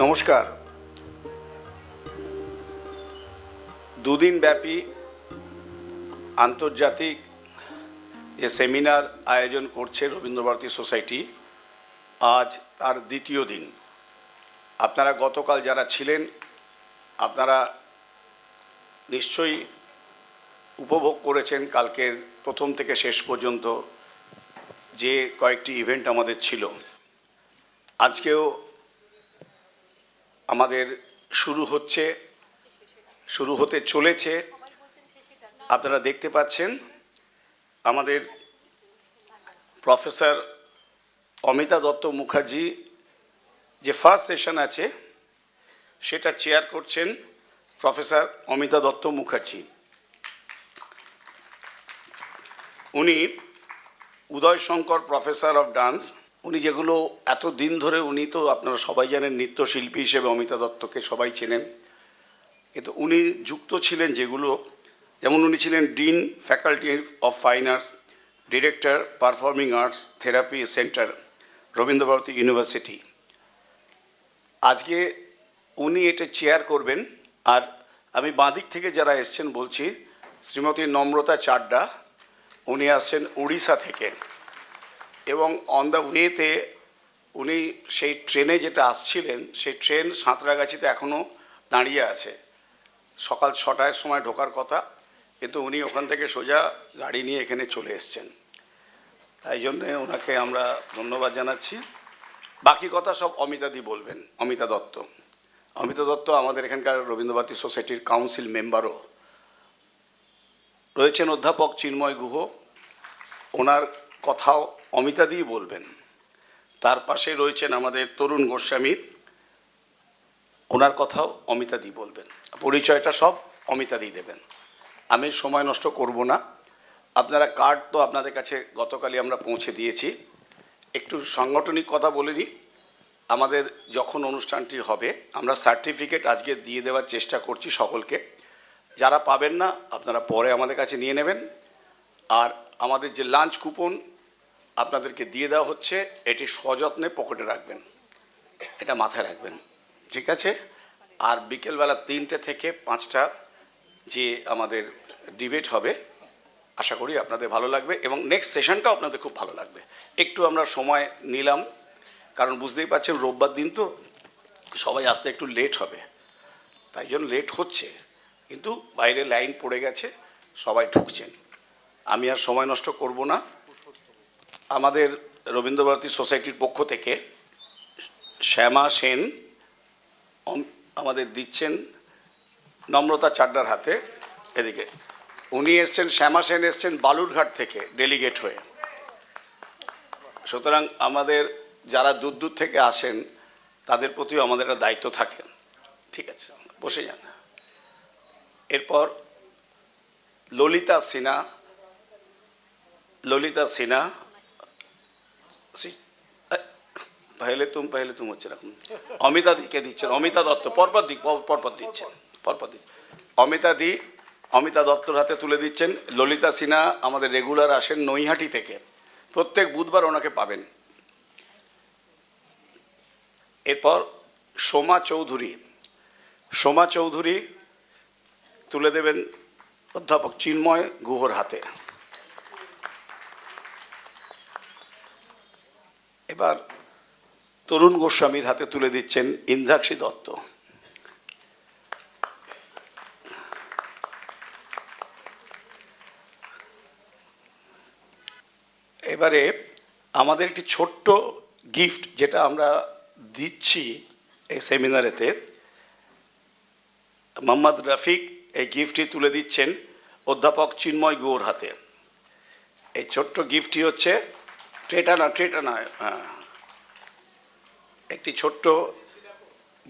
নমস্কার। দুদিন ব্যাপী আন্তর্জাতিক যে সেমিনার আয়োজন করছে রবীন্দ্রভারতী সোসাইটি, আজ তার দ্বিতীয় দিন। আপনারা গতকাল যারা ছিলেন আপনারা নিশ্চয়ই উপভোগ করেছেন কালকের প্রথম থেকে শেষ পর্যন্ত যে কয়েকটি ইভেন্ট আমাদের ছিল। আজকেও আমাদের শুরু হতে চলেছে। আপনারা দেখতে পাচ্ছেন আমাদের প্রফেসর অমিতা দত্ত মুখার্জি যে ফার্স্ট সেশন আছে সেটা চেয়ার করছেন প্রফেসর অমিতা দত্ত মুখার্জি। উনি উদয় শঙ্কর প্রফেসর অফ ডান্স, উনি যেগুলো এত দিন ধরে, উনি তো আপনারা সবাই জানেন নৃত্যশিল্পী হিসেবে অমিতা দত্তকে সবাই চেনেন, কিন্তু উনি যুক্ত ছিলেন যেগুলো, যেমন উনি ছিলেন dean faculty of fine arts, director performing arts therapy centre Rabindra Bharati university. আজকে উনি এটা চেয়ার করবেন। আর আমি বাঁদিক থেকে যারা এসছেন বলছি, শ্রীমতী নম্রতা চাড্ডা, উনি আসছেন উড়িষ্যা থেকে, এবং অন দ্য ওয়েতে উনি সেই ট্রেনে যেটা আসছিলেন সেই ট্রেন সাঁতরাগাছিতে এখনও দাঁড়িয়ে আছে। সকাল 6টার সময় ঢোকার কথা, কিন্তু উনি ওখান থেকে সোজা গাড়ি নিয়ে এখানে চলে এসছেন। তাই জন্যে ওনাকে আমরা ধন্যবাদ জানাচ্ছি। বাকি কথা সব অমিতাদি বলবেন। অমিতা দত্ত আমাদের এখানকার রবীন্দ্রভারতী সোসাইটির কাউন্সিল মেম্বারও রয়েছেন। অধ্যাপক চিন্ময় গুহ, ওনার কথাও অমিতাদি বলবেন। তার পাশে রয়েছেন আমাদের তরুণ গোস্বামী, ওনার কথাও অমিতাদি বলবেন। পরিচয়টা সব অমিতাদি দেবেন। আমি সময় নষ্ট করব না। আপনারা কার্ড তো আপনাদের কাছে গতকালই আমরা পৌঁছে দিয়েছি। একটু সাংগঠনিক কথা বলে নিই। আমাদের যখন অনুষ্ঠানটি হবে আমরা সার্টিফিকেট আজকে দিয়ে দেওয়ার চেষ্টা করছি সকলকে। যারা পাবেন না আপনারা পরে আমাদের কাছে নিয়ে নেবেন। আর আমাদের যে লাঞ্চ কুপন আপনাদেরকে দিয়ে দেওয়া হচ্ছে, এটি সযত্নে পকেটে রাখবেন, এটা মাথায় রাখবেন, ঠিক আছে? আর বিকেলবেলা 3টে থেকে 5টা যে আমাদের ডিবেট হবে, আশা করি আপনাদের ভালো লাগবে এবং নেক্সট সেশনটাও আপনাদের খুব ভালো লাগবে। একটু আমরা সময় নিলাম, কারণ বুঝতেই পারছেন রোববার দিন তো সবাই আসতে একটু লেট হবে, তাই জন্য লেট হচ্ছে, কিন্তু বাইরে লাইন পড়ে গেছে, সবাই ঢুকছেন। আমি আর সময় নষ্ট করব না। আমাদের রবীন্দ্রভারতী সোসাইটির পক্ষ থেকে শ্যামা সেন আমাদের দিচ্ছেন নম্রতা চাড্ডার হাতে। এদিকে উনি এসছেন, শ্যামা সেন এসছেন বালুরঘাট থেকে ডেলিগেট হয়ে। সুতরাং আমাদের যারা দূর দূর থেকে আসেন তাদের প্রতিও আমাদের একটা দায়িত্ব থাকে, ঠিক আছে? বসে যান। এরপর ললিতা সিনহা पहले तुम হচ্ছে এরকম। অমিতাদিকে দিচ্ছেন, অমিতা দত্ত পরপর দিচ্ছেন। অমিতা দত্তর হাতে তুলে দিচ্ছেন। ললিতা সিনহা আমাদের রেগুলার আসেন নৈহাটি থেকে, প্রত্যেক বুধবার ওনাকে পাবেন। এরপর সোমা চৌধুরী তুলে দেবেন অধ্যাপক চিন্ময় গুহর হাতে। এবার তরুণ গোস্বামীর হাতে তুলে দিচ্ছেন ইন্দ্রাক্ষী দত্ত। এবারে আমাদের একটি ছোট্ট গিফট যেটা আমরা দিচ্ছি এই সেমিনারেতে, মোহাম্মদ রফিক এই গিফটটি তুলে দিচ্ছেন অধ্যাপক চিন্ময় গুহর হাতে। এই ছোট্ট গিফটটি হচ্ছে ট্রেটা নয়, হ্যাঁ, একটি ছোট্ট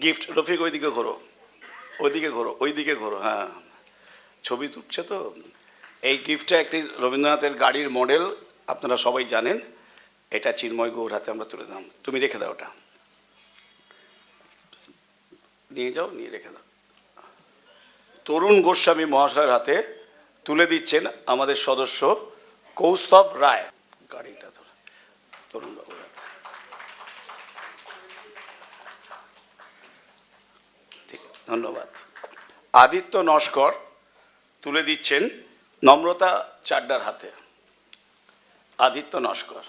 গিফট। রফিক ওইদিকে ঘোরো, হ্যাঁ, ছবি তুলছে তো। এই গিফটটা একটি রবীন্দ্রনাথের গাড়ির মডেল, আপনারা সবাই জানেন। এটা চিন্ময় গুহর হাতে আমরা তুলে দিলাম। তুমি রেখে দাও, ওটা নিয়ে রেখে দাও। তরুণ গোস্বামী মহাশয়ের হাতে তুলে দিচ্ছেন আমাদের সদস্য কৌস্তব রায়। গাড়িটা তরুণ বাবুর হাতে। ধন্যবাদ। আদিত্য নস্কর তুলে দিচ্ছেন নম্রতা চাড্ডার হাতে। আদিত্য নস্কর।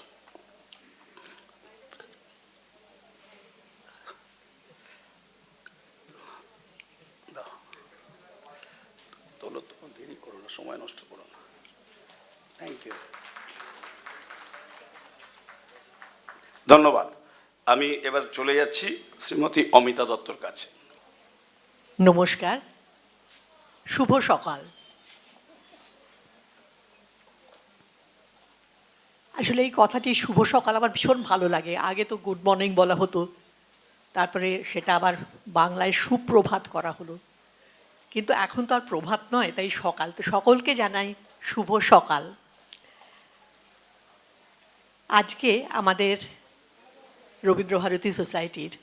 তোলো তো, দেরি করো না, সময় নষ্ট করো না। Thank you. ধন্যবাদ। আমি এবার চলে যাচ্ছি শ্রীমতী অমিতা দত্তর কাছে। নমস্কার, শুভ সকাল। আসলে এই কথাটি শুভ সকাল আমার ভীষণ ভালো লাগে। আগে তো গুড মর্নিং বলা হতো, তারপরে সেটা আবার বাংলায় সুপ্রভাত করা হলো, কিন্তু এখন তো আর প্রভাত নয়, তাই সকাল। তো সকলকে জানাই শুভ সকাল। আজকে আমাদের রবীন্দ্রভারতী সোসাইটির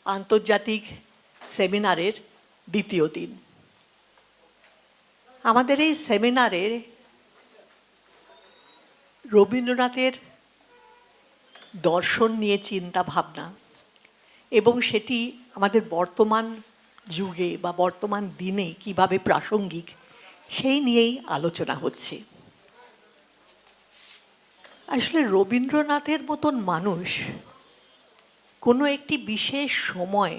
আন্তর্জাতিক সেমিনারের দ্বিতীয় দিন। আমাদের এই সেমিনারে রবীন্দ্রনাথের দর্শন নিয়ে চিন্তা ভাবনা এবং সেটি আমাদের বর্তমান যুগে বা বর্তমান দিনে কিভাবে প্রাসঙ্গিক সেই নিয়েই আলোচনা হচ্ছে। আসলে রবীন্দ্রনাথের মতন মানুষ কোনো একটি বিশেষ সময়,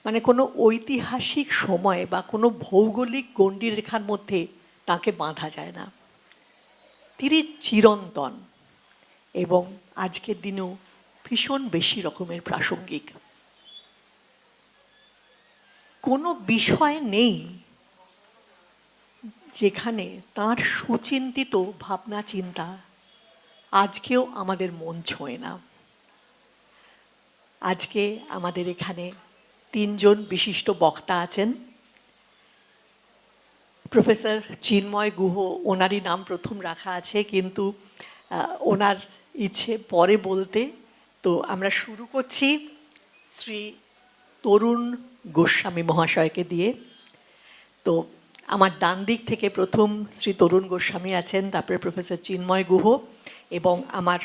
মানে কোনো ঐতিহাসিক সময় বা কোনো ভৌগোলিক গণ্ডিরেখার মধ্যে তাকে বাঁধা যায় না। তিনি চিরন্তন এবং আজকের দিনেও ভীষণ বেশি রকমের প্রাসঙ্গিক। কোনো বিষয় নেই যেখানে তার সুচিন্তিত ভাবনা চিন্তা আজকেও আমাদের মন ছোঁয় না। আজকে আমাদের এখানে তিনজন বিশিষ্ট বক্তা আছেন। প্রফেসর চিন্ময় গুহ, ওনারই নাম প্রথম রাখা আছে, কিন্তু ওনার ইচ্ছে পরে বলতে। তো আমরা শুরু করছি শ্রী তরুণ গোস্বামী মহাশয়কে দিয়ে। তো আমার ডান দিক থেকে প্রথম শ্রী তরুণ গোস্বামী আছেন, তারপরে প্রফেসর চিন্ময় গুহ, এবং আমার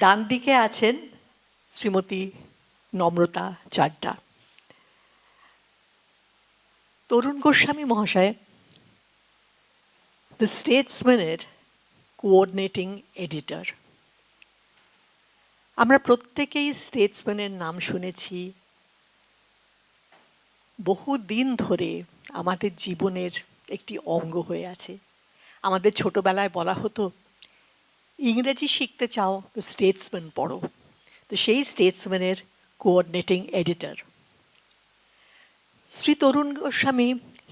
ডান দিকে আছেন শ্রীমতী নম্রতা চাড্ডা। তরুণ গোস্বামী মহাশয় দ্য স্টেটসম্যানের কোঅর্ডিনেটিং এডিটর। আমরা প্রত্যেকেই স্টেটসম্যানের নাম শুনেছি, বহুদিন ধরে আমাদের জীবনের একটি অঙ্গ হয়ে আছে। আমাদের ছোটবেলায় বলা হতো, ইংরেজি শিখতে চাও তো স্টেটসম্যান পড়ো। তো সেই স্টেটসম্যানের কোঅর্ডিনেটিং এডিটর শ্রী তরুণ গোস্বামী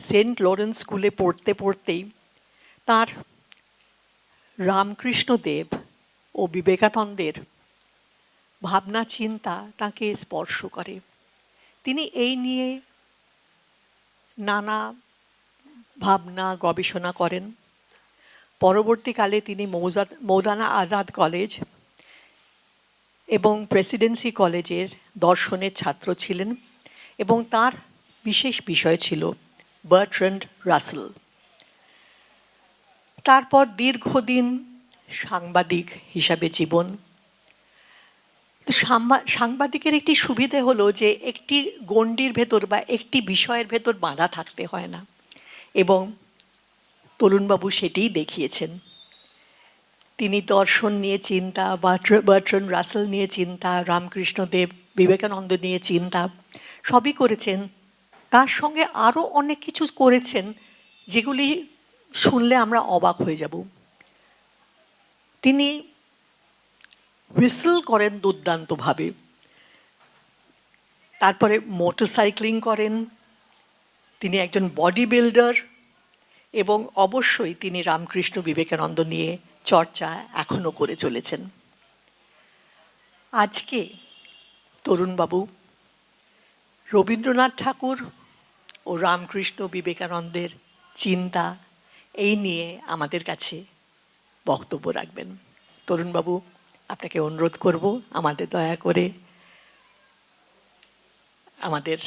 সেন্ট লরেন্স স্কুলে পড়তে পড়তেই তার রামকৃষ্ণদেব ও বিবেকানন্দের ভাবনা চিন্তা তাকে স্পর্শ করে। তিনি এই নিয়ে নানা ভাবনা গবেষণা করেন। পরবর্তীকালে তিনি মৌলানা আজাদ কলেজ এবং প্রেসিডেন্সি কলেজের দর্শনের ছাত্র ছিলেন এবং তার বিশেষ বিষয় ছিল বার্ট্রান্ড রাসেল। তারপর দীর্ঘদিন সাংবাদিক হিসাবে জীবন। তো সাংবাদিকের একটি সুবিধে হলো যে একটি গণ্ডির ভেতর বা একটি বিষয়ের ভেতর বাঁধা থাকতে হয় না, এবং তরুণবাবু সেটিই দেখিয়েছেন। তিনি দর্শন নিয়ে চিন্তা, বার্ট্রান্ড রাসেল নিয়ে চিন্তা, রামকৃষ্ণদেব, বিবেকানন্দ নিয়ে চিন্তা সবই করেছেন। তার সঙ্গে আরও অনেক কিছু করেছেন যেগুলি শুনলে আমরা অবাক হয়ে যাব। তিনি হুইসল করেন দুর্দান্তভাবে, তারপরে মোটরসাইক্লিং করেন, তিনি একজন বডি বিল্ডার, এবং অবশ্যই তিনি রামকৃষ্ণ বিবেকানন্দ নিয়ে চর্চা এখনও করে চলেছেন। আজকে তরুণবাবু রবীন্দ্রনাথ ঠাকুর ও রামকৃষ্ণ বিবেকানন্দের চিন্তা এই নিয়ে আমাদের কাছে বক্তব্য রাখবেন। তরুণবাবু, আপনাকে অনুরোধ করব আমাদের দয়া করে আমাদের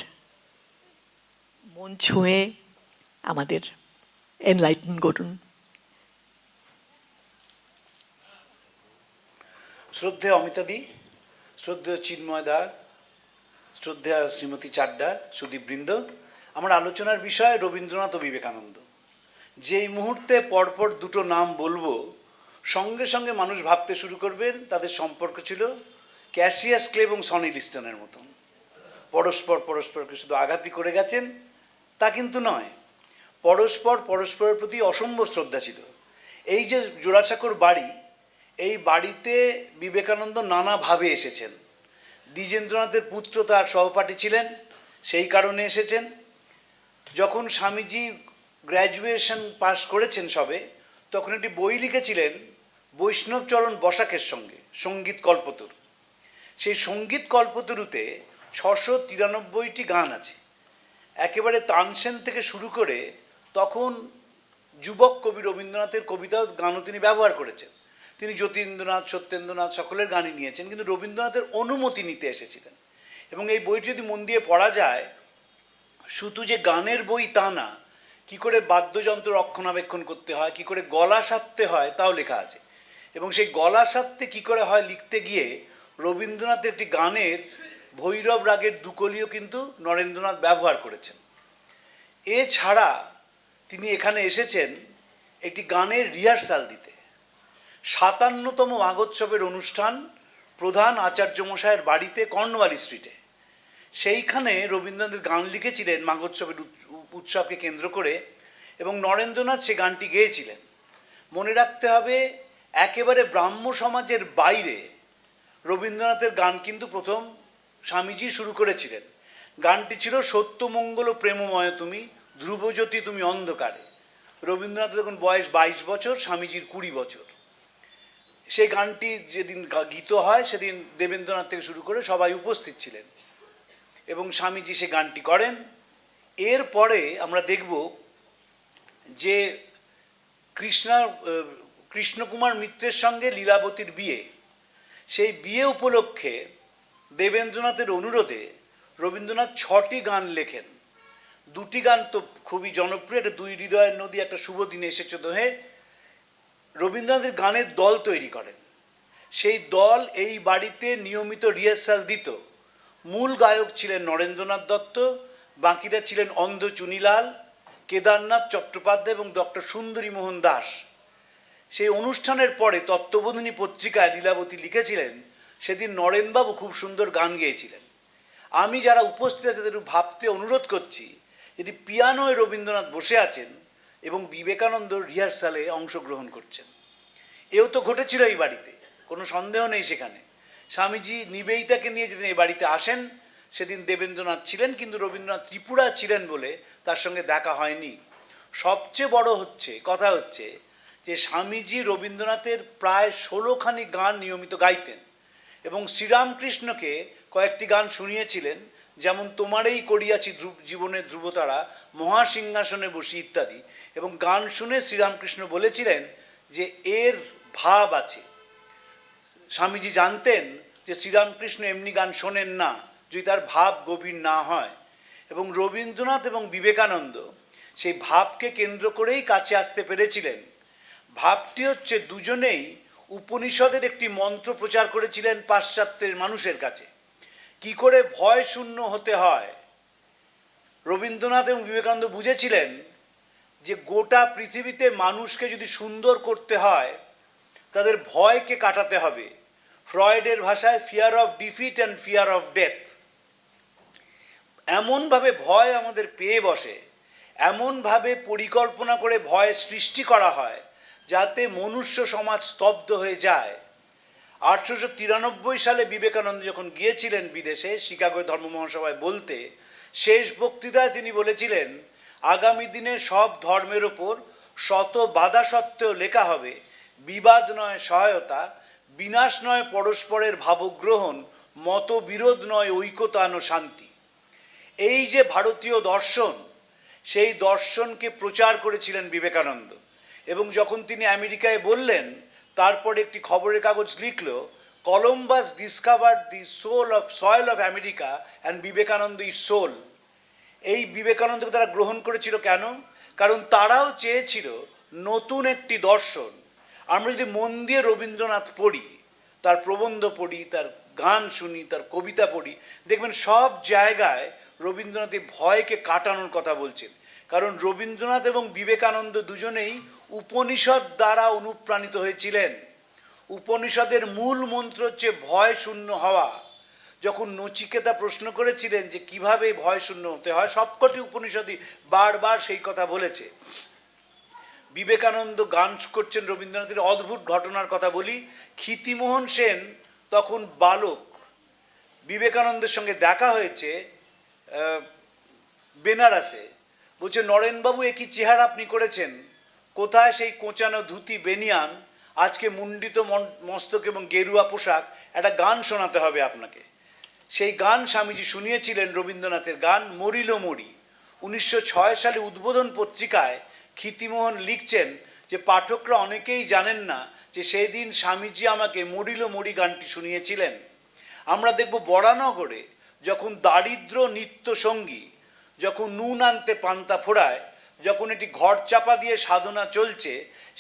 মন ছুঁয়ে আমাদের এনলাইটেন করুন। শ্রদ্ধেয় অমিতাদি, শ্রদ্ধেয় চিন্ময় দা, শ্রদ্ধেয়া শ্রীমতী চাড্ডা, সুদীপবৃন্দ, আমার আলোচনার বিষয় রবীন্দ্রনাথ ও বিবেকানন্দ। যেই মুহূর্তে পরপর দুটো নাম বলবো, সঙ্গে সঙ্গে মানুষ ভাবতে শুরু করবেন তাদের সম্পর্ক ছিল ক্যাসিয়াস ক্লে এবং সনি লিস্টনের মতন। পরস্পরকে শুধু আঘাতই করে গেছেন তা কিন্তু নয়, পরস্পরের প্রতি অসম্ভব শ্রদ্ধা ছিল। এই যে জোড়াসাঁকোর বাড়ি, এই বাড়িতে বিবেকানন্দ নানাভাবে এসেছেন। দ্বিজেন্দ্রনাথের পুত্র তার সহপাঠী ছিলেন, সেই কারণে এসেছেন। যখন স্বামীজি গ্র্যাজুয়েশন পাশ করেছেন সবে, তখন একটি বই লিখেছিলেন বৈষ্ণবচরণ বসাকের সঙ্গে, সঙ্গীত কল্পতরু। সেই সঙ্গীত কল্পতরুতে 693টি গান আছে। একেবারে তানসেন থেকে শুরু করে তখন যুবক কবি রবীন্দ্রনাথের কবিতা গানও তিনি ব্যবহার করেছেন। তিনি যতীন্দ্রনাথ, সত্যেন্দ্রনাথ সকলের গানই নিয়েছেন, কিন্তু রবীন্দ্রনাথের অনুমতি নিতে এসেছিলেন। এবং এই বইটি যদি মন দিয়ে পড়া যায়, শুধু যে গানের বই তা না, কী করে বাদ্যযন্ত্র রক্ষণাবেক্ষণ করতে হয়, কী করে গলা সাধতে হয় তাও লেখা আছে। এবং সেই গলা সাধতে কী করে হয় লিখতে গিয়ে রবীন্দ্রনাথের একটি গানের ভৈরব রাগের দুকলিও কিন্তু নরেন্দ্রনাথ ব্যবহার করেছেন। এছাড়া তিনি এখানে এসেছেন একটি গানের রিহার্সাল দিতে। 57তম মাঘোৎসবের অনুষ্ঠান প্রধান আচার্যমশায়ের বাড়িতে কর্নওয়ালি স্ট্রিটে। সেইখানে রবীন্দ্রনাথের গান লিখেছিলেন মাঘোৎসবের উৎসবকে কেন্দ্র করে, এবং নরেন্দ্রনাথ সে গানটি গেয়েছিলেন। মনে রাখতে হবে, একেবারে ব্রাহ্ম সমাজের বাইরে রবীন্দ্রনাথের গান কিন্তু প্রথম স্বামীজি শুরু করেছিলেন। গানটি ছিল সত্যমঙ্গল প্রেমময় তুমি, ধ্রুবজ্যোতি তুমি অন্ধকারে। রবীন্দ্রনাথের তখন বয়স 22 বছর, স্বামীজির 20 বছর। সেই গানটি যেদিন গীত হয় সেদিন দেবেন্দ্রনাথ থেকে শুরু করে সবাই উপস্থিত ছিলেন এবং স্বামীজি সে গানটি করেন। এরপরে আমরা দেখব যে কৃষ্ণকুমার মিত্রের সঙ্গে লীলাবতীর বিয়ে। সেই বিয়ে উপলক্ষে দেবেন্দ্রনাথের অনুরোধে রবীন্দ্রনাথ 6টি গান লেখেন। 2টি গান তো খুবই জনপ্রিয়, এটা দুই হৃদয়ের নদী, একটা শুভ দিনে এসেছে দোহে। রবীন্দ্রনাথের গানের দল তৈরি করেন। সেই দল এই বাড়িতে নিয়মিত রিহার্সাল দিত। মূল গায়ক ছিলেন নরেন্দ্রনাথ দত্ত, বাকিরা ছিলেন অন্ধ চুনিলাল, কেদারনাথ চট্টোপাধ্যায় এবং ডক্টর সুন্দরী মোহন দাস। সেই অনুষ্ঠানের পরে তত্ত্ববোধিনী পত্রিকায় লীলাবতী লিখেছিলেন, সেদিন নরেনবাবু খুব সুন্দর গান গেয়েছিলেন। আমি যারা উপস্থিত আছে তাদের ভাবতে অনুরোধ করছি, যদি পিয়ানোয় রবীন্দ্রনাথ বসে আছেন এবং বিবেকানন্দ রিহার্সালে অংশগ্রহণ করছেন। এও তো ঘটেছিল এই বাড়িতে, কোনো সন্দেহ নেই সেখানে। স্বামীজি নিবেদিতাকে নিয়ে যেদিন এই বাড়িতে আসেন, সেদিন দেবেন্দ্রনাথ ছিলেন, কিন্তু রবীন্দ্রনাথ ত্রিপুরা ছিলেন বলে তার সঙ্গে দেখা হয়নি। সবচেয়ে বড় কথা হচ্ছে যে স্বামীজি রবীন্দ্রনাথের প্রায় 16খানি গান নিয়মিত গাইতেন এবং শ্রীরামকৃষ্ণকে কয়েকটি গান শুনিয়েছিলেন, যেমন তোমারেই করিয়াছি জীবনের ধ্রুবতারা, মহাসিংহাসনে বসি ইত্যাদি। এবং গান শুনে শ্রীরামকৃষ্ণ বলেছিলেন যে এর ভাব আছে। স্বামীজি জানতেন যে শ্রীরামকৃষ্ণ এমনি গান শোনেন না যদি তার ভাব গভীর না হয়, এবং রবীন্দ্রনাথ এবং বিবেকানন্দ সেই ভাবকে কেন্দ্র করেই কাছে আসতে পেরেছিলেন। ভাবটি হচ্ছে দুজনেই উপনিষদের একটি মন্ত্র প্রচার করেছিলেন পাশ্চাত্যের মানুষের কাছে, কি করে ভয় শূন্য হতে হয়। রবীন্দ্রনাথ এবং বিবেকানন্দ বুঝেছিলেন যে গোটা পৃথিবীতে মানুষকে যদি সুন্দর করতে হয় তাদের ভয়কে কাটাতে হবে। ফ্রয়েডের ভাষায় fear of defeat and fear of death. এমনভাবে ভয় আমাদের পেয়ে বসে, এমনভাবে পরিকল্পনা করে ভয় সৃষ্টি করা হয় যাতে মনুষ্য সমাজ স্তব্ধ হয়ে যায়। 1893 সালে বিবেকানন্দ যখন গিয়েছিলেন বিদেশে শিকাগো ধর্ম মহাসভায় বলতে, শেষ বক্তৃতায় তিনি বলেছিলেন, আগামী দিনে সব ধর্মের ওপর শত বাধা সত্ত্বেও লেখা হবে বিবাদ নয় সহায়তা, বিনাশ নয় পরস্পরের ভাবগ্রহণ, মতবিরোধ নয় ঐকতান ও শান্তি। এই যে ভারতীয় দর্শন, সেই দর্শনকে প্রচার করেছিলেন বিবেকানন্দ। এবং যখন তিনি আমেরিকায় বললেন, তারপর একটি খবরের কাগজ লিখল, Columbus discovered the soil of America and Vivekananda is soul. এই বিবেকানন্দকে তারা গ্রহণ করেছিল কেন? কারণ তারাও চেয়েছিল নতুন একটি দর্শন। আমরা যদি মন দিয়ে রবীন্দ্রনাথ পড়ি, তার প্রবন্ধ পড়ি, তার গান শুনি, তার কবিতা পড়ি, দেখবেন সব জায়গায় রবীন্দ্রনাথ এই ভয়কে কাটানোর কথা বলছেন। কারণ রবীন্দ্রনাথ এবং বিবেকানন্দ দুজনেই উপনিষদ দ্বারা অনুপ্রাণিত হয়েছিলেন। উপনিষদের মূল মন্ত্র হচ্ছে ভয় শূন্য হওয়া। যখন নচিকেতা প্রশ্ন করেছিলেন যে কিভাবে ভয় শূন্য হতে হয়, সবকটি উপনিষদই বারবার সেই কথা বলেছে। বিবেকানন্দ গান করছেন রবীন্দ্রনাথের, অদ্ভুত ঘটনার কথা বলি। ক্ষিতিমোহন সেন তখন বালক, বিবেকানন্দের সঙ্গে দেখা হয়েছে বেনারসে। বলছে, নরেনবাবু এ কি চেহারা আপনি করেছেন, কোথায় সেই কোঁচানো ধুতি বেনিয়ান, আজকে মুন্ডিত মস্তক এবং গেরুয়া পোশাক, একটা গান শোনাতে হবে আপনাকে। সেই গান স্বামীজি শুনিয়েছিলেন, রবীন্দ্রনাথের গান মরিল মরি। 1906 সালে উদ্বোধন পত্রিকায় ক্ষিতিমোহন লিখছেন যে পাঠকরা অনেকেই জানেন না যে সেই দিন স্বামীজি আমাকে মরিল মরি গানটি শুনিয়েছিলেন। আমরা দেখব বরানগরে যখন দারিদ্র নিত্য সঙ্গী, যখন নুন আনতে পান্তা ফোড়ায়, যখন এটি ঘর চাপা দিয়ে সাধনা চলছে,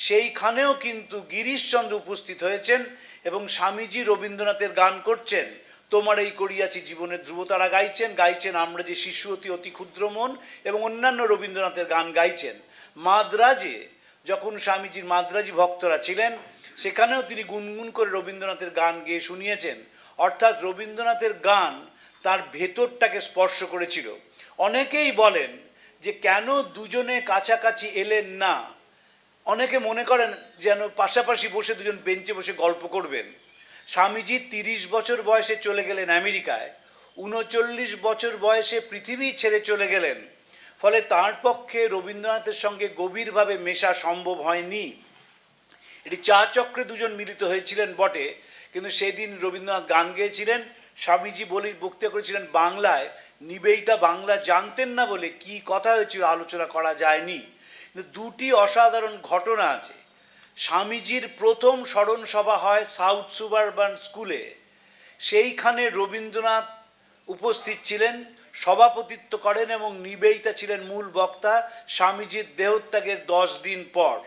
সেইখানেও কিন্তু গিরিশচন্দ্র উপস্থিত হয়েছেন এবং স্বামীজি রবীন্দ্রনাথের গান করছেন। তোমার এই করিয়াছি জীবনের ধ্রুবতারা গাইছেন আমরা যে শিশু অতি ক্ষুদ্র মন, এবং অন্যান্য রবীন্দ্রনাথের গান গাইছেন। মাদ্রাজে যখন স্বামীজির মাদ্রাজি ভক্তরা ছিলেন, সেখানেও তিনি গুনগুন করে রবীন্দ্রনাথের গান গেয়ে শুনিয়েছেন। অর্থাৎ রবীন্দ্রনাথের গান তার ভেতরটাকে স্পর্শ করেছিল। অনেকেই বলেন যে কেন দুজনে কাছাকাছি এলেন না। অনেকে মনে করেন যেন পাশাপাশি বসে দুজন বেঞ্চে বসে গল্প করবেন। স্বামীজি 30 বছর বয়সে চলে গেলেন আমেরিকায়, 39 বছর বয়সে পৃথিবী ছেড়ে চলে গেলেন। ফলে তার পক্ষে রবীন্দ্রনাথের সঙ্গে গভীরভাবে মেশা সম্ভব হয়নি। এটি চা চক্রে দুজন মিলিত হয়েছিলেন বটে, কিন্তু সেদিন রবীন্দ্রনাথ গান গেয়েছিলেন। স্বামীজি বক্তৃতা করেছিলেন বাংলায়। নিবেদিতা বাংলা জানতেন না বলে কি কথা হয়েছিল আলোচনা করা যায়নি। কিন্তু দুটি অসাধারণ ঘটনা আছে। স্বামীজির প্রথম স্মরণ সভা হয় সাউথ সুবারবান স্কুলে। সেইখানে রবীন্দ্রনাথ উপস্থিত ছিলেন, সভাপতিত্ব করেন এবং নিবেদিতা ছিলেন মূল বক্তা। স্বামীজির দেহত্যাগের 10 দিন পর,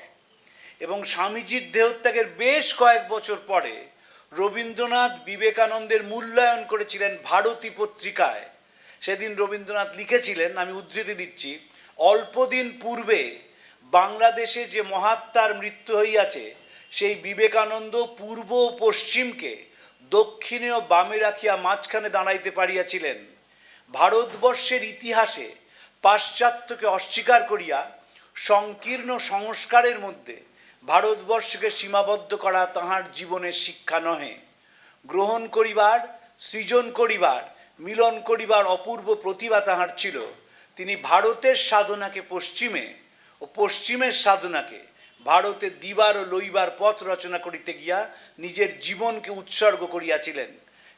এবং স্বামীজির দেহত্যাগের বেশ কয়েক বছর পরে রবীন্দ্রনাথ বিবেকানন্দের মূল্যায়ন করেছিলেন ভারতী পত্রিকায়। সেদিন রবীন্দ্রনাথ লিখেছিলেন, আমি উদ্ধৃতি দিচ্ছি, অল্পদিন পূর্বে বাংলাদেশে যে মহাত্মার মৃত্যু হইয়াছে, সেই বিবেকানন্দ পূর্ব ও পশ্চিমকে দক্ষিণে ও বামে রাখিয়া মাঝখানে দাঁড়াইতে পারিয়াছিলেন। ভারতবর্ষের ইতিহাসে পাশ্চাত্যকে অস্বীকার করিয়া সংকীর্ণ সংস্কারের মধ্যে ভারতবর্ষকে সীমাবদ্ধ করা তাহার জীবনের শিক্ষা নহে। গ্রহণ করিবার, সৃজন করিবার, মিলন করিবার অপূর্ব প্রতিভা তাহার ছিল। তিনি ভারতের সাধনাকে পশ্চিমে ও পশ্চিমের সাধনাকে ভারতে দিবার ও লইবার পথ রচনা করিতে গিয়া নিজের জীবনকে উৎসর্গ করিয়াছিলেন।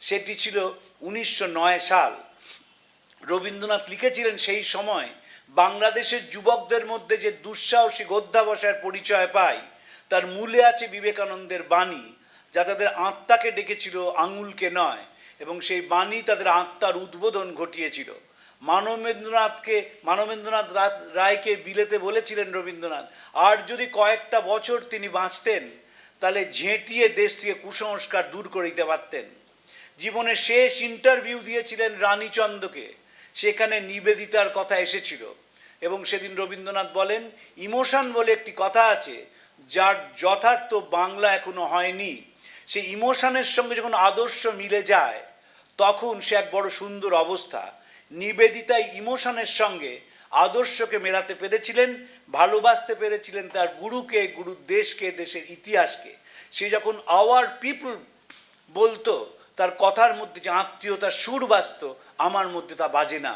সেটি ছিল 1909 সাল। রবীন্দ্রনাথ লিখেছিলেন, সেই সময় বাংলাদেশের যুবকদের মধ্যে যে দুঃসাহসিক অধ্যাবসায়ের পরিচয় পায়, তার মূলে আছে বিবেকানন্দের বাণী, যা তাদের আত্মাকে ডেকেছিল, আঙুলকে নয়, এবং সেই বাণী তাদের আত্মার উদ্বোধন ঘটিয়েছিল। মানবেন্দ্রনাথ রায়কে বিলেতে বলেছিলেন রবীন্দ্রনাথ, আর যদি কয়েকটা বছর তিনি বাঁচতেন, তাহলে ঝেঁটিয়ে দেশ থেকে কুসংস্কার দূর করে দিতে পারতেন। জীবনের শেষ ইন্টারভিউ দিয়েছিলেন রানীচন্দকে, সেখানে নিবেদিতার কথা এসেছিল, এবং সেদিন রবীন্দ্রনাথ বলেন, ইমোশন বলে একটি কথা আছে, যার যথার্থ বাংলা এখনো হয়নি। সেই ইমোশনের সঙ্গে যখন আদর্শ মিলে যায়, তখন সে এক বড় সুন্দর অবস্থা। নিবেদিতা ইমোশনের সঙ্গে আদর্শকে মেলাতে পেরেছিলেন, ভালোবাসতে পেরেছিলেন তার গুরুকে, গুরুর দেশকে, দেশের ইতিহাসকে। সে যখন আওয়ার পিপল বলতো, তার কথার মধ্যে যে আত্মীয়তার সুর বাজত, আমার মধ্যে তা বাজে না।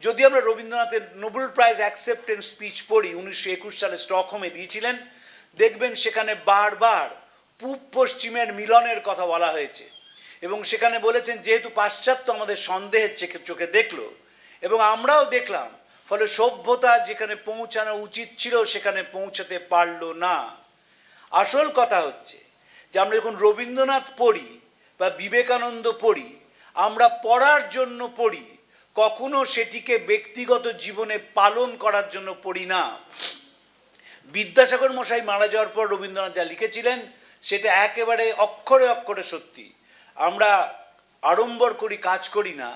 যদি আমরা রবীন্দ্রনাথের নোবেল প্রাইজ অ্যাকসেপ্টেন্স স্পিচ পড়ি, 1921 সালে স্টকহোমে দিয়েছিলেন, দেখবেন সেখানে বারবার পূব পশ্চিমের মিলনের কথা বলা হয়েছে, এবং সেখানে বলেছেন যেহেতু পাশ্চাত্য আমাদের সন্দেহের চোখে দেখলো এবং আমরাও দেখলাম, ফলে সভ্যতা যেখানে পৌঁছানো উচিত ছিল সেখানে পৌঁছাতে পারল না। আসল কথা হচ্ছে যে আমরা যখন রবীন্দ্রনাথ পড়ি বা বিবেকানন্দ পড়ি, আমরা পড়ার জন্য পড়ি, কখনো সেটিকে ব্যক্তিগত জীবনে পালন করার জন্য পড়ি না। বিদ্যাসাগর মশাই মারা যাওয়ার পর রবীন্দ্রনাথ যা লিখেছিলেন, সেটা একেবারে অক্ষরে অক্ষরে সত্যি। আমরা আড়ম্বর করি, কাজ করি না,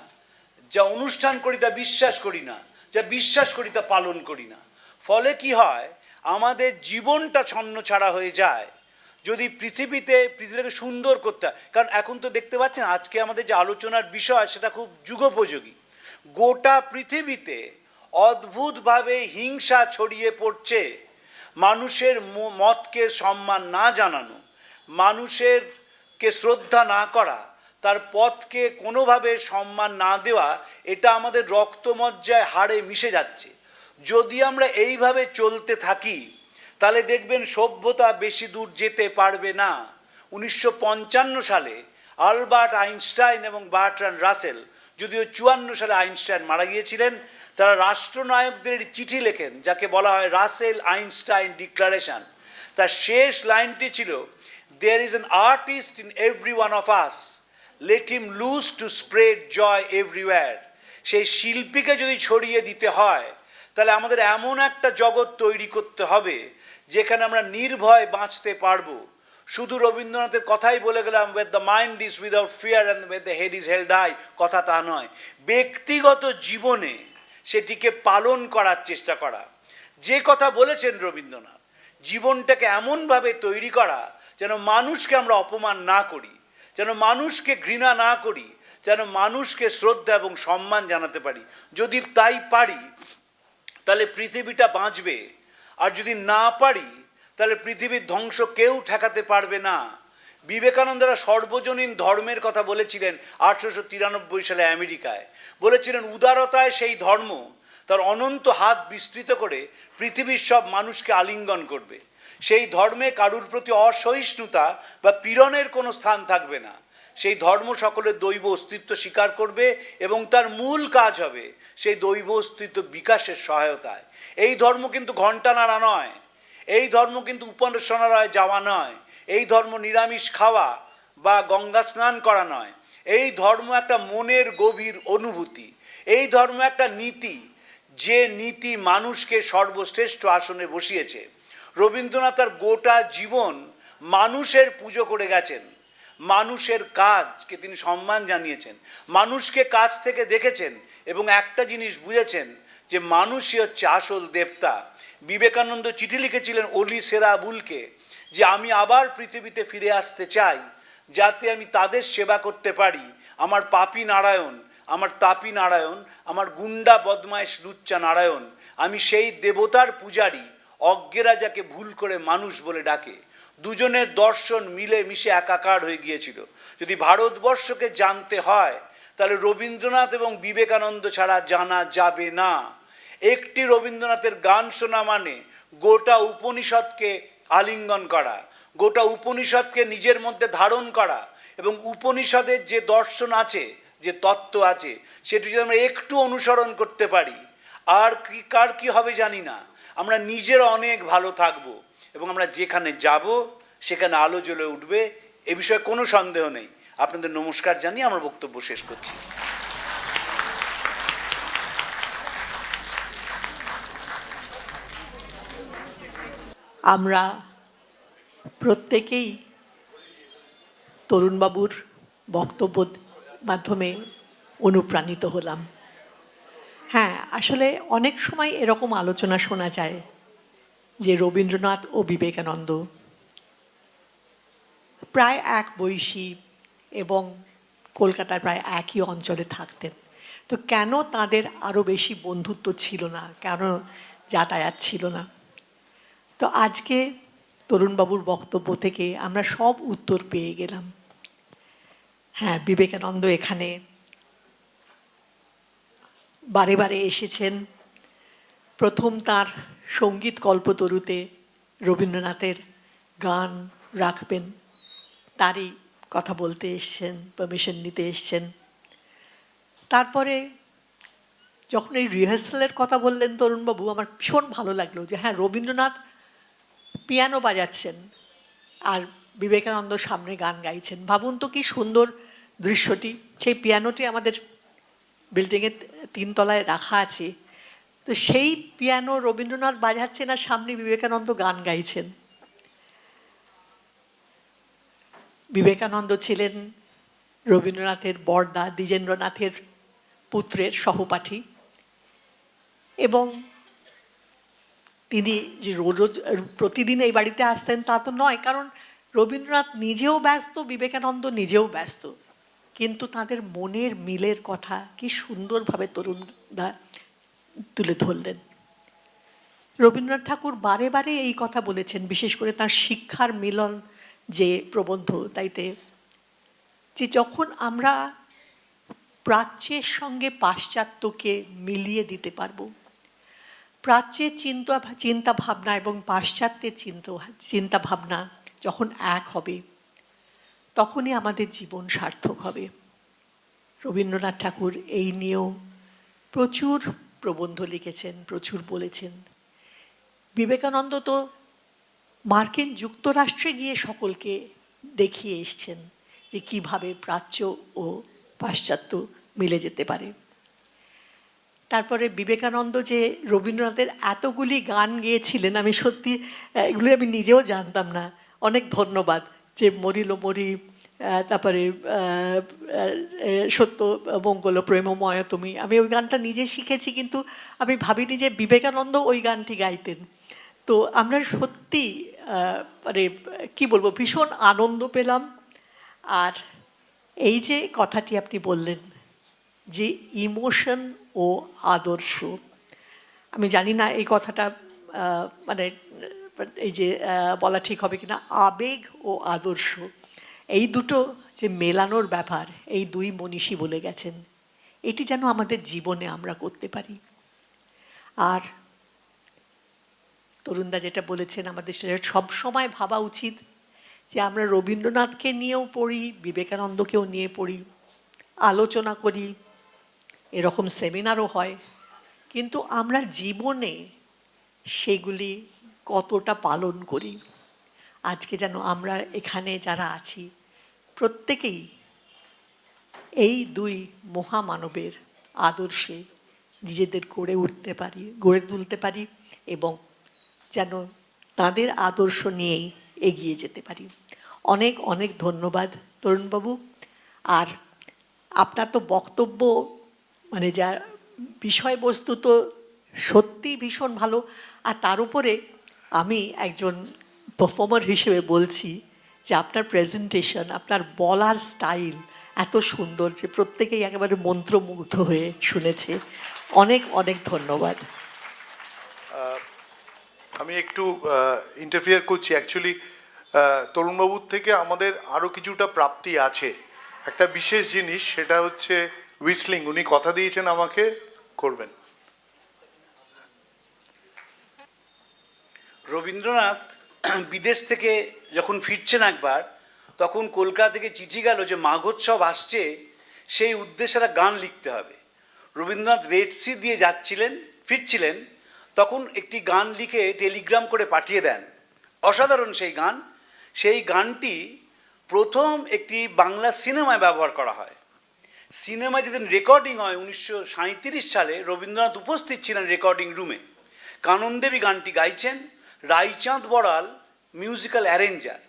যা অনুষ্ঠান করি তা বিশ্বাস করি না, যা বিশ্বাস করি তা পালন করি না। ফলে কি হয়, আমাদের জীবনটা ছন্নছাড়া হয়ে যায়। যদি পৃথিবীটাকে সুন্দর করতে হয়, কারণ এখন তো দেখতে পাচ্ছেন আজকে আমাদের যে আলোচনার বিষয় সেটা খুব যুগোপযোগী। গোটা পৃথিবীতে অদ্ভুতভাবে হিংসা ছড়িয়ে পড়ছে। মানুষের মতকে সম্মান না জানানো, মানুষেরকে শ্রদ্ধা না করা, তার পথকে কোনোভাবে সম্মান না দেওয়া, এটা আমাদের রক্তমজ্জায় হাড়ে মিশে যাচ্ছে। যদি আমরা এইভাবে চলতে থাকি তাহলে দেখবেন সভ্যতা বেশি দূর যেতে পারবে না। 1955 সালে আলবার্ট আইনস্টাইন এবং বার্ট্রান্ড রাসেল, যদিও 54 সালে আইনস্টাইন মারা গিয়েছিলেন, তারা রাষ্ট্রনায়কদের চিঠি লেখেন যাকে বলা হয় রাসেল আইনস্টাইন ডিক্লারেশন। তার শেষ লাইনটি ছিল, "There is an artist in every one of us. Let him loose to spread joy everywhere." সেই শিল্পীকে যদি ছড়িয়ে দিতে হয় তাহলে আমাদের এমন একটা জগৎ তৈরি করতে হবে যেখানে আমরা নির্ভয় বাঁচতে পারবো। শুধু রবীন্দ্রনাথের কথাই বলে গেলাম, where the mind is without fear and where the head is held high, কথা তা নয়। ব্যক্তিগত জীবনে সেটিকে পালন করার চেষ্টা করা। যে কথা বলেছেন রবীন্দ্রনাথ, জীবনটাকে এমনভাবে তৈরি করা যেন মানুষকে আমরা অপমান না করি, যেন মানুষকে ঘৃণা না করি, যেন মানুষকে শ্রদ্ধা এবং সম্মান জানাতে পারি। যদি তাই পারি তাহলে পৃথিবীটা বাঁচবে, আর যদি না পারি তাহলে পৃথিবীর ধ্বংস কেউ ঠেকাতে পারবে না। বিবেকানন্দরা সর্বজনীন ধর্মের কথা বলেছিলেন 1893 সালে আমেরিকায়। বলেছিলেন উদারতায় সেই ধর্ম তার অনন্ত হাত বিস্তৃত করে পৃথিবীর সব মানুষকে আলিঙ্গন করবে। সেই ধর্মে কারুর প্রতি অসহিষ্ণুতা বা পীড়নের কোনো স্থান থাকবে না। সেই ধর্ম সকলের দৈব অস্তিত্ব স্বীকার করবে এবং তার মূল কাজ হবে সেই দৈব অস্তিত্ব বিকাশের সহায়তায়। এই ধর্ম কিন্তু ঘণ্টা নাড়া নয়, এই ধর্ম কিন্তু উপাসনালয়ে যাওয়া নয়, এই ধর্ম নিরামিষ খাওয়া বা গঙ্গা স্নান করা নয়। এই ধর্ম একটা মনের গভীর অনুভূতি, এই ধর্ম একটা নীতি, যে নীতি মানুষকে সর্বশ্রেষ্ঠ আসনে বসিয়েছে। রবীন্দ্রনাথ তার গোটা জীবন মানুষের পুজো করে গেছেন, মানুষের কাজকে তিনি সম্মান জানিয়েছেন, মানুষকে কাছ থেকে দেখেছেন এবং একটা জিনিস বুঝেছেন যে মানুষই হচ্ছে আসল দেবতা। বিবেকানন্দ চিঠি লিখেছিলেন অলি সেরাবুলকে যে আমি আবার পৃথিবীতে ফিরে আসতে চাই যাতে আমি তাদের সেবা করতে পারি। আমার পাপী নারায়ণ, আমার তাপী নারায়ণ, আমার গুন্ডা বদমাইশ লুচ্চা নারায়ণ, আমি সেই দেবতার পূজারী অজ্ঞেরা যাকে ভুল করে মানুষ বলে ডাকে। দুজনের দর্শন মিলে মিশে একাকার হয়ে গিয়েছিল। যদি ভারতবর্ষকে জানতে হয় তাহলে রবীন্দ্রনাথ এবং বিবেকানন্দ ছাড়া জানা যাবে না। একটি রবীন্দ্রনাথের গান শোনা মানে গোটা উপনিষদকে আলিঙ্গন করা, গোটা উপনিষদকে নিজের মধ্যে ধারণ করা, এবং উপনিষদের যে দর্শন আছে, যে তত্ত্ব আছে, সেটি যদি আমরা একটু অনুসরণ করতে পারি, আর কি কার কি হবে জানি না, আমরা নিজের অনেক ভালো থাকবো এবং আমরা যেখানে যাব সেখানে আলো জ্বলে উঠবে, এ বিষয়ে কোনো সন্দেহ নেই। আপনাদের নমস্কার জানিয়ে আমার বক্তব্য শেষ করছি। আমরা প্রত্যেকেই তরুণবাবুর বক্তব্যের মাধ্যমে অনুপ্রাণিত হলাম। হ্যাঁ, আসলে অনেক সময় এরকম আলোচনা শোনা যায় যে রবীন্দ্রনাথ ও বিবেকানন্দ প্রায় এক বয়সী এবং কলকাতার প্রায় একই অঞ্চলে থাকতেন, তো কেন তাদের আরও বেশি বন্ধুত্ব ছিল না, কেন যাতায়াত ছিল না? তো আজকে তরুণবাবুর বক্তব্য থেকে আমরা সব উত্তর পেয়ে গেলাম। হ্যাঁ, বিবেকানন্দ এখানে বারে বারে এসেছেন। প্রথম তার সঙ্গীত কল্পতরুতে রবীন্দ্রনাথের গান রাখবেন, তারই কথা বলতে এসছেন, পারমিশন নিতে এসছেন। তারপরে যখন এই রিহার্সালের কথা বললেন তরুণবাবু, আমার ভীষণ ভালো লাগলো যে হ্যাঁ, রবীন্দ্রনাথ পিয়ানো বাজাচ্ছেন আর বিবেকানন্দ সামনে গান গাইছেন। ভাবুন তো কি সুন্দর দৃশ্যটি। সেই পিয়ানোটি আমাদের বিল্ডিংয়ের 3 তলায় রাখা আছে, তো সেই পিয়ানো রবীন্দ্রনাথ বাজাচ্ছেন আর সামনে বিবেকানন্দ গান গাইছেন। বিবেকানন্দ ছিলেন রবীন্দ্রনাথের বড়দা দ্বিজেন্দ্রনাথের পুত্রের সহপাঠী, এবং তিনি যে রোজ প্রতিদিন এই বাড়িতে আসতেন তা তো নয়, কারণ রবীন্দ্রনাথ নিজেও ব্যস্ত, বিবেকানন্দ নিজেও ব্যস্ত, কিন্তু তাদের মনের মিলের কথা কি সুন্দরভাবে তরুণরা তুলে ধরলেন। রবীন্দ্রনাথ ঠাকুর বারে বারে এই কথা বলেছেন, বিশেষ করে তার শিক্ষার মিলন যে প্রবন্ধ, তাইতে যে যখন আমরা প্রাচ্যের সঙ্গে পাশ্চাত্যকে মিলিয়ে দিতে পারবো, প্রাচ্যের চিন্তা ভাবনা এবং পাশ্চাত্যের চিন্তা ভাবনা যখন এক হবে, তখনই আমাদের জীবন সার্থক হবে। রবীন্দ্রনাথ ঠাকুর এই নিয়েও প্রচুর প্রবন্ধ লিখেছেন, প্রচুর বলেছেন। বিবেকানন্দ তো মার্কিন যুক্তরাষ্ট্রে গিয়ে সকলকে দেখিয়ে এসছেন যে কীভাবে প্রাচ্য ও পাশ্চাত্য মিলে যেতে পারে। তারপরে বিবেকানন্দ যে রবীন্দ্রনাথের এতগুলি গান গেয়েছিলেন, আমি সত্যি এগুলি আমি নিজেও জানতাম না। অনেক ধন্যবাদ। যে মরিল মরি, তারপরে সত্য মঙ্গল প্রেমময় তুমি, আমি ওই গানটা নিজে শিখেছি, কিন্তু আমি ভাবিনি যে বিবেকানন্দ ওই গানটি গাইতেন। তো আমরা সত্যি মানে কী বলবো, ভীষণ আনন্দ পেলাম। আর এই যে কথাটি আপনি বললেন যে ইমোশন ও আদর্শ, আমি জানি না এই কথাটা মানে এই যে বলা ঠিক হবে কিনা, আবেগ ও আদর্শ এই দুটো যে মেলানোর ব্যাপার, এই দুই মনীষী বলে গেছেন, এটি যেন আমাদের জীবনে আমরা করতে পারি। আর তরুণদা যেটা বলেছেন, আমাদের সেটা সবসময় ভাবা উচিত যে আমরা রবীন্দ্রনাথকে নিয়েও পড়ি, বিবেকানন্দকেও নিয়ে পড়ি, আলোচনা করি, এরকম সেমিনারও হয়, কিন্তু আমরা জীবনে সেগুলি কতটা পালন করি। আজকে যেন আমরা এখানে যারা আছি প্রত্যেকেই এই দুই মহামানবের আদর্শে নিজেদের গড়ে তুলতে পারি এবং যেন তাদের আদর্শ নিয়েই এগিয়ে যেতে পারি। অনেক অনেক ধন্যবাদ তরুণবাবু। আর আপনার তো বক্তব্য মানে যা বিষয়বস্তু তো সত্যিই ভীষণ ভালো। আর তার উপরে আমি একজন পারফর্মার হিসেবে বলছি যে আপনার প্রেজেন্টেশন, আপনার বলার স্টাইল এত সুন্দর যে প্রত্যেকেই একেবারে মন্ত্রমুগ্ধ হয়ে শুনেছে। অনেক অনেক ধন্যবাদ। আমি একটু ইন্টারফিয়ার করছি। অ্যাকচুয়ালি তরুণবাবুর থেকে আমাদের আরও কিছুটা প্রাপ্তি আছে। একটা বিশেষ জিনিস, সেটা হচ্ছে হুইসলিং। উনি কথা দিয়েছেন আমাকে করবেন। রবীন্দ্রনাথ বিদেশ থেকে যখন ফিরছেন একবার, তখন কলকাতা থেকে চিঠি গেল যে মাঘোৎসব আসছে, সেই উদ্দেশ্যে একটা গান লিখতে হবে। রবীন্দ্রনাথ রেড সি দিয়ে ফিরছিলেন, তখন একটি গান লিখে টেলিগ্রাম করে পাঠিয়ে দেন। অসাধারণ সেই গান। সেই গানটি প্রথম একটি বাংলা সিনেমায় ব্যবহার করা হয়। সিনেমায় যেদিন রেকর্ডিং হয় 1937 সালে, রবীন্দ্রনাথ উপস্থিত ছিলেন রেকর্ডিং রুমে। কানন দেবী গানটি গাইছেন, রায়চাঁদ বড়াল মিউজিক্যাল অ্যারেঞ্জার।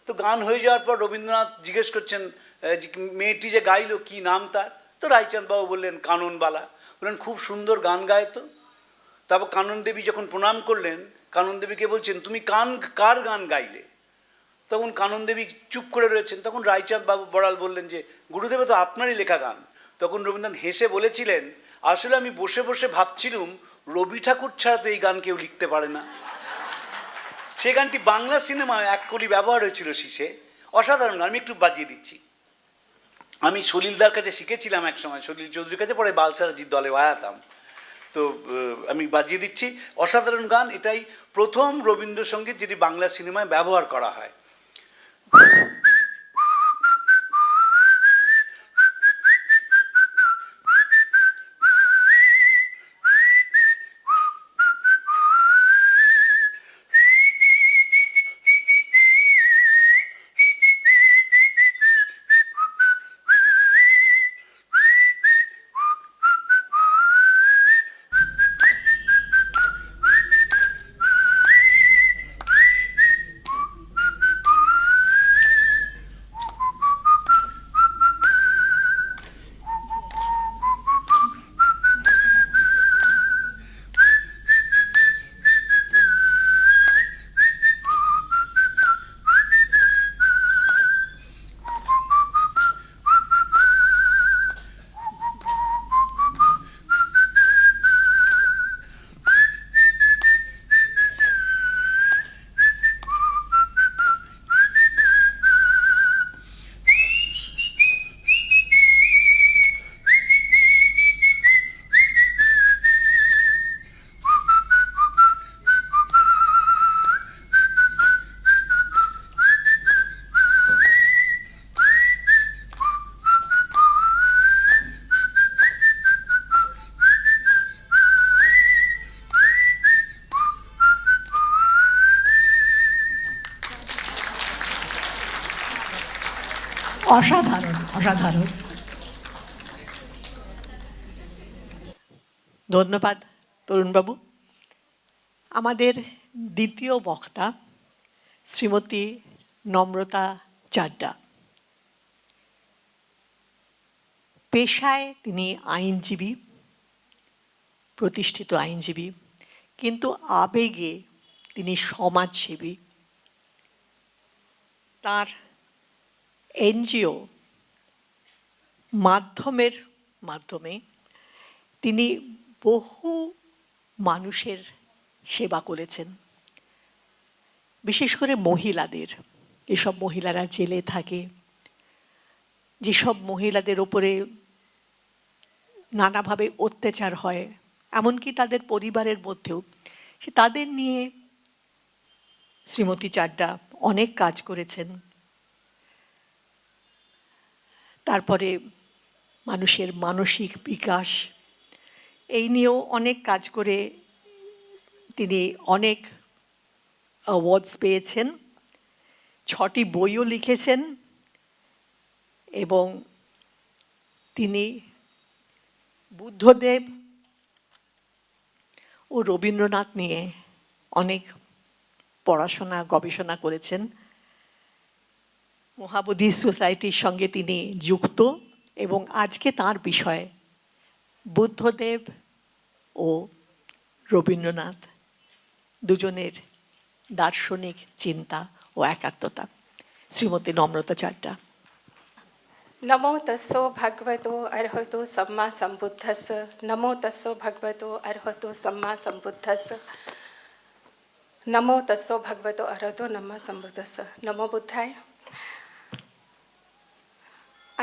তো গান হয়ে যাওয়ার পর রবীন্দ্রনাথ জিজ্ঞেস করছেন যে মেয়েটি যে গাইলো কি নাম তার? তো রায়চাঁদ বাবু বললেন কাননবালা। বললেন খুব সুন্দর গান গায় তো। তারপর কানন দেবী যখন প্রণাম করলেন, কানন দেবীকে বলছেন তুমি কার গান গাইলে? তখন কানন দেবী চুপ করে রয়েছেন। তখন রায়চাঁদ বাবু বড়াল বললেন যে গুরুদেব, তো আপনারই লেখা গান। তখন রবীন্দ্রনাথ হেসে বলেছিলেন, আসলে আমি বসে বসে ভাবছিলুম রবি ঠাকুর ছাড়া তো এই গান কেউ লিখতে পারে না। সে গানটি বাংলা সিনেমায় এক কলি ব্যবহার হয়েছিল শীষে। অসাধারণ গান। আমি একটু বাজিয়ে দিচ্ছি। আমি সলিলদার কাছে শিখেছিলাম এক সময়, সলিল চৌধুরীর কাছে, পরে বালসারাজির দলে বায়াতাম। তো আমি বাজিয়ে দিচ্ছি। অসাধারণ গান। এটাই প্রথম রবীন্দ্রসঙ্গীত যেটি বাংলা সিনেমায় ব্যবহার করা হয়। অসাধারণ অসাধারণ। ধন্যবাদ তরুণবাবু। আমাদের দ্বিতীয় বক্তা শ্রীমতী নম্রতা চাড্ডা। পেশায় তিনি আইনজীবী, প্রতিষ্ঠিত আইনজীবী, কিন্তু আবেগে তিনি সমাজসেবী। তার এনজিও মাধ্যমে তিনি বহু মানুষের সেবা করেছেন, বিশেষ করে মহিলাদের। যেসব মহিলারা জেলে থাকে, যেসব মহিলাদের ওপরে নানাভাবে অত্যাচার হয়, এমনকি তাদের পরিবারের মধ্যেও, সে তাদের নিয়ে শ্রীমতী চাড্ডা অনেক কাজ করেছেন। তারপরে মানুষের মানসিক বিকাশ, এই নিয়েও অনেক কাজ করে তিনি অনেক অ্যাওয়ার্ডস পেয়েছেন, 6টি বইও লিখেছেন, এবং তিনি বুদ্ধদেব ও রবীন্দ্রনাথ নিয়ে অনেক পড়াশোনা গবেষণা করেছেন। মহাবোধি সোসাইটির সঙ্গে তিনি যুক্ত, এবং আজকে তার বিষয় বুদ্ধদেব ও রবীন্দ্রনাথ দুজনের দার্শনিক চিন্তা ও একাত্মতা। শ্রীমতী নম্রতা চাড্ডা। नमो तस्सो भगवतो अर्हतो सम्मा सम्बुद्धस्स। नमो तस्सो भगवतो अर्हतो सम्मा सम्बुद्धस्स। नमो तस्सो भगवतो अर्हतो नमः सम्बुद्धस्स। नमो बुद्धाय।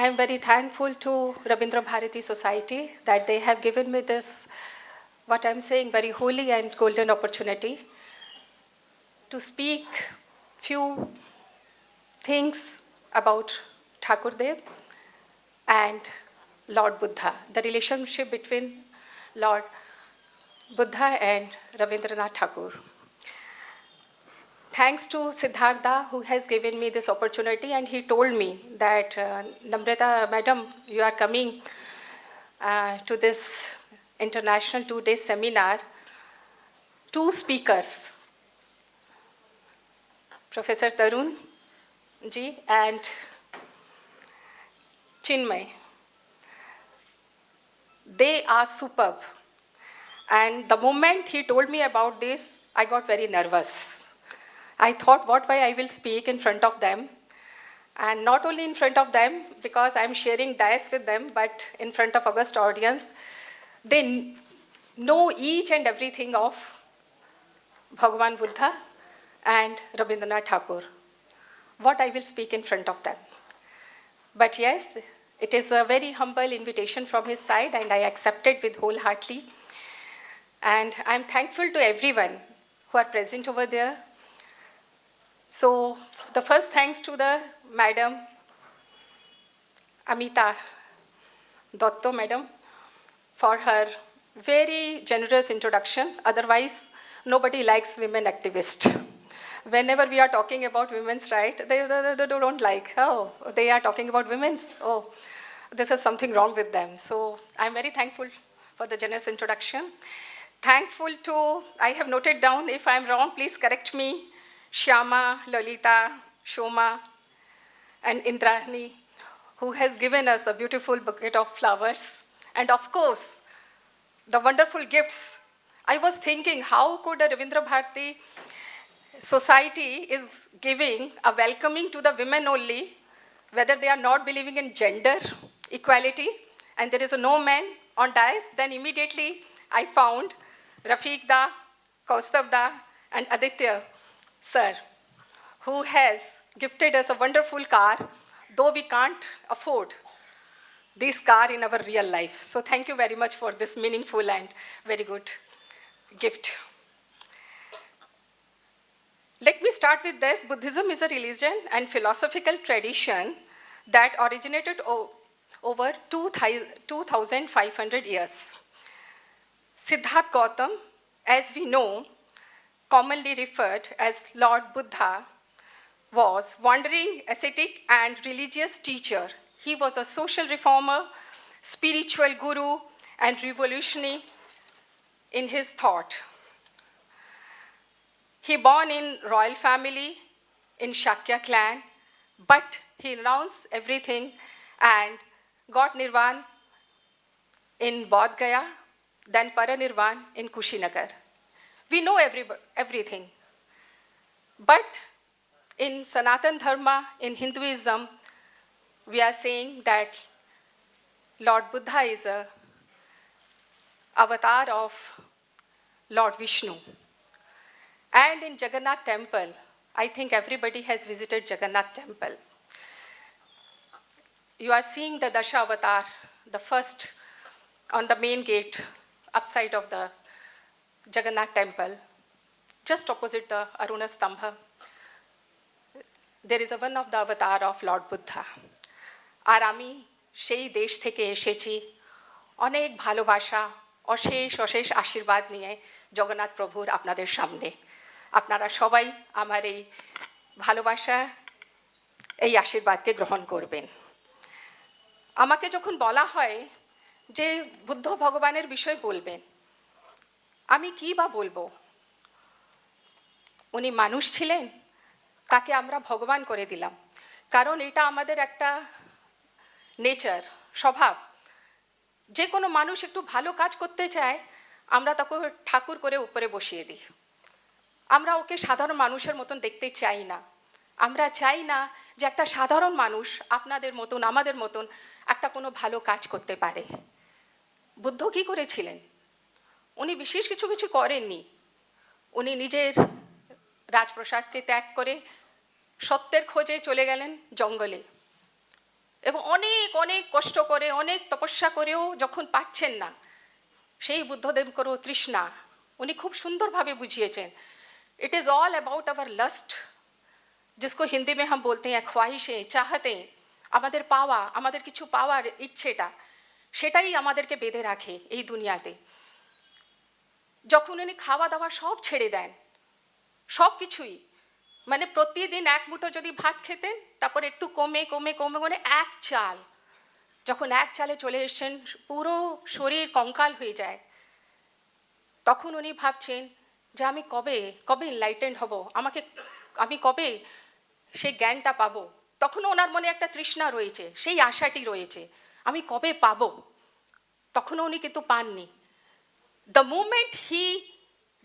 I am very thankful to Rabindra Bharati Society that they have given me this, what I am saying, very holy and golden opportunity to speak few things about Thakur Dev and Lord Buddha, the relationship between Lord Buddha and Rabindranath Tagore. Thanks to Siddhartha, who has given me this opportunity, and he told me that, Namrata madam, you are coming to this international 2-day seminar. 2 speakers, Professor Tarun ji and Chinmay, they are superb. And the moment he told me about this, I got very nervous. I thought, what way I will speak in front of them, and not only in front of them, because I'm sharing dais with them, but in front of august audience. They know each and everything of Bhagavan Buddha and Rabindranath Tagore. What I will speak in front of them. But yes, it is a very humble invitation from his side, and I accept it with wholeheartedly. And I'm thankful to everyone who are present over there. So the first thanks to the Madam Amita Dotto madam for her very generous introduction. Otherwise, nobody likes women activists. Whenever we are talking about women's rights, they don't like, oh, they are talking about women's, oh, this is something wrong with them. So I'm very thankful for the generous introduction. Thankful to, I have noted down, if I'm wrong, please correct me, Shyama, Lalita, Shoma, and Indrani, who has given us a beautiful bouquet of flowers. And of course, the wonderful gifts. I was thinking, how could a Ravindra Bharati society is giving a welcoming to the women only, whether they are not believing in gender equality, and there is no man on dais, then immediately I found Rafiq da, Kaustav da, and Aditya sir, who has gifted us a wonderful car, though we can't afford this car in our real life. So thank you very much for this meaningful and very good gift. Let me start with this. Buddhism is a religion and philosophical tradition that originated over 2,500 years. Siddhartha Gautam, as we know, commonly referred as Lord Buddha, was wandering ascetic and religious teacher. He was a social reformer, spiritual guru, and revolutionary in his thought. He born in royal family in Shakya clan, but he renounced everything and got Nirvan in Bodh Gaya, then Paranirvan in Kushinagar. We know everything. But in Sanatan Dharma, in Hinduism, we are saying that Lord Buddha is a avatar of Lord Vishnu. And in Jagannath temple, I think everybody has visited Jagannath temple. You are seeing the Dasha avatar, the first on the main gate, upside of the Jagannath temple, just opposite the Aruna Stambha. There is a one of the avatar of Lord Buddha. আর আমি সেই দেশ থেকে এসেছি অনেক ভালোবাসা অশেষ অশেষ আশীর্বাদ নিয়ে জগন্নাথ প্রভুর আপনাদের সামনে। আপনারা সবাই আমার এই ভালোবাসা এই আশীর্বাদকে গ্রহণ করবেন। আমাকে যখন বলা হয় যে বুদ্ধ ভগবানের বিষয় বলবেন, আমি কি বা বলবো? উনি মানুষ ছিলেন, তাকে আমরা ভগবান করে দিলাম, কারণ এটা আমাদের একটা নেচার, স্বভাব। যে কোনো মানুষ একটু ভালো কাজ করতে চায়, আমরা তাকে ঠাকুর করে উপরে বসিয়ে দিই। আমরা ওকে সাধারণ মানুষের মতন দেখতে চাই না। আমরা চাই না যে একটা সাধারণ মানুষ আপনাদের মতন আমাদের মতন একটা কোনো ভালো কাজ করতে পারে। বুদ্ধ কি করেছিলেন? উনি বিশেষ কিছু করেননি। উনি নিজের রাজপ্রাসাদকে ত্যাগ করে সত্যের খোঁজে চলে গেলেন জঙ্গলে, এবং অনেক অনেক কষ্ট করে অনেক তপস্যা করেও যখন পাচ্ছেন না, সেই বুদ্ধদেব করো তৃষ্ণা উনি খুব সুন্দরভাবে বুঝিয়েছেন। It is all about our lust, जिसको हिंदी में हम बोलते हैं ख्वाहिशें, चाहते, আমাদের পাওয়া, আমাদের কিছু পাওয়ার ইচ্ছেটা, সেটাই আমাদেরকে বেঁধে রাখে এই দুনিয়াতে। যখন উনি খাওয়া দাওয়া সব ছেড়ে দেন, সব কিছুই, মানে প্রতিদিন এক মুঠো যদি ভাত খেতেন, তারপর একটু কমে কমে কমে করে এক চাল, যখন এক চালে চলে এসেছেন পুরো শরীর কঙ্কাল হয়ে যায়, তখন উনি ভাবছেন যে আমি কবে কবে এনলাইটেন্ড হব, আমি কবে সেই জ্ঞানটা পাবো। তখনও ওনার মনে একটা তৃষ্ণা রয়েছে, সেই আশাটি রয়েছে, আমি কবে পাবো। তখনও উনি কিন্তু পাননি। দ্য মুমেন্ট হি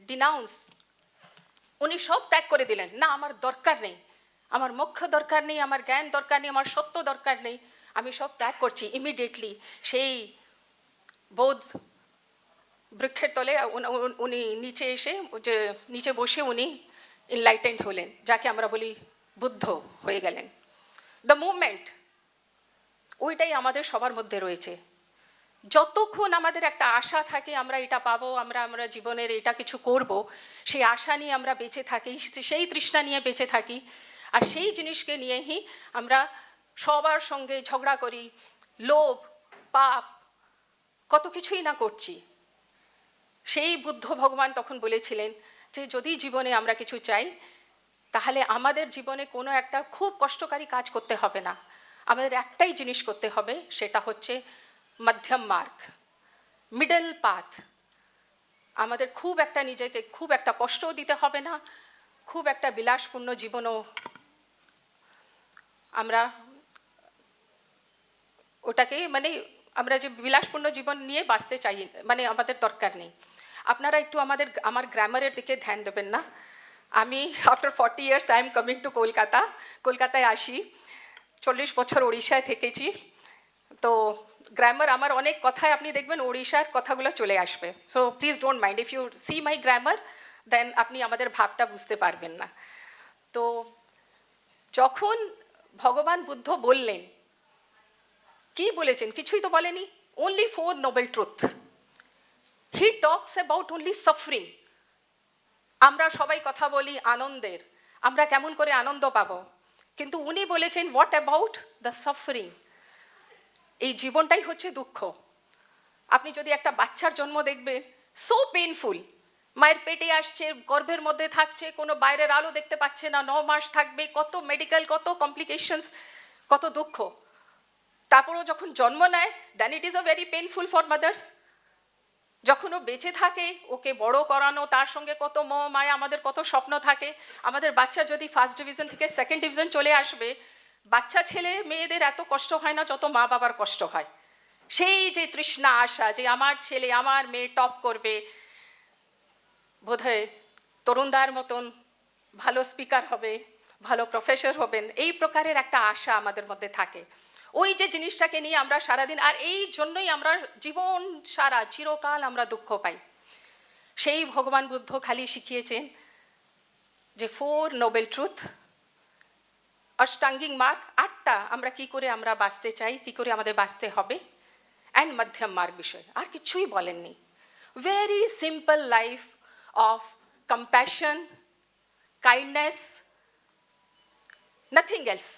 ডিনাউন্স, উনি সব ত্যাগ করে দিলেন, না আমার দরকার নেই, আমার মোক্ষ দরকার নেই, আমার জ্ঞান দরকার নেই, আমার সত্য দরকার নেই, আমি সব ত্যাগ করছি। ইমিডিয়েটলি সেই বোধ বৃক্ষের তলে উনি নিচে এসে যে নিচে বসে উনি এনলাইটেন্ড হলেন, যাকে আমরা বলি বুদ্ধ হয়ে গেলেন। দ্য মুভমেন্ট, ওইটাই আমাদের সবার মধ্যে রয়েছে। যতক্ষণ আমাদের একটা আশা থাকে আমরা এটা পাবো, আমরা জীবনের এটা কিছু করব, সেই আশা নিয়ে আমরা বেঁচে থাকি, সেই তৃষ্ণা নিয়ে বেঁচে থাকি, আর সেই জিনিসকে নিয়েই আমরা সবার সঙ্গে ঝগড়া করি, লোভ, পাপ, কত কিছুই না করছি। সেই বুদ্ধ ভগবান তখন বলেছিলেন যে যদি জীবনে আমরা কিছু চাই, তাহলে আমাদের জীবনে কোনো একটা খুব কষ্টকারী কাজ করতে হবে না, আমাদের একটাই জিনিস করতে হবে, সেটা হচ্ছে মধ্যম মার্গ, মিডল পাথ। আমাদের খুব একটা নিজেকে খুব একটা কষ্টও দিতে হবে না, খুব একটা বিলাসপূর্ণ জীবনও আমরা ওটাকে মানে আমরা যে বিলাসপূর্ণ জীবন নিয়ে বাঁচতে চাই, মানে আমাদের দরকার নেই। আপনারা একটু আমার গ্রামারের দিকে ধ্যান দেবেন না। আমি after 40 years I am coming to কলকাতায় আসি, 40 বছর ওড়িশায় থেকেছি, তো গ্রামার আমার অনেক কথায় আপনি দেখবেন ওড়িশার কথাগুলো চলে আসবে। So please don't mind, if you see my grammar then আপনি আমাদের ভাবটা বুঝতে পারবেন না। তো যখন ভগবান বুদ্ধ বললেন, কি বলেছেন? কিছুই তো বলেনি। only 4 noble truth. He talks about only suffering. আমরা সবাই কথা বলি আনন্দের, আমরা কেমন করে আনন্দ পাবো, কিন্তু উনি বলেছেন what about the suffering? এই জীবনটাই হচ্ছে দুঃখ। আপনি যদি একটা বাচ্চার জন্ম দেখবেন, so painful, মায়ের পেটে আসছে, গর্ভের মধ্যে থাকছে, কোনো বাইরের আলো দেখতে পাচ্ছে না, 9 মাস থাকবে, কত মেডিকেল, কত কমপ্লিকেশনস, কত দুঃখ। তারপরও যখন জন্ম নেয়, then it is a very painful for mothers. যখন ও বেঁচে থাকে, ওকে বড় করানো, তার সঙ্গে কত মোহ মায়া, আমাদের কত স্বপ্ন থাকে। আমাদের বাচ্চা যদি ফার্স্ট ডিভিশন থেকে সেকেন্ড ডিভিশন চলে আসবে, বাচ্চা ছেলে মেয়েদের এত কষ্ট হয় না যত মা বাবার কষ্ট হয়। সেই যে তৃষ্ণা আশা যে আমার ছেলে আমার মেয়ে টপ করবে, বোধহয় তরুণদার মতন ভালো স্পিকার হবে, ভালো প্রফেসর হবেন, এই প্রকারের একটা আশা আমাদের মধ্যে থাকে। ওই যে জিনিসটাকে নিয়ে আমরা সারাদিন, আর এই জন্যই আমরা জীবন সারা চিরকাল আমরা দুঃখ পাই। সেই ভগবান বুদ্ধ খালি শিখিয়েছেন যে 4 নোবেল ট্রুথ, অষ্টাঙ্গিক মার্গ, 8টা আমরা কি করে আমরা বাঁচতে চাই, কি করে আমাদের বাঁচতে হবে, অ্যান্ড মধ্যম মার্গ বিষয়, আর কিছুই বলেননি। Very simple life of compassion, kindness, nothing else.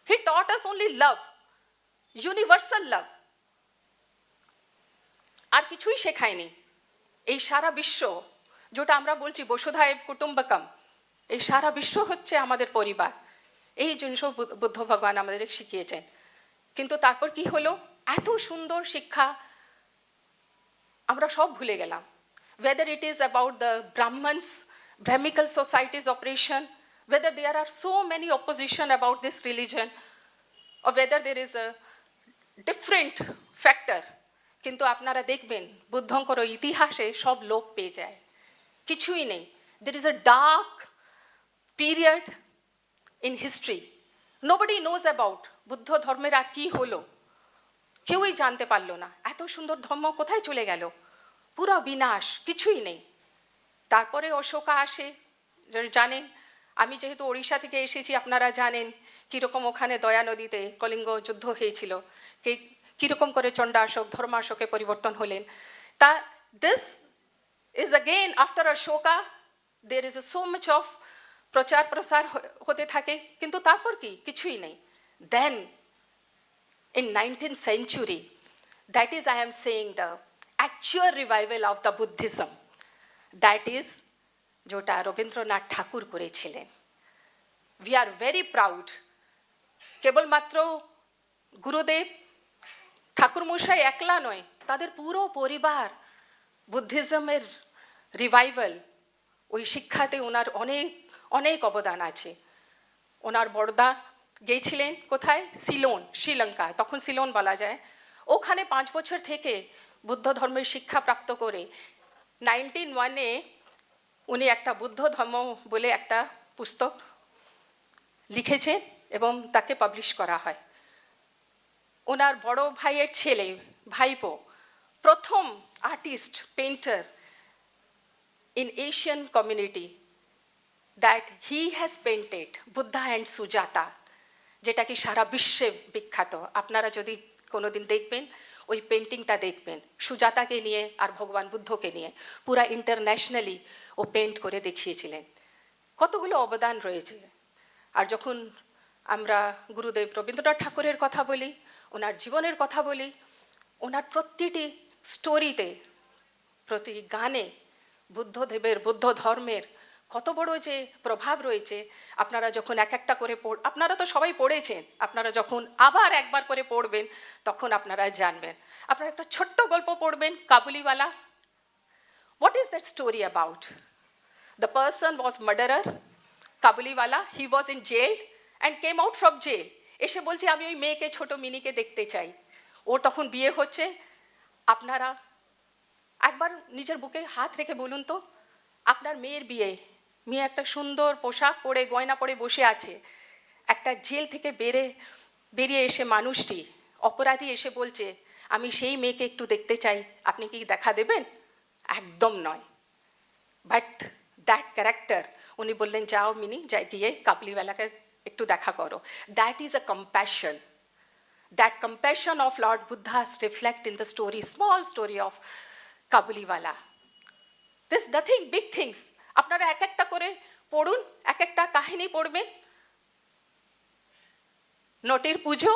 He taught us only love, universal love. আর কিছুই শেখায়নি। এই সারা বিশ্ব, যেটা আমরা বলছি বসুধাইব কুটুম্বকম, এই সারা বিশ্ব হচ্ছে আমাদের পরিবার, এই জিনিস বুদ্ধ ভগবান আমাদের শিখিয়েছেন। কিন্তু তারপর কি হলো, এত সুন্দর শিক্ষা আমরা সব ভুলে গেলাম। Whether it is about the Brahmins, Brahmical society's operation, whether there are so many opposition about this religion, or whether there is a different factor, কিন্তু আপনারা দেখবেন বুদ্ধঙ্কর ইতিহাসে সব লোপ পেয়ে যায়, কিছুই নেই। There is a dark period in history. Nobody knows about Buddha ধর্মের আর কি হলো, কেউই জানতে পারলো না। এত সুন্দর ধর্ম কোথায় চলে গেল, পুরো বিনাশ, কিছুই নেই। তারপরে অশোকা আসে, জানেন, আমি যেহেতু ওড়িশা থেকে এসেছি, আপনারা জানেন কীরকম ওখানে দয়া নদীতে কলিঙ্গ যুদ্ধ হয়েছিল, কীরকম করে চণ্ডাশোক ধর্মাশোকে পরিবর্তন হলেন। তা this is again after Ashoka, there is so much of প্রচার প্রসার হতে থাকে, কিন্তু তারপর কি, কিছুই নেই। দেন in 19th century, that is, I am saying, the actual revival of the Buddhism, that is যেটা রবীন্দ্রনাথ ঠাকুর করেছিলেন। We are very proud, কেবলমাত্র গুরুদেব ঠাকুর মশাই একলা নয়, তাদের পুরো পরিবার বুদ্ধিজমের রিভাইভাল, ওই শিক্ষাতে ওনার অনেক অনেক অবদান আছে। ওনার বড়দা গিয়েছিলেন কোথায়, সিলোন, শ্রীলঙ্কা, তখন সিলোন বলা যায়। ওখানে 5 বছর থেকে বুদ্ধ ধর্মের শিক্ষা প্রাপ্ত করে 1901-এ উনি একটা বুদ্ধ ধর্ম বলে একটা পুস্তক লিখেছেন এবং তাকে পাবলিশ করা হয়। ওনার বড় ভাইয়ের ছেলে, ভাইপো, প্রথম artist painter in Asian community that he has painted Buddha and Sujata, যেটা কি সারা বিশ্বে বিখ্যাত। আপনারা যদি কোনোদিন দেখবেন, ওই পেন্টিংটা দেখবেন সুজাতাকে নিয়ে আর ভগবান বুদ্ধকে নিয়ে, পুরা ইন্টারন্যাশনালি ও পেন্ট করে দেখিয়েছিলেন। কতগুলো অবদান রয়েছে। আর যখন আমরা গুরুদেব রবীন্দ্রনাথ ঠাকুরের কথা বলি, ওনার জীবনের কথা বলি, ওনার প্রতিটি স্টোরিতে, প্রতি গানে বুদ্ধদেবের, বুদ্ধ ধর্মের কত বড় যে প্রভাব রয়েছে। আপনারা যখন এক একটা করে আপনারা তো সবাই পড়েছেন, আপনারা যখন আবার একবার করে পড়বেন তখন আপনারা জানবেন। আপনারা একটা ছোট্ট গল্প পড়বেন, Kabuliwala. What is that story about? The person was murderer, Kabuliwala, he was in jail and came out from jail. এসে বলছে আমি ওই মেয়েকে, ছোট মিনিকে দেখতে চাই। ওর তখন বিয়ে হচ্ছে। আপনারা একবার নিজের বুকে হাত রেখে বলুন তো, আপনার মেয়ের বিয়ে, মেয়ে একটা সুন্দর পোশাক পরে, গয়না পরে বসে আছে, একটা জেল থেকে বেরিয়ে এসে মানুষটি, অপরাধী এসে বলছে আমি সেই মেয়েকে একটু দেখতে চাই, আপনি কি দেখা দেবেন? একদম নয়। বাট দ্যাট ক্যারেক্টার, উনি বললেন যাও মিনি, যাই গিয়ে কাবুলিওয়ালাকে একটু দেখা করো। That is a compassion. That compassion of Lord Buddha's reflect in the story, small story of Kabuliwala. There's nothing big things. আপনারা এক একটা করে পড়ুন, এক একটা কাহিনী পড়বেন। নটের পুজো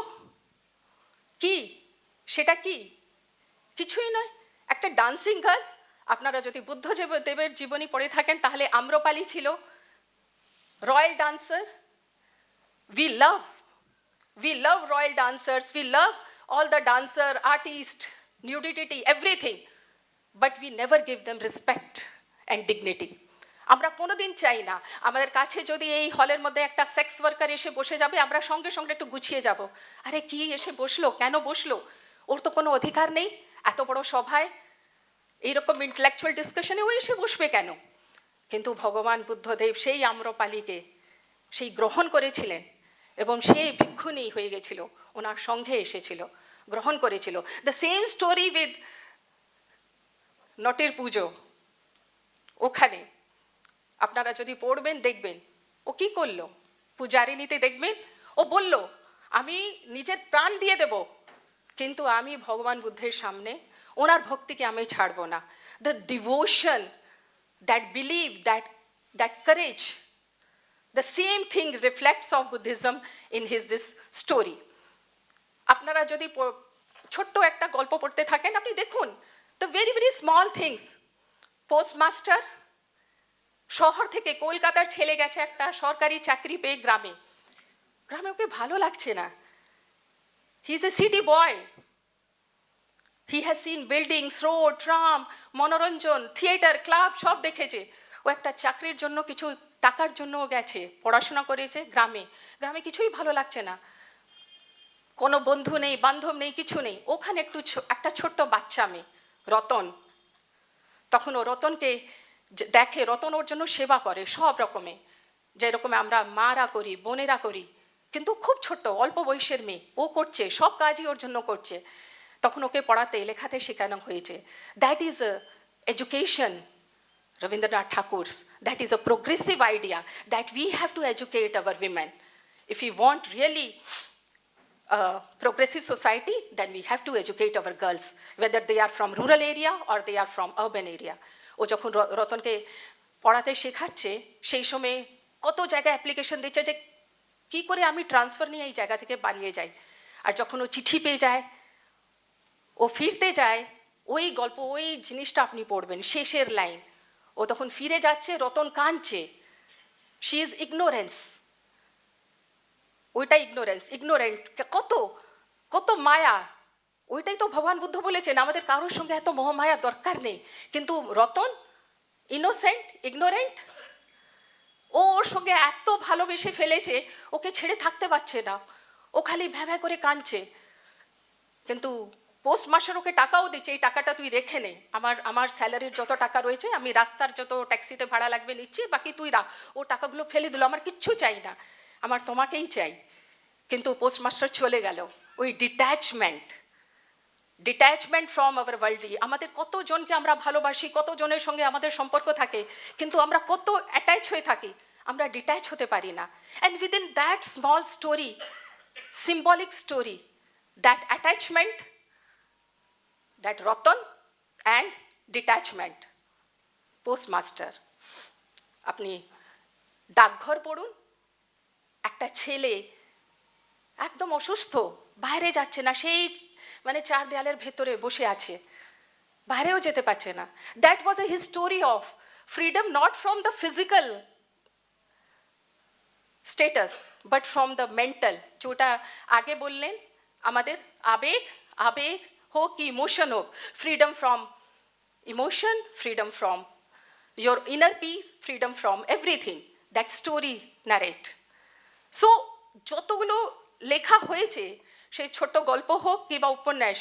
কি, সেটা কি? কিছুই নয়, একটা ডান্সিং গার্ল আপনারা যদি বুদ্ধদেবের জীবনী পড়ে থাকেন তাহলে আম্রপালি ছিল royal dancer. We love royal dancers, we love all the dancer, artist, nudity, everything. But we never give them respect and dignity. আমরা কোনোদিন চাই না আমাদের কাছে যদি এই হলের মধ্যে একটা সেক্স ওয়ার্কার এসে বসে যাবে আমরা সঙ্গে সঙ্গে একটু গুছিয়ে যাব, আরে কি এসে বসলো, কেন বসলো, ওর তো কোনো অধিকার নেই, এত বড় সভায় এইরকম ইন্টেলেকচুয়াল ডিসকাশনে ও এসে বসবে কেন? কিন্তু ভগবান বুদ্ধদেব সেই আম্রপালিকে সেই গ্রহণ করেছিলেন এবং সেই ভিক্ষুণী হয়ে গেছিল, ওনার সঙ্গে এসেছিল, গ্রহণ করেছিল। দ্য সেম স্টোরি উইথ নটের পুজো, ওখানে আপনারা যদি পড়বেন দেখবেন ও কি করলো, পূজারিনীতে দেখবেন ও বলল আমি নিজের প্রাণ দিয়ে দেব, কিন্তু আমি ভগবান বুদ্ধের সামনে ওনার ভক্তিকে আমি ছাড়বো না। The devotion, that believe, that courage, the same thing reflects of Buddhism in this story. আপনারা যদি ছোট্ট একটা গল্প পড়তে থাকেন আপনি দেখুন the very very small things. Postmaster শহর থেকে কলকাতার ছেলে গেছে একটা সরকারি চাকরি পেয়ে গ্রামে, গ্রামে ওকে ভালো লাগছে না, he is a city boy, he has seen buildings, road, tram, Manoranjan, theatre, club সব দেখেছে, ও একটা চাকরির জন্য কিছু টাকার জন্য গেছে, পড়াশোনা করেছে গ্রামে, গ্রামে কিছুই ভালো লাগছে না, কোনো বন্ধু নেই, বান্ধব নেই, কিছু নেই, ওখানে একটা ছোট্ট বাচ্চা মেয়ে রতন, তখন ও রতনকে দেখে, রতন ওর জন্য সেবা করে সব রকমে, যেরকম আমরা মারা করি, বোনেরা করি, কিন্তু খুব ছোট্ট অল্প বয়সের মেয়ে, ও করছে সব কাজই ওর জন্য করছে, তখন ওকে পড়াতে লেখাতে শেখানো হয়েছে। That is education, Rabindranath Thakur's. That is a progressive idea that we have to educate our women. If we want really a progressive society, then we have to educate our girls, whether they are from rural area or they are from urban area. ও যখন রতনকে পড়াতে শেখাচ্ছে সেই সময় কত জায়গায় application দিচ্ছে যে কি করে আমি ট্রান্সফার নিয়ে এই জায়গা থেকে বাড়িয়ে যাই, আর যখন ও চিঠি পেয়ে যায়, ও ফিরতে যায়, ওই গল্প ওই জিনিসটা আপনি পড়বেন, শেষের লাইন, ও তখন ফিরে যাচ্ছে, রতন কাঁদছে, শি ইজ ইগনোরেন্স, ওইটাই ইগনোরেন্ট, কত কত মায়া, ওইটাই তো ভগবান বুদ্ধ বলেছেন আমাদের কারোর সঙ্গে এত মোহমায়া দরকার নেই, কিন্তু রতন ইনোসেন্ট, ইগনোরেন্ট, ও ওর সঙ্গে এত ভালোবেসে ফেলেছে ওকে ছেড়ে থাকতে পারছে না, ও খালি ভ্যা করে কাঁদছে, কিন্তু পোস্টমাস্টার ওকে টাকাও দিচ্ছে, এই টাকাটা তুই রেখে নে, আমার স্যালারির যত টাকা রয়েছে আমি রাস্তার যত ট্যাক্সিতে ভাড়া লাগবে নিচ্ছি, বাকি তুই রাখ, ও টাকাগুলো ফেলে দিল, আমার কিচ্ছু চাই না, আমার তোমাকেই চাই, কিন্তু পোস্টমাস্টার চলে গেল। ওই ডিট্যাচমেন্ট ফ্রম আওয়ার ওয়ার্ল্ড, আমাদের কতজনকে আমরা ভালোবাসি, কতজনের সঙ্গে আমাদের সম্পর্ক থাকে, কিন্তু আমরা কত অ্যাটাচ হয়ে থাকি, আমরা ডিট্যাচ হতে পারি না। And within that small story, symbolic story, that attachment, that Ratan and detachment, postmaster. আপনি ডাকঘর পড়ুন, একটা ছেলে একদম অসুস্থ, বাইরে যাচ্ছে না, সেই মানে চার দেয়ালের ভেতরে বসে আছে, বাইরেও যেতে পারছে না। That was A history of freedom, not from the physical status but from the mental, যেটা আগে বললেন আমাদের আবেগ হোক কি ইমোশন হোক, freedom from emotion, freedom from your inner peace, freedom from everything, that story narrate. So যতগুলো লেখা হয়েছে, সেই ছোট গল্প হোক কিংবা উপন্যাস,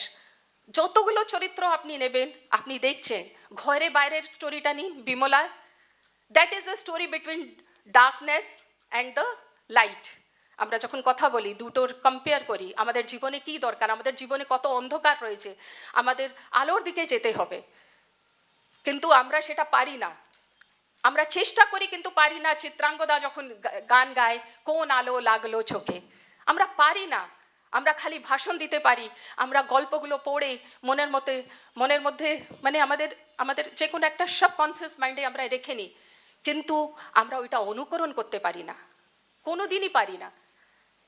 যতগুলো চরিত্র আপনি নেবেন, আপনি দেখছেন ঘরে বাইরের স্টোরিটা নিন বিমলার, that is the story between darkness and the light. আমরা যখন কথা বলি দুটোর কম্পেয়ার করি, আমাদের জীবনে কি দরকার, আমাদের জীবনে কত অন্ধকার রয়েছে, আমাদের আলোর দিকে যেতে হবে, কিন্তু আমরা সেটা পারি না, আমরা চেষ্টা করি কিন্তু পারি না। চিত্রাঙ্গদা যখন গান গায়, কোন আলো লাগলো চোখে, আমরা পারি না, আমরা খালি ভাষণ দিতে পারি, আমরা গল্পগুলো পড়ে মনের মধ্যে মানে আমাদের যে কোনো একটা সাবকনসিয়াস মাইন্ডে আমরা রেখে নিই, কিন্তু আমরা ওইটা অনুকরণ করতে পারি না, কোনো দিনই পারি না।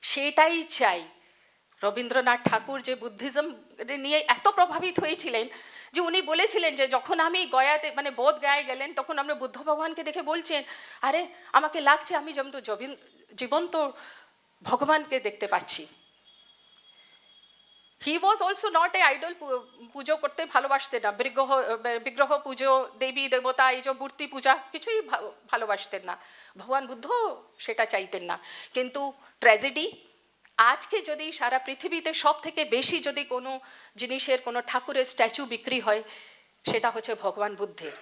সেটাই চাই। রবীন্দ্রনাথ ঠাকুর যে বুদ্ধিজম নিয়ে এত প্রভাবিত হয়েছিলেন, যে উনি বলেছিলেন যে যখন আমি গয়াতে মানে বোধ গায়ে গেলেন তখন আমরা বুদ্ধ ভগবানকে দেখে বলছেন, আরে আমাকে লাগছে আমি যেমন তো জীবন্ত ভগবানকে দেখতে পাচ্ছি। He was also not a idol, পুজো করতে ভালোবাসতেন না, বিগ্রহ পুজো, দেবী দেবতা, এই যে মূর্তি পূজা কিছুই ভালোবাসতেন না। ভগবান বুদ্ধ সেটা চাইতেন না। কিন্তু ট্র্যাজেডি, আজকে যদি সারা পৃথিবীতে সব থেকে বেশি যদি কোনো জিনিসের কোনো ঠাকুরের স্ট্যাচু বিক্রি হয় সেটা হচ্ছে ভগবান বুদ্ধের।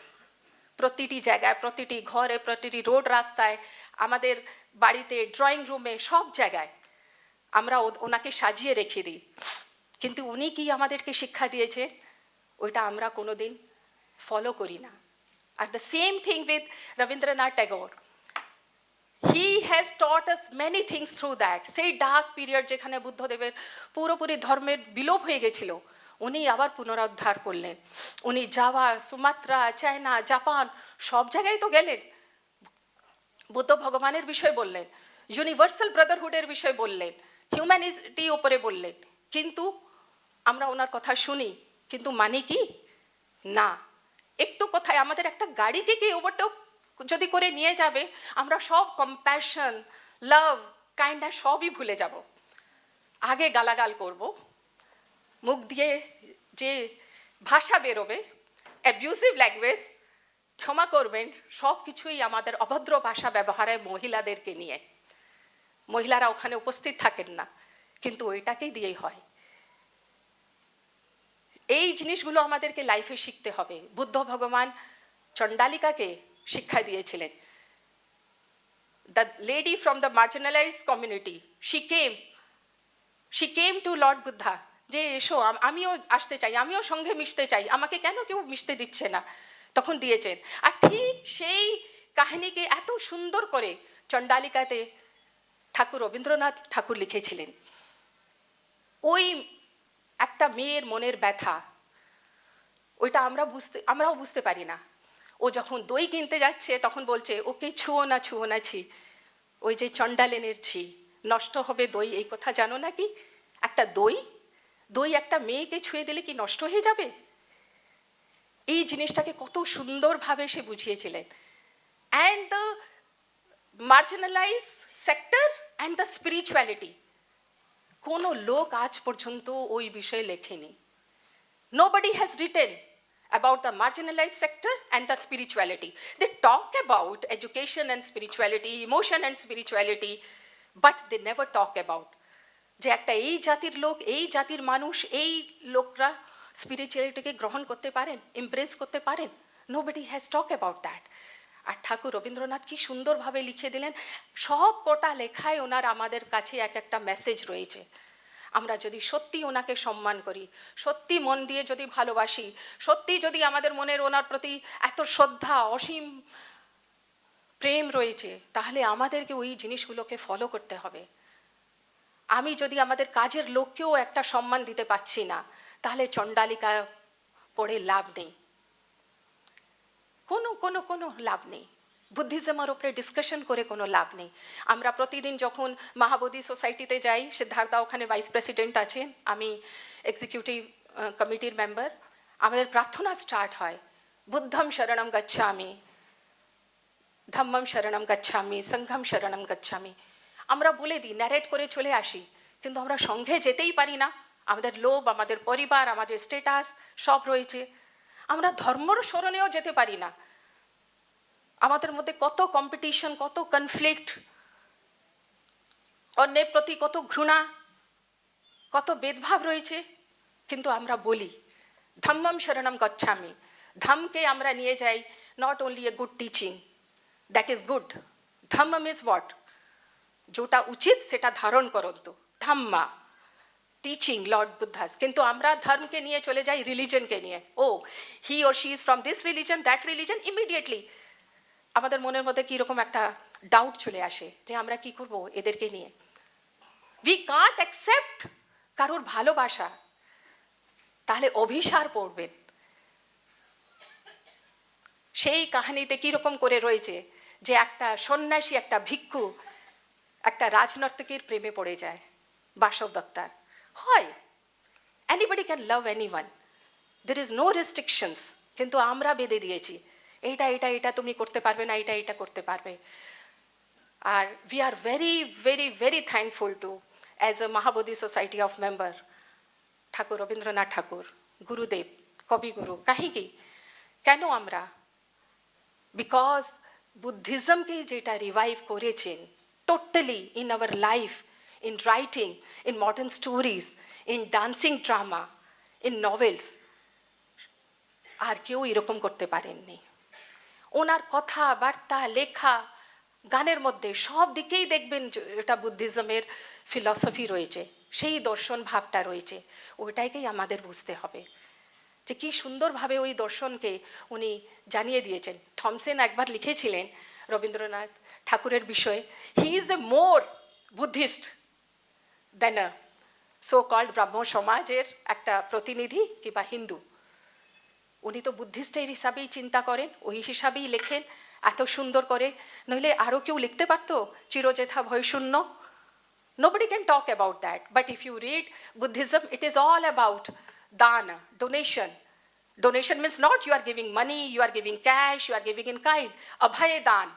প্রতিটি জায়গায়, প্রতিটি ঘরে, প্রতিটি রোড রাস্তায়, আমাদের বাড়িতে, ড্রয়িং রুমে, সব জায়গায় আমরা ওনাকে সাজিয়ে রেখে দিই। কিন্তু উনি কি আমাদেরকে শিক্ষা দিয়েছে ওইটা আমরা কোনোদিন ফলো করি না। Are the same thing with Rabindranath Tagore, he has taught us many things through that. সেই ডার্ক পিরিয়ড যেখানে বুদ্ধদেবের পুরোপুরি ধর্মের বিলোপ হয়ে গেছিল, উনি আবার পুনরুদ্ধার করলেন। উনি জাভা, সুমাত্রা, চায়না, জাপান সব জায়গায় তো গেলেন, বুদ্ধ ভগবানের বিষয় বললেন, ইউনিভার্সাল ব্রাদারহুডের বিষয় বললেন, হিউম্যানিটি উপরে বললেন। কিন্তু আমরা ওনার কথা শুনি, কিন্তু মানি কি না। একটু কথায় আমাদের একটা গাড়িকে কি ওভারটেক যদি করে নিয়ে যাবে, আমরা সব কম্প্যাশন, লাভ, কাইন্ডনেস সবই ভুলে যাব। আগে গালাগাল করব, মুখ দিয়ে যে ভাষা বেরোবে, অ্যাবিউসিভ ল্যাঙ্গুয়েজ, ক্ষমা করবেন, সব কিছুই আমাদের অভদ্র ভাষা ব্যবহারে মহিলাদেরকে নিয়ে। মহিলারা ওখানে উপস্থিত থাকেন না, কিন্তু ওইটাকেই দিয়েই হয়। এই জিনিসগুলো আমাদেরকে লাইফে শিখতে হবে। বুদ্ধ ভগবান চণ্ডালিকাকে শিক্ষা দিয়েছিলেন। The lady from the marginalised community, she came to Lord Buddha, যে এসো আমিও আসতে চাই, আমিও সঙ্গে মিশতে চাই, আমাকে কেন কেউ মিশতে দিচ্ছে না। তখন দিয়েছেন। আর ঠিক সেই কাহিনীকে এত সুন্দর করে চণ্ডালিকাতে ঠাকুর রবীন্দ্রনাথ ঠাকুর লিখেছিলেন। ওই একটা মেয়ের মনের ব্যথা, ওইটা আমরাও বুঝতে পারি না। ও যখন দই কিনতে যাচ্ছে তখন বলছে, ওকে ছুঁয়ো না, ছুঁয়ো না, ছি, ওই যে চণ্ডালেনের ছি, নষ্ট হবে দই, এই কথা জানো নাকি? একটা দই একটা মেয়েকে ছুঁয়ে দিলে কি নষ্ট হয়ে যাবে? এই জিনিসটাকে কত সুন্দরভাবে সে বুঝিয়েছিলেন। And the marginalise sector and the spirituality, কোনো লোক আজ পর্যন্ত ওই বিষয়ে লেখেনি। Nobody has written about the marginalized sector and the spirituality. They talk about education and spirituality, emotion and spirituality, but they never talk about যে একটা এই জাতির লোক, এই জাতির মানুষ, এই লোকরা স্পিরিচুয়ালিটিকে গ্রহণ করতে পারেন, এমব্রেস করতে পারেন। Nobody has talked about that. আর ঠাকুর রবীন্দ্রনাথ কি সুন্দরভাবে লিখে দিলেন। সব কটা লেখায় ওনার আমাদের কাছে এক একটা মেসেজ রয়েছে। আমরা যদি সত্যি ওনাকে সম্মান করি, সত্যি মন দিয়ে যদি ভালোবাসি, সত্যি যদি আমাদের মনের ওনার প্রতি এত শ্রদ্ধা, অসীম প্রেম রয়েছে, তাহলে আমাদেরকে ওই জিনিসগুলোকে ফলো করতে হবে। আমি যদি আমাদের কাজের লোককেও একটা সম্মান দিতে পারছি না, তাহলে চণ্ডালিকা পড়ে লাভ নেই, কোনো লাভ নেই। বুদ্ধিজমের ওপরে ডিসকাশন করে কোনো লাভ নেই। আমরা প্রতিদিন যখন মহাবোধি সোসাইটিতে যাই, সিদ্ধার্থা ওখানে ভাইস প্রেসিডেন্ট আছেন, আমি এক্সিকিউটিভ কমিটির মেম্বার, আমাদের প্রার্থনা স্টার্ট হয়, বুদ্ধম শরণম গচ্ছামি, ধম্মম শরণম গচ্ছামি, সংঘম শরণম গচ্ছামি। আমরা বলে দিই, ন্যারেট করে চলে আসি, কিন্তু আমরা সঙ্গে যেতেই পারি না। আমাদের লোভ, আমাদের পরিবার, আমাদের স্ট্যাটাস সব রয়েছে, আমরা ধর্মর শরণেও যেতে পারি না। আমাদের মধ্যে কত কম্পিটিশন, কত কনফ্লিক্ট, অন্যের প্রতি কত ঘৃণা, কত ভেদভাব রয়েছে, কিন্তু আমরা বলি ধম্মম শরণম গচ্ছামি। ধম্মকে আমরা নিয়ে যাই, not only a good teaching, that is good. ধম্মম ইজ হোয়াট, যেটা উচিত সেটা ধারণ করন্তু, ধম্মা টিচিং লর্ড বুদ্ধাস। কিন্তু আমরা ধর্মকে নিয়ে চলে যাই রিলিজনকে নিয়ে। ও he or she is from this religion, that religion, immediately আমাদের মনের মধ্যে কীরকম একটা ডাউট চলে আসে যে আমরা কি করব এদেরকে নিয়ে। উই কান্ট অ্যাকসেপ্ট কারোর ভালোবাসা, তাহলে অভিসার পড়বেন। সেই কাহিনীতে কীরকম করে রয়েছে যে একটা সন্ন্যাসী, একটা ভিক্ষু একটা রাজনর্তকীর প্রেমে পড়ে যায়, বাসব দত্তার হয়। Anybody can love anyone. There is no restrictions, কিন্তু আমরা বেঁধে দিয়েছি এইটা এটা এটা তুমি করতে পারবে না, এটা এটা করতে পারবে। আর we are very, very, very thankful to, as a Mahabodhi Society of member, ঠাকুর রবীন্দ্রনাথ ঠাকুর, গুরুদেব, কবিগুরু। কাহিকি কেন আমরা? বিকজ বুদ্ধিজমকে যেটা রিভাইভ করেছেন totally in our life, in writing, in modern stories, in dancing drama, in novels, আর কেউ এরকম করতে পারেননি। ওনার কথা বার্তা, লেখা, গানের মধ্যে সব দিকেই দেখবেন এটা বুদ্ধিজমের ফিলসফি রয়েছে, সেই দর্শন ভাবটা রয়েছে। ওইটাকেই আমাদের বুঝতে হবে যে কী সুন্দরভাবে ওই দর্শনকে উনি জানিয়ে দিয়েছেন। থমসেন একবার লিখেছিলেন রবীন্দ্রনাথ ঠাকুরের বিষয়ে, he is a more Buddhist than a so called ব্রাহ্ম সমাজের একটা প্রতিনিধি কিংবা হিন্দু। উনি তো বুদ্ধিস্টের হিসাবেই চিন্তা করেন, ওই হিসাবেই লেখেন এত সুন্দর করে। নইলে আরও কেউ লিখতে পারতো চিরজেথা ভয়শূন্য? Nobody can talk about that. But if you read Buddhism, it is all about dana, donation. Donation means not you are giving money, you are giving cash, you are giving in kind. Abhay dan.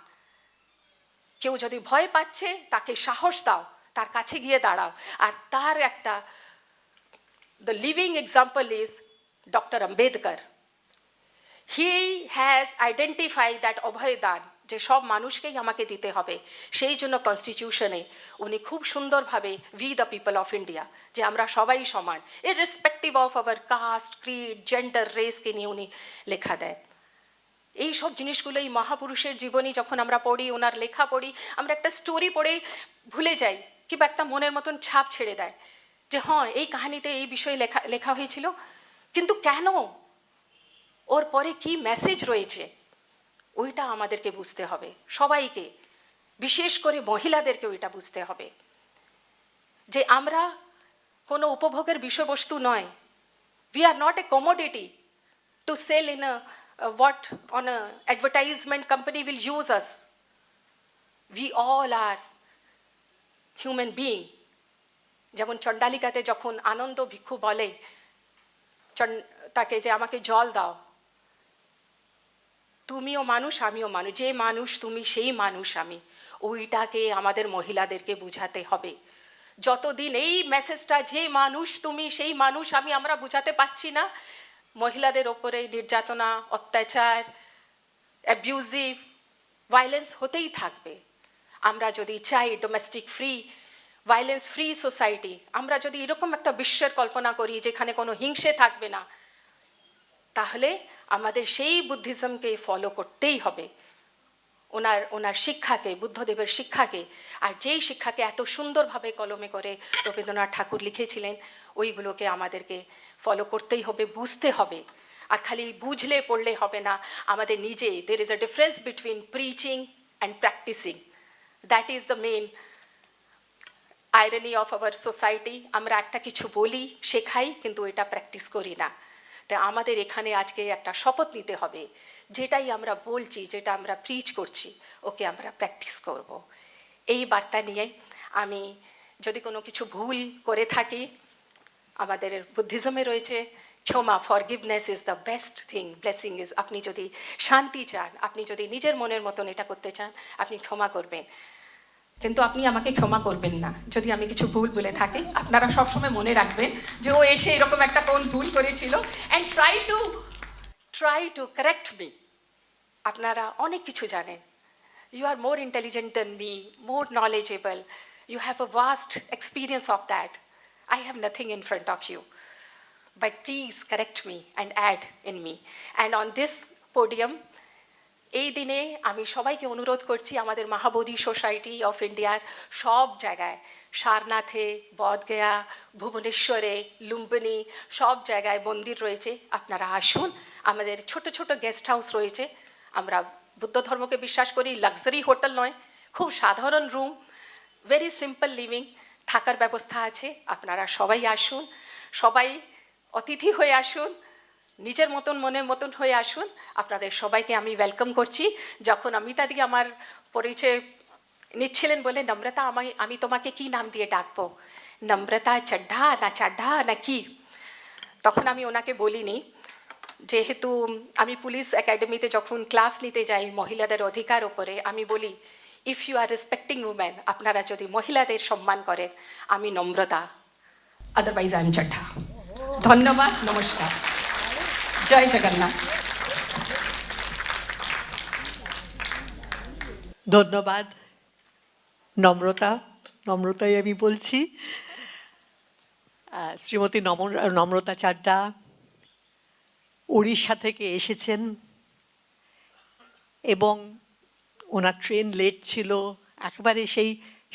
কেউ যদি ভয় পাচ্ছে তাকে সাহস দাও, তার কাছে গিয়ে দাঁড়াও। আর তার একটা the living example is Dr. Ambedkar. He has identified that অভয় দান, যে সব মানুষকেই আমাকে দিতে হবে। সেই জন্য কনস্টিটিউশনে উনি খুব সুন্দরভাবে we the people of India, যে আমরা সবাই সমান, irrespective of our caste, creed, gender, রেসকে নিয়ে উনি লেখা দেন। এই সব জিনিসগুলো এই মহাপুরুষের জীবনী যখন আমরা পড়ি, ওনার লেখা পড়ি, আমরা একটা স্টোরি পড়ে ভুলে যাই কিংবা একটা মনের মতন ছাপ ছেড়ে দেয় যে হ্যাঁ এই কাহিনীতে এই বিষয়ে লেখা হয়েছিল, কিন্তু কেন, ওর পরে কি মেসেজ রয়েছে, ওইটা আমাদেরকে বুঝতে হবে সবাইকে, বিশেষ করে মহিলাদেরকে ওইটা বুঝতে হবে যে আমরা কোনো উপভোগের বিষয়বস্তু নয়। We are not a commodity to sell in a what on a advertisement company will use us. We all are human being. যেমন চণ্ডালিকাতে যখন আনন্দ ভিক্ষু বলে তাকে যে আমাকে জল দাও, তুমিও মানুষ আমিও মানুষ, যে মানুষ তুমি সেই মানুষ আমি, ওইটাকে আমাদের মহিলাদেরকে বুঝাতে হবে। যতদিন এই মেসেজটা যে মানুষ তুমি সেই মানুষ আমি আমরা বুঝাতে পারছি না, মহিলাদের ওপরে নির্যাতনা, অত্যাচার, অ্যাবিউজিভ ভায়োলেন্স হতেই থাকবে। আমরা যদি চাই domestic free, violence free society, আমরা যদি এরকম একটা বিশ্বের কল্পনা করি যেখানে কোনো হিংসে থাকবে না, তাহলে আমাদের সেই বুদ্ধিজমকে ফলো করতেই হবে, ওনার শিক্ষাকে, বুদ্ধদেবের শিক্ষাকে। আর যেই শিক্ষাকে এত সুন্দরভাবে কলমে করে রবীন্দ্রনাথ ঠাকুর লিখেছিলেন, ওইগুলোকে আমাদেরকে ফলো করতেই হবে, বুঝতে হবে। আর খালি বুঝলে পড়লে হবে না, আমাদের নিজে দের is a difference between preaching and practicing. That is the main irony of our society. আমরা একটা কিছু বলি, শেখাই, কিন্তু এটা প্র্যাকটিস করি না। তাই আমাদের এখানে আজকে একটা শপথ নিতে হবে, যেটাই আমরা বলছি, যেটা আমরা প্রিচ করছি, ওকে আমরা প্র্যাকটিস করব। এই বার্তা নিয়ে আমি যদি কোনো কিছু ভুল করে থাকি, আমাদের বুদ্ধিজমে রয়েছে ক্ষমা, forgiveness is the best thing, blessing is. আপনি যদি শান্তি চান, আপনি যদি নিজের মনের মতন এটা করতে চান, আপনি ক্ষমা করবেন, কিন্তু আপনি আমাকে ক্ষমা করবেন না যদি আমি কিছু ভুল বলে থাকি। আপনারা সবসময় মনে রাখবেন যে ও এসে এরকম একটা কোন ভুল করেছিল, and try to correct me. আপনারা অনেক কিছু জানেন, you are more intelligent than me, more knowledgeable, you have a vast experience of that. I have nothing in front of you, but please correct me and add in me. And on this podium, এই দিনে আমি সবাইকে অনুরোধ করছি, আমাদের Mahabodhi society of ইন্ডিয়ার সব জায়গায়, সারনাথে, বদগয়া, ভুবনেশ্বরে, লুম্বিনী, সব জায়গায় মন্দির রয়েছে। আপনারা আসুন, আমাদের ছোট ছোট গেস্ট হাউস রয়েছে। আমরা বুদ্ধ ধর্মকে বিশ্বাস করি, লাক্সারি হোটেল নয়, খুব সাধারণ রুম, ভেরি সিম্পল লিভিং, থাকার ব্যবস্থা আছে। আপনারা সবাই আসুন, সবাই অতিথি হয়ে আসুন, নিজের মতন মনের মতন হয়ে আসুন। আপনাদের সবাইকে আমি ওয়েলকাম করছি। যখন অমিতাদি আমার পরিচয় নিচ্ছিলেন, বলে নম্রতা, আমি তোমাকে কি নাম দিয়ে ডাকবো, নম্রতা চাড্ডা না চাড্ডা না কি, তখন আমি ওনাকে বলিনি, যেহেতু আমি পুলিশ একাডেমিতে যখন ক্লাস নিতে যাই মহিলাদের অধিকার উপরে, আমি বলি if you are respecting women, আপনারা যদি মহিলাদের সম্মান করেন, আমি নম্রতা, আদারওয়াইজ আই এম চাড্ডা। ধন্যবাদ, নমস্কার, জয় জগন্নাথ। ধন্যবাদ। নম্রতাই আমি বলছি। শ্রীমতী নম্রতা চাড্ডা উড়িষ্যা থেকে এসেছেন এবং ওনার ট্রেন লেট ছিল, একেবারে সেই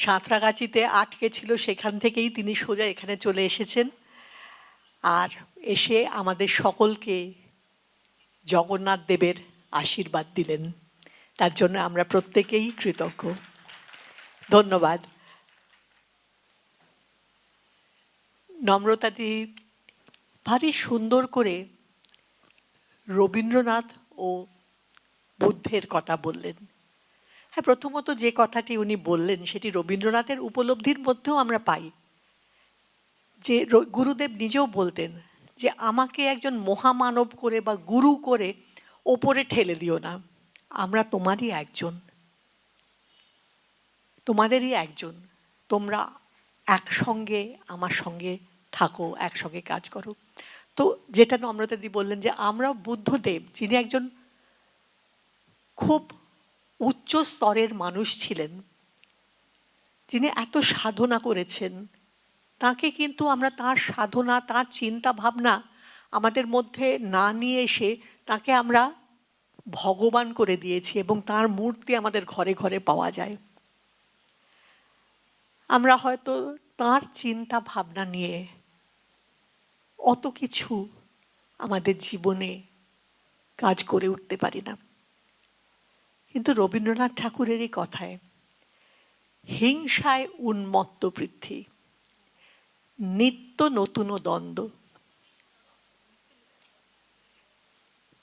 সাঁতরাগাছিতে আটকে ছিল, সেখান থেকেই তিনি সোজা এখানে চলে এসেছেন আর এসে আমাদের সকলকে জগন্নাথ দেবের আশীর্বাদ দিলেন। তার জন্য আমরা প্রত্যেকেই কৃতজ্ঞ। ধন্যবাদ। নম্রতাদি ভারী সুন্দর করে রবীন্দ্রনাথ ও বুদ্ধের কথা বললেন। হ্যাঁ, প্রথমত যে কথাটি উনি বললেন সেটি রবীন্দ্রনাথের উপলব্ধির মধ্যেও আমরা পাই, যে গুরুদেব নিজেও বলতেন যে আমাকে একজন মহামানব করে বা গুরু করে ওপরে ঠেলে দিও না, আমরা তোমাদেরই একজন, তোমরা একসঙ্গে আমার সঙ্গে থাকো, একসঙ্গে কাজ করো। তো যেটা নম্রতাদি বললেন যে আমরা বুদ্ধদেব, যিনি একজন খুব উচ্চ স্তরের মানুষ ছিলেন, যিনি এত সাধনা করেছেন, তাকে কিন্তু আমরা তার সাধনা, তার চিন্তা ভাবনা আমাদের মধ্যে না নিয়ে এসে তাকে আমরা ভগবান করে দিয়েছি এবং তার মূর্তি আমাদের ঘরে ঘরে পাওয়া যায়। আমরা হয়তো তার চিন্তা ভাবনা নিয়ে অত কিছু আমাদের জীবনে কাজ করে উঠতে পারি না, কিন্তু রবীন্দ্রনাথ ঠাকুরের এই কথায় হিংসায় উন্মত্ত পৃথ্বী, নিত্য নতুন দ্বন্দ্ব,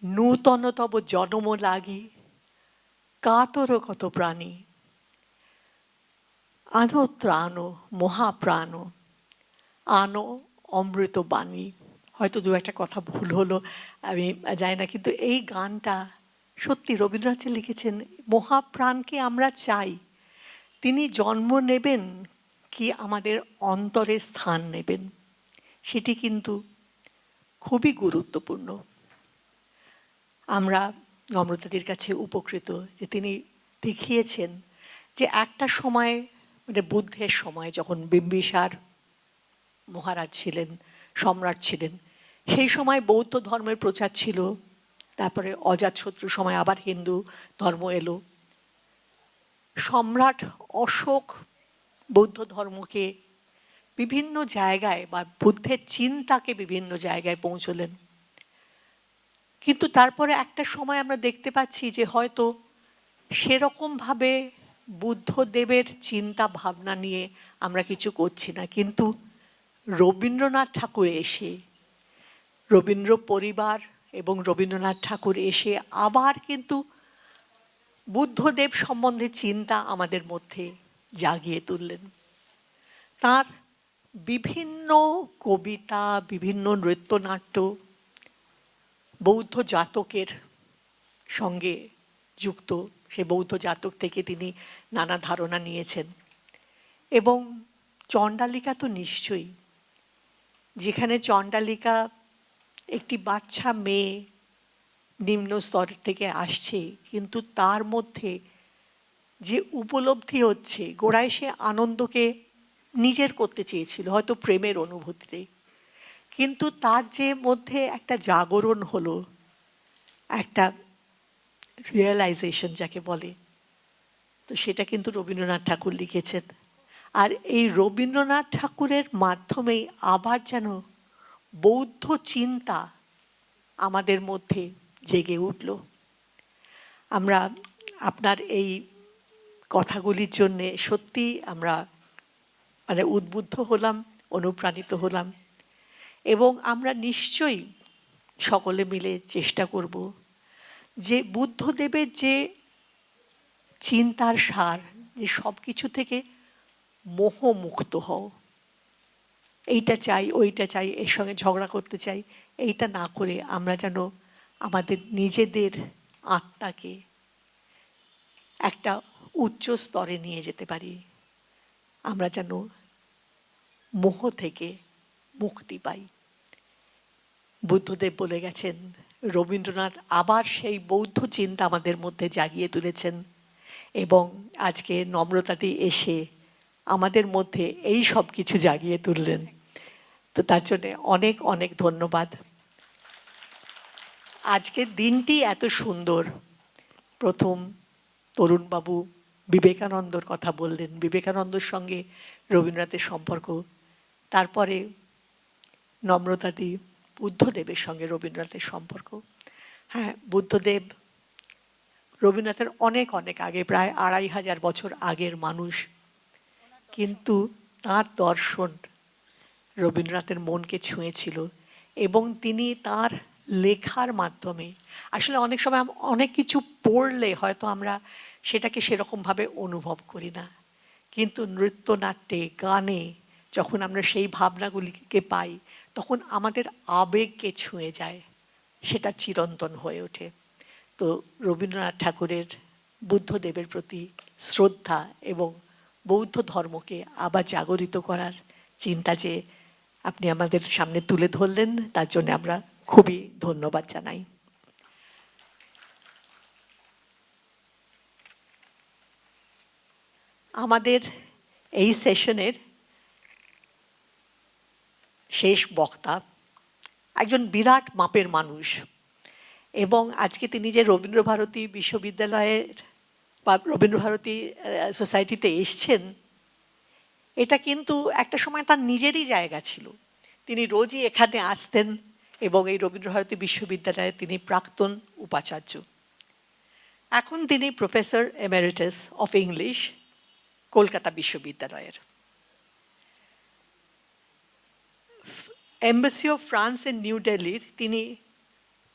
নূতন তব জনম লাগি, কাতর কত প্রাণী, আনো ত্রাণ মহাপ্রাণ, আনো অমৃত বাণী। হয়তো দু একটা কথা ভুল হলো, আমি জানি না, কিন্তু এই গানটা সত্যি রবীন্দ্রনাথ যে লিখেছেন, মহাপ্রাণকে আমরা চাই, তিনি জন্ম নেবেন কি আমাদের অন্তরে স্থান নেবেন, সেটি কিন্তু খুবই গুরুত্বপূর্ণ। আমরা নম্রতাদির কাছে উপকৃত যে তিনি দেখিয়েছেন যে একটা সময়, মানে বুদ্ধের সময়, যখন বিম্বিসার মহারাজ ছিলেন, সম্রাট ছিলেন, সেই সময় বৌদ্ধ ধর্মের প্রচার ছিল, তারপরে অজাতশত্রুর সময় আবার হিন্দু ধর্ম এলো। সম্রাট অশোক বৌদ্ধ ধর্মকে বিভিন্ন জায়গায় বা বুদ্ধের চিন্তাকে বিভিন্ন জায়গায় পৌঁছলেন, কিন্তু তারপরে একটা সময় আমরা দেখতে পাচ্ছি যে হয়তো সেরকমভাবে বুদ্ধদেবের চিন্তা ভাবনা নিয়ে আমরা কিছু করছি না, কিন্তু রবীন্দ্রনাথ ঠাকুর এসে, রবীন্দ্র পরিবার এবং রবীন্দ্রনাথ ঠাকুর এসে আবার কিন্তু বুদ্ধদেব সম্বন্ধে চিন্তা আমাদের মধ্যে জাগিয়ে তুললেন। তার বিভিন্ন কবিতা, বিভিন্ন নৃত্যনাট্য বৌদ্ধ জাতকের সঙ্গে যুক্ত, সে বৌদ্ধ জাতক থেকে তিনি নানা ধারণা নিয়েছেন। এবং চণ্ডালিকা তো নিশ্চয়ই, যেখানে চণ্ডালিকা একটি বাচ্চা মেয়ে নিম্ন স্তর থেকে আসছে, কিন্তু তার মধ্যে যে উপলব্ধি হচ্ছে, গোড়ায় সে আনন্দকে নিজের করতে চেয়েছিল, হয়তো প্রেমের অনুভূতিতে, কিন্তু তার যে মধ্যে একটা জাগরণ হলো, একটা রিয়েলাইজেশন যাকে বলে, তো সেটা কিন্তু রবীন্দ্রনাথ ঠাকুর লিখেছেন। আর এই রবীন্দ্রনাথ ঠাকুরের মাধ্যমেই আবার যেন বৌদ্ধ চিন্তা আমাদের মধ্যে জেগে উঠল। আমরা আপনার এই কথাগুলির জন্যে সত্যি আমরা মানে উদ্বুদ্ধ হলাম, অনুপ্রাণিত হলাম, এবং আমরা নিশ্চয়ই সকলে মিলে চেষ্টা করব যে বুদ্ধদেবের যে চিন্তার সার, যে সব কিছু থেকে মোহমুক্ত হও, এইটা চাই, ওইটা চাই, এর সঙ্গে ঝগড়া করতে চাই, এইটা না করে আমরা যেন আমাদের নিজেদের আত্মাকে একটা উচ্চ স্তরে নিয়ে যেতে পারি, আমরা যেন মোহ থেকে মুক্তি পাই। বুদ্ধদেব বলে গেছেন, রবীন্দ্রনাথ আবার সেই বৌদ্ধ চিন্তা আমাদের মধ্যে জাগিয়ে তুলেছেন, এবং আজকে নম্রতাটি এসে আমাদের মধ্যে এই সব কিছু জাগিয়ে তুললেন। তো তার জন্যে অনেক অনেক ধন্যবাদ। আজকের দিনটি এত সুন্দর। প্রথম তরুণবাবু বিবেকানন্দর কথা বললেন, বিবেকানন্দর সঙ্গে রবীন্দ্রনাথের সম্পর্ক। তারপরে নম্রতাদি বুদ্ধদেবের সঙ্গে রবীন্দ্রনাথের সম্পর্ক। হ্যাঁ, বুদ্ধদেব রবীন্দ্রনাথের অনেক অনেক আগে, প্রায় 2500 বছর আগের মানুষ, কিন্তু তার দর্শন রবীন্দ্রনাথের মনকে ছুঁয়েছিল, এবং তিনি তার লেখার মাধ্যমে, আসলে অনেক সময় অনেক কিছু পড়লে হয়তো আমরা সেটাকে সেরকমভাবে অনুভব করি না, কিন্তু নৃত্যনাট্যে, গানে যখন আমরা সেই ভাবনাগুলিকে পাই, তখন আমাদের আবেগকে ছুঁয়ে যায়, সেটা চিরন্তন হয়ে ওঠে। তো রবীন্দ্রনাথ ঠাকুরের বুদ্ধদেবের প্রতি শ্রদ্ধা এবং বৌদ্ধ ধর্মকে আবার জাগরিত করার চিন্তা যে আপনি আমাদের সামনে তুলে ধরলেন, তার জন্য আমরা খুবই ধন্যবাদ জানাই। আমাদের এই সেশনের শেষ বক্তা একজন বিরাট মাপের মানুষ, এবং আজকে তিনি যে রবীন্দ্রভারতী বিশ্ববিদ্যালয়ের বা রবীন্দ্রভারতী সোসাইটিতে এসছেন, এটা কিন্তু একটা সময় তার নিজেরই জায়গা ছিল। তিনি রোজই এখানে আসতেন, এবং এই রবীন্দ্রভারতী বিশ্ববিদ্যালয়ে তিনি প্রাক্তন উপাচার্য। এখন তিনি professor emeritus of English, Kolkata বিশ্ববিদ্যালয়ের। Embassy of France in New দিল্লির তিনি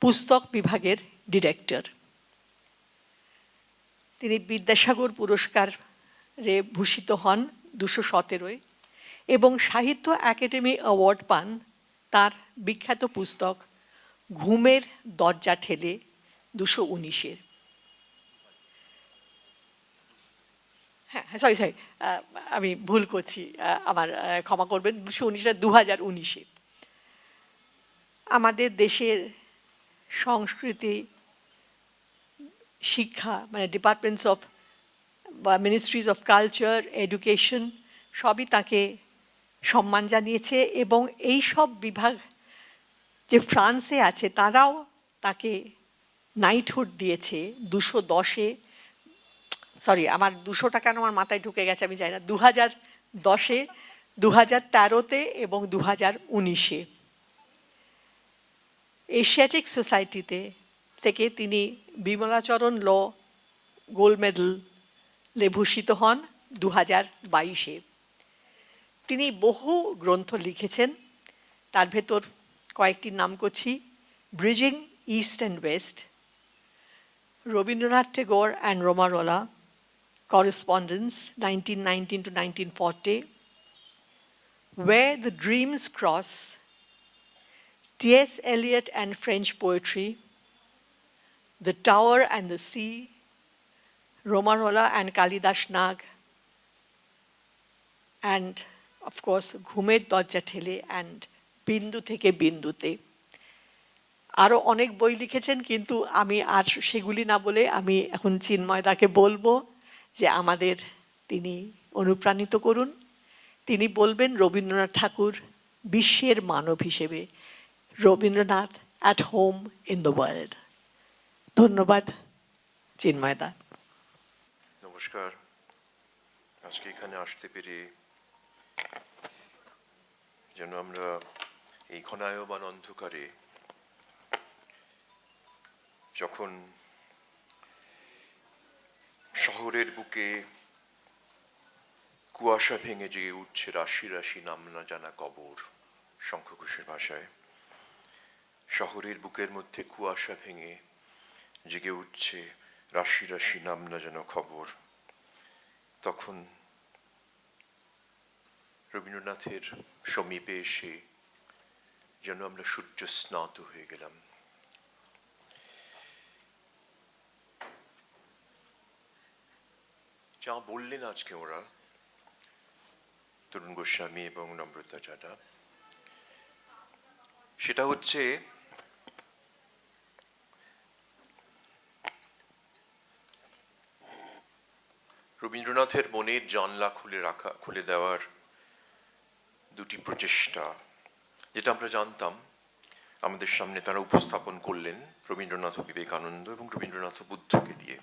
পুস্তক বিভাগের ডিরেক্টর। তিনি বিদ্যাসাগর পুরস্কারে ভূষিত হন 217, এবং সাহিত্য একাডেমি অ্যাওয়ার্ড পান তার বিখ্যাত পুস্তক ঘুমের দরজা ঠেলে 219। হ্যাঁ, সরি, আমি ভুল করছি, আমার ক্ষমা করবেন, 219 2019। আমাদের দেশের সংস্কৃতি, শিক্ষা, মানে ডিপার্টমেন্টস অফ বা মিনিস্ট্রিজ অফ কালচার, এডুকেশন, সবই তাকে সম্মান জানিয়েছে, এবং এই সব বিভাগ যে ফ্রান্সে আছে তারাও তাকে নাইটহুড দিয়েছে 210-এ। সরি, আমার 200টা কেন আমার মাথায় ঢুকে গেছে আমি জানি না, 2010-এ, 2013-তে এবং 2019-এ। এশিয়াটিক সোসাইটিতে থেকে তিনি বিমলাচরণ ল গোল্ড মেডেলে ভূষিত হন 2022-এ। তিনি বহু গ্রন্থ লিখেছেন, তার ভেতর কয়েকটির নাম করছি: bridging east and West, Rabindranath Tagore and রোমারোলা, correspondence 1919 to 1940, Where the Dreams Cross, T.S. Eliot and French Poetry, The Tower and the Sea, Romarola and Kalidas Nag, and of course ঘুমের দরজা ঠেলে and বিন্দু থেকে বিন্দুতে। আরও অনেক বই লিখেছেন, কিন্তু আমি আর সেগুলি না বলে আমি এখন চিন্ময়দাকে বলবো যে আমাদের তিনি অনুপ্রাণিত করুন। তিনি বলবেন রবীন্দ্রনাথ ঠাকুর বিশ্বের মানব হিসেবে, Rabindranath at home in the world. ধন্যবাদ চিন্ময়দা। নমস্কার। আজকে এখানে আসতে পেরে যেন আমরা এই ঘনায়মান অন্ধকারে, যখন শহরের বুকে কুয়াশা ভেঙে জেগে উঠছে রাশি রাশি নাম না জানা কবর, শঙ্খ ঘোষের ভাষায়, শহরের বুকের মধ্যে কুয়াশা ভেঙে জেগে উঠছে রাশি রাশি নাম না জানা খবর, তখন রবীন্দ্রনাথের সমীপে এসে যেন আমরা সূর্য স্নাত হয়ে গেলাম। যা বললেন আজকে ওরা, তরুণ গোস্বামী এবং নম্রতা চাডা, সেটা হচ্ছে রবীন্দ্রনাথের মনের জানলা খুলে দেওয়ার দুটি প্রচেষ্টা, যেটা আমরা জানতাম, আমাদের সামনে তারা উপস্থাপন করলেন রবীন্দ্রনাথ ও বিবেকানন্দ এবং রবীন্দ্রনাথ ও বুদ্ধকে দিয়ে।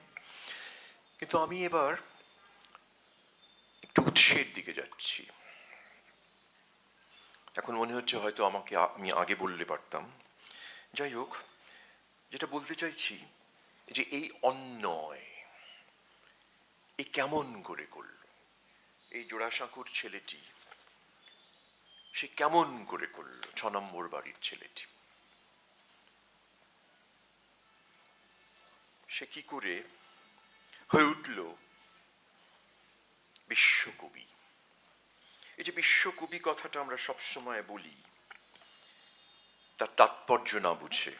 কিন্তু আমি এবার একটু উৎসের দিকে যাচ্ছি। এখন মনে হচ্ছে হয়তো আমি আগে বললে পারতাম। যাই হোক, যেটা বলতে চাইছি যে এই অন্যায় এ কেমন করে করল, এই জোড়াসাঁকোর ছেলেটি সে কেমন করে করল, 6 নম্বর বাড়ির ছেলেটি, সে কি করে হয়ে উঠল বিশ্বকবি। এই যে বিশ্বকবি কথাটা আমরা সবসময় বলি, তার তাৎপর্য না বুঝে,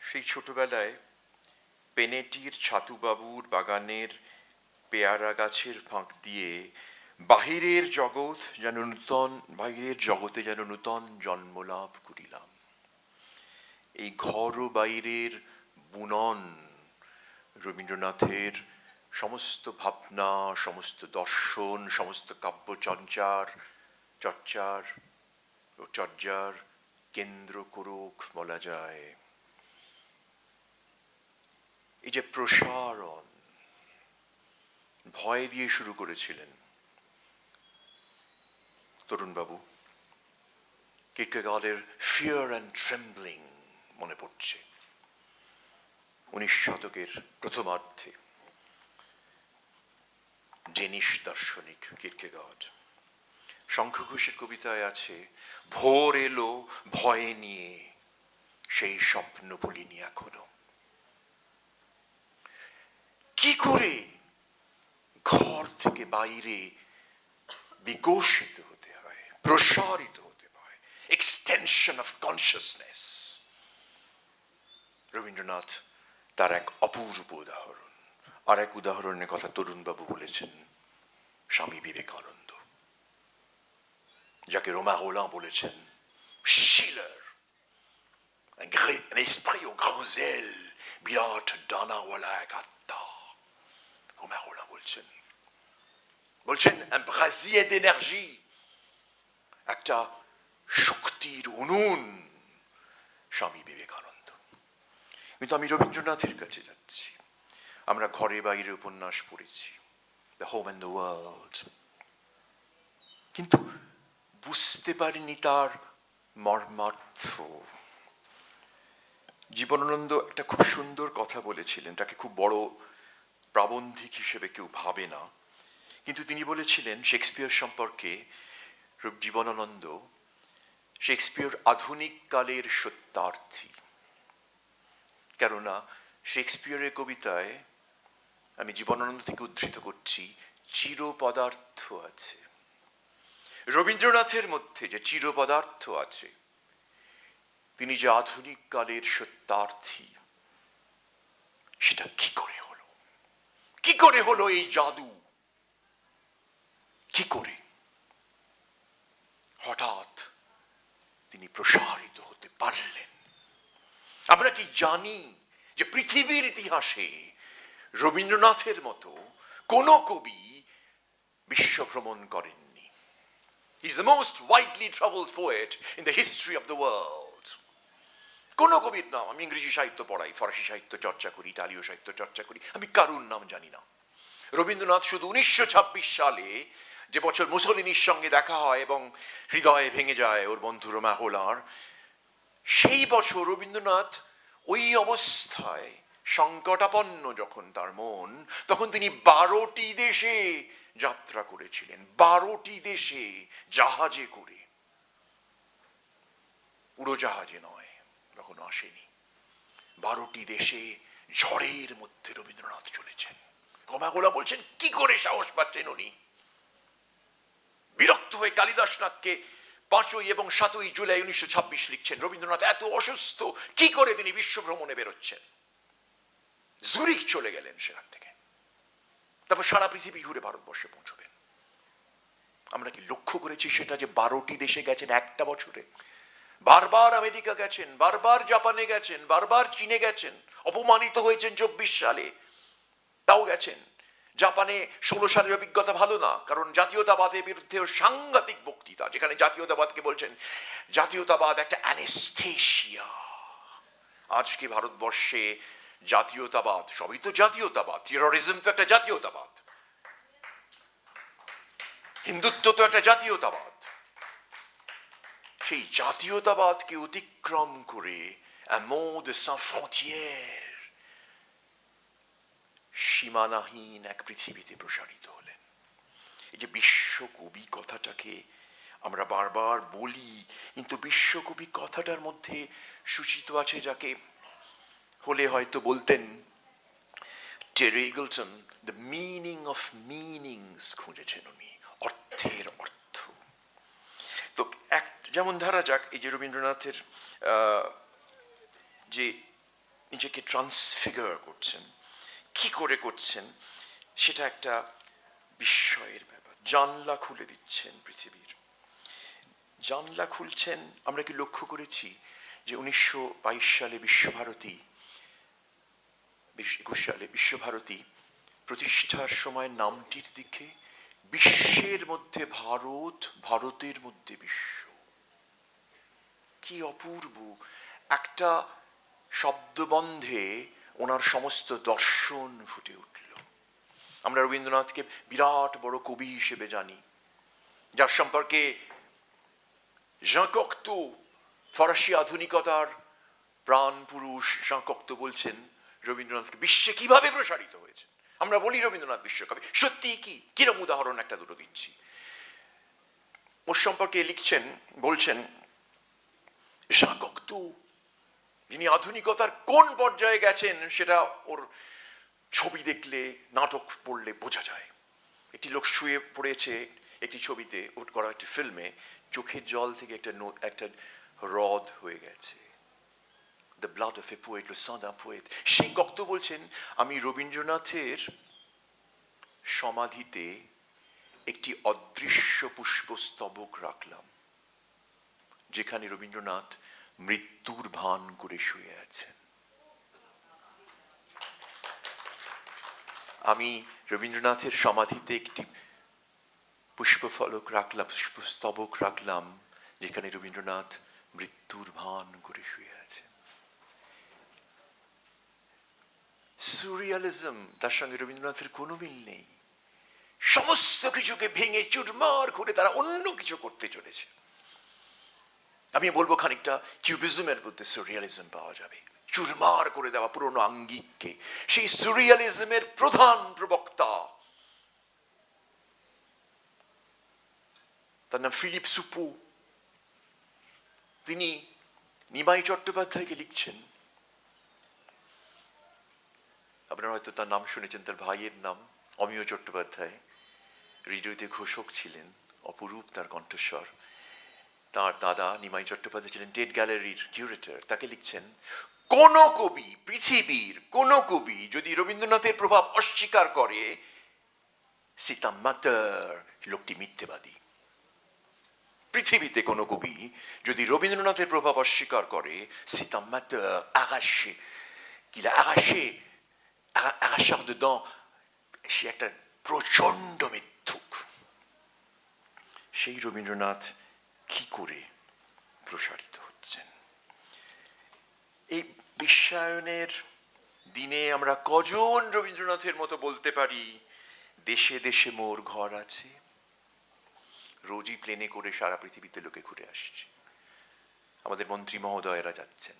সেই ছোটবেলায় পেনেটির ছাতুবাবুর বাগানের পেয়ারা গাছের ফাঁক দিয়ে বাহিরের জগতে যেন নূতন জন্মলাভ করিলাম। এই ঘর ও বাইরের বুনন রবীন্দ্রনাথের সমস্ত ভাবনা, সমস্ত দর্শন, সমস্ত চর্চার কেন্দ্র করুক বলা যায়। এই যে প্রসারণ, ভয় দিয়ে শুরু করেছিলেন তরুণবাবু, কিরকেগার্ডের ফিয়ার অ্যান্ড ট্রেম্বলিং মনে পড়ছে 19 শতকের প্রথমার্ধে, ডেনিশ দার্শনিক কিরকেগার্ড। শঙ্খ ঘোষের কবিতায় আছে, ভোর এলো ভয়ে নিয়ে, সেই স্বপ্ন ভুলিনি এখনো। কি করে ঘর থেকে বাইরে বিকশিত হতে হয়, প্রসারিত হতে হয়, এক্সটেনশন অফ কনসিয়াসনেস। রবীন্দ্রনাথ তার এক অপূর্ব উদাহরণ। আর এক উদাহরণের কথা তরুণবাবু বলেছেন, স্বামী বিবেকানন্দ, যাকে রোমা রোল্যান্ড বলেছেন শিলার, un esprit aux grands ailes, বিরাট ডানাওয়ালা এক আত্মা। রোমা রোল্যান্ড বলছেন un brasier d'énergie, একটা শক্তির উনুন স্বামী বিবেকানন্দ। কিন্তু আমি রবীন্দ্রনাথের কাছে যাচ্ছি। আমরা ঘরে বাইরে উপন্যাস পড়েছি, the home and the world, কিন্তু বুঝতে পারিনি তার মর্মার্থ। জীবনানন্দ একটা খুব সুন্দর কথা বলেছিলেন, তাকে খুব বড় প্রাবন্ধিক হিসেবে কেউ ভাবে না, কিন্তু তিনি বলেছিলেন শেক্সপিয়ার সম্পর্কে, জীবনানন্দ, শেক্সপিয়ার আধুনিক কালের সত্যার্থী। কেননা শেক্সপিয়ারের কবিতায়, আমি জীবনানন্দ থেকে উদ্ধৃত করছি, চিরপদার্থ আছে। রবীন্দ্রনাথের মধ্যে যে চিরপদার্থ আছে, তিনি যে আধুনিক কালের সত্যার্থী, সেটা কি করে হলো? কি করে হলো এই জাদু? কি করে হঠাৎ তিনি প্রসারিত হতে পারলেন? আমরা কি জানি যে পৃথিবীর ইতিহাসে রবীন্দ্রনাথের মতো কোন কবি বিশ্ব ভ্রমণ করেননি? He is the most widely traveled poet in the history of the world. কোন কবির নাম, আমি ইংরেজি সাহিত্য পড়াই, ফরাসি সাহিত্য চর্চা করি, ইতালীয় সাহিত্য চর্চা করি, আমি কারুর নাম জানি না। রবীন্দ্রনাথ শুধু 1926 সালে, যে বছর মুসোলিনির সঙ্গে দেখা হয় এবং হৃদয়ে ভেঙে যায় ওর বন্ধু রোমা রোল্যান্ড, সেই বছর রবীন্দ্রনাথ ওই অবস্থায় সংকটাপন্ন যখন তার মন, তখন তিনি 12টি দেশে যাত্রা করেছিলেন, 12টি দেশে জাহাজে করে, উড়োজাহাজে নয়, তখন আসেনি। 12টি দেশে ঝড়ের মধ্যে রবীন্দ্রনাথ চলেছেন। রোমাগোলা বলছেন, কি করে সাহস পাচ্ছেন উনি? বিরক্ত হয়ে কালিদাসনাথকে 5 এবং 7 জুলাই 1926 লিখছেন, রবীন্দ্রনাথ এত অসুস্থ, কি করে তিনি বিশ্ব ভ্রমণে বেরোচ্ছেন? জুরিক চলে গেলেন সেখান থেকে, তারপর সারা পৃথিবী ঘুরে ভারতবর্ষে পৌঁছবেন। আমরা কি লক্ষ্য করেছি সেটা যে 12টি দেশে গেছেন একটা বছরে? বারবার আমেরিকা গেছেন, বারবার জাপানে গেছেন, বারবার চীনে গেছেন, অপমানিত হয়েছেন 24 সালে, তাও গেছেন। জাপানে 16 সালের অভিজ্ঞতা ভালো না, কারণ জাতীয়তাবাদের বিরুদ্ধে সাংঘাতিক বক্তৃতা, যেখানে জাতীয়তাবাদকে বলছেন জাতীয়তাবাদ একটা অ্যানেস্থেশিয়া। আজকে ভারতবর্ষে জাতীয়তাবাদ, সবই তো জাতীয়তাবাদ, টেরোরিজম তো একটা জাতীয়তাবাদ, হিন্দুত্ব তো একটা জাতীয়তাবাদ। সেই জাতীয়তাবাদকে অতিক্রম করে un monde sans frontières, সীমানাহীন এক পৃথিবীতে প্রসারিত হলেন। এই যে বিশ্বকবি কথাটাকে আমরা বারবার বলি, কিন্তু বিশ্বকবি কথাটার মধ্যে সূচিত আছে যাকে হলে হয়তো বলতেন টেরি Eagleton, the meaning of meanings খুঁজেছেন উনি, অর্থের অর্থ। তো এক যেমন ধরা যাক এই যে রবীন্দ্রনাথের যে নিজেকে ট্রান্সফিগার করছেন, কি করে করছেন সেটা একটা বিস্ময়ের ব্যাপার। জানলা খুলে দিচ্ছেন পৃথিবীর, জানলা খুলছেন। আমরা কি লক্ষ্য করেছি যে 1922 সালে বিশ্বভারতী, 21 সালে বিশ্বভারতী প্রতিষ্ঠার সময় নামটির দিকে বিশ্বের মধ্যে ভারত, ভারতের মধ্যে বিশ্ব, কি অপূর্ব একটা শব্দবন্ধে ওনার সমস্ত দর্শন ফুটে উঠল। আমরা রবীন্দ্রনাথকে বিরাট বড় কবি হিসেবে জানি, যার সম্পর্কে জ্যাঁ কক্তো, ফরাসি আধুনিকতার প্রাণ পুরুষ জ্যাঁ কক্তো বলছেন রবীন্দ্রনাথকে বিশ্বে কিভাবে প্রসারিত হয়েছে। আমরা বলি রবীন্দ্রনাথ বিশ্বকবি, সত্যি কি, কিরম উদাহরণ একটা দুটো দিচ্ছি। ওর সম্পর্কে লিখছেন, বলছেন জ্যাঁ কক্তো যিনি আধুনিকতার কোন পর্যায়ে গেছেন সেটা ওর ছবি দেখলে, নাটক পড়লে বোঝা যায়। একটি লোক শুয়ে পড়েছে একটি ছবিতে, ওর করা একটি ফিল্মে, চোখের জল থেকে একটা হ্রদ হয়ে গেছে। The blood of a poet, le sang d'un poète। সেই কক্তো বলছেন, আমি রবীন্দ্রনাথের সমাধিতে একটি অদৃশ্য পুষ্পস্তবক রাখলাম, যেখানে রবীন্দ্রনাথ মৃত্যুর ভান করে শুয়ে আছেন। আমি রবীন্দ্রনাথের সমাধিতে একটি পুষ্পফলক রাখলাম, পুষ্পস্তবক রাখলাম, যেখানে রবীন্দ্রনাথ মৃত্যুর ভান করে শুয়ে আছেন। সুরিয়ালিজম, তার সঙ্গে রবীন্দ্রনাথের কোনো মিল নেই। সমস্ত কিছুকে ভেঙে চুরমার করে তারা অন্য কিছু করতে চলেছে। আমি বলবো খানিকটা কিউবিজমের মধ্যে সুরিয়ালিজম পাওয়া যাবে, চুরমার করে দেওয়া পুরনো আঙ্গিককে। সেই সুরিয়ালিজমের প্রধান প্রবক্তা, তার নাম ফিলিপ সুপু। তিনি নিমাই চট্টোপাধ্যায়কে লিখছেন, আপনারা হয়তো তার নাম শুনেছেন, তার ভাইয়ের নাম অমিয় চট্টোপাধ্যায়, রেডিওতে ঘোষক ছিলেন, অপরূপ তার কণ্ঠস্বর। তার দাদা নিমাই চট্টোপাধ্যায় ছিলেন টেট গ্যালারির কিউরেটর। তাকে লিখছেন, কোন কবি, পৃথিবীর কোন কবি যদি রবীন্দ্রনাথের প্রভাব অস্বীকার করে, c'est un menteur, লোকটি মিথ্যেবাদী। পৃথিবীতে কোন কবি যদি রবীন্দ্রনাথের প্রভাব অস্বীকার করে, c'est un menteur arraché, qu'il a arraché dedans, সে একটা প্রচন্ড মিথ্যুক। সেই রবীন্দ্রনাথ কি করে প্রসারিত হচ্ছেন? এই বিশ্বায়নের দিনে আমরা কজন রবীন্দ্রনাথের মতো বলতে পারি, দেশে দেশে মোর ঘর আছে? রোজই প্লেনে করে সারা পৃথিবীতে লোকে ঘুরে আসছে। আমাদের মন্ত্রী মহোদয়েরা যাচ্ছেন,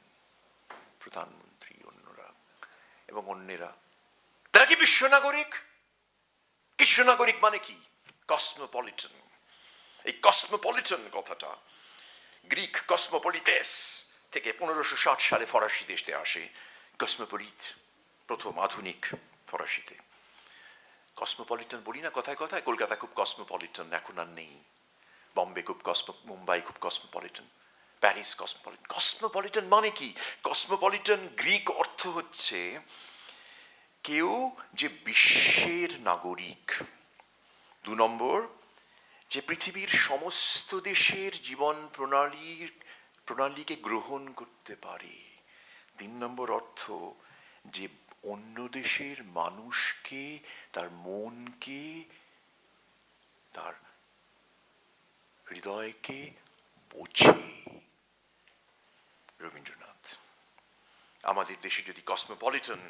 প্রধানমন্ত্রী, অন্যরা এবং অন্যেরা। তারা কি বিশ্ব নাগরিক? বিশ্ব নাগরিক মানে কি? কসমোপলিটন। এই কসমোপলিটন কথাটা গ্রিক কসমোপলিটেস থেকে 1560 সালে ফরাসি দেশে আসে। কসমোপলিট প্রথম আধুনিক ফরাসিতে। কসমোপলিটন বলি না কথায় কথায়, কলকাতা খুব কসমোপলিটন, এখন আর নেই। বম্বে খুব মুম্বাই খুব কসমোপলিটন, প্যারিস কসমোপলিটন। কসমোপলিটন মানে কি? কসমোপলিটন গ্রিক অর্থ হচ্ছে কেউ যে বিশ্বের নাগরিক, 2 নম্বর যে পৃথিবীর সমস্ত দেশের জীবন প্রণালীকে গ্রহণ করতে পারে, 3 নম্বর অর্থ যে অন্য দেশের মানুষকে, তার মনকে, তার হৃদয়কে বোঝে। রবীন্দ্রনাথ। আমাদের দেশে যদি কসমোপলিটন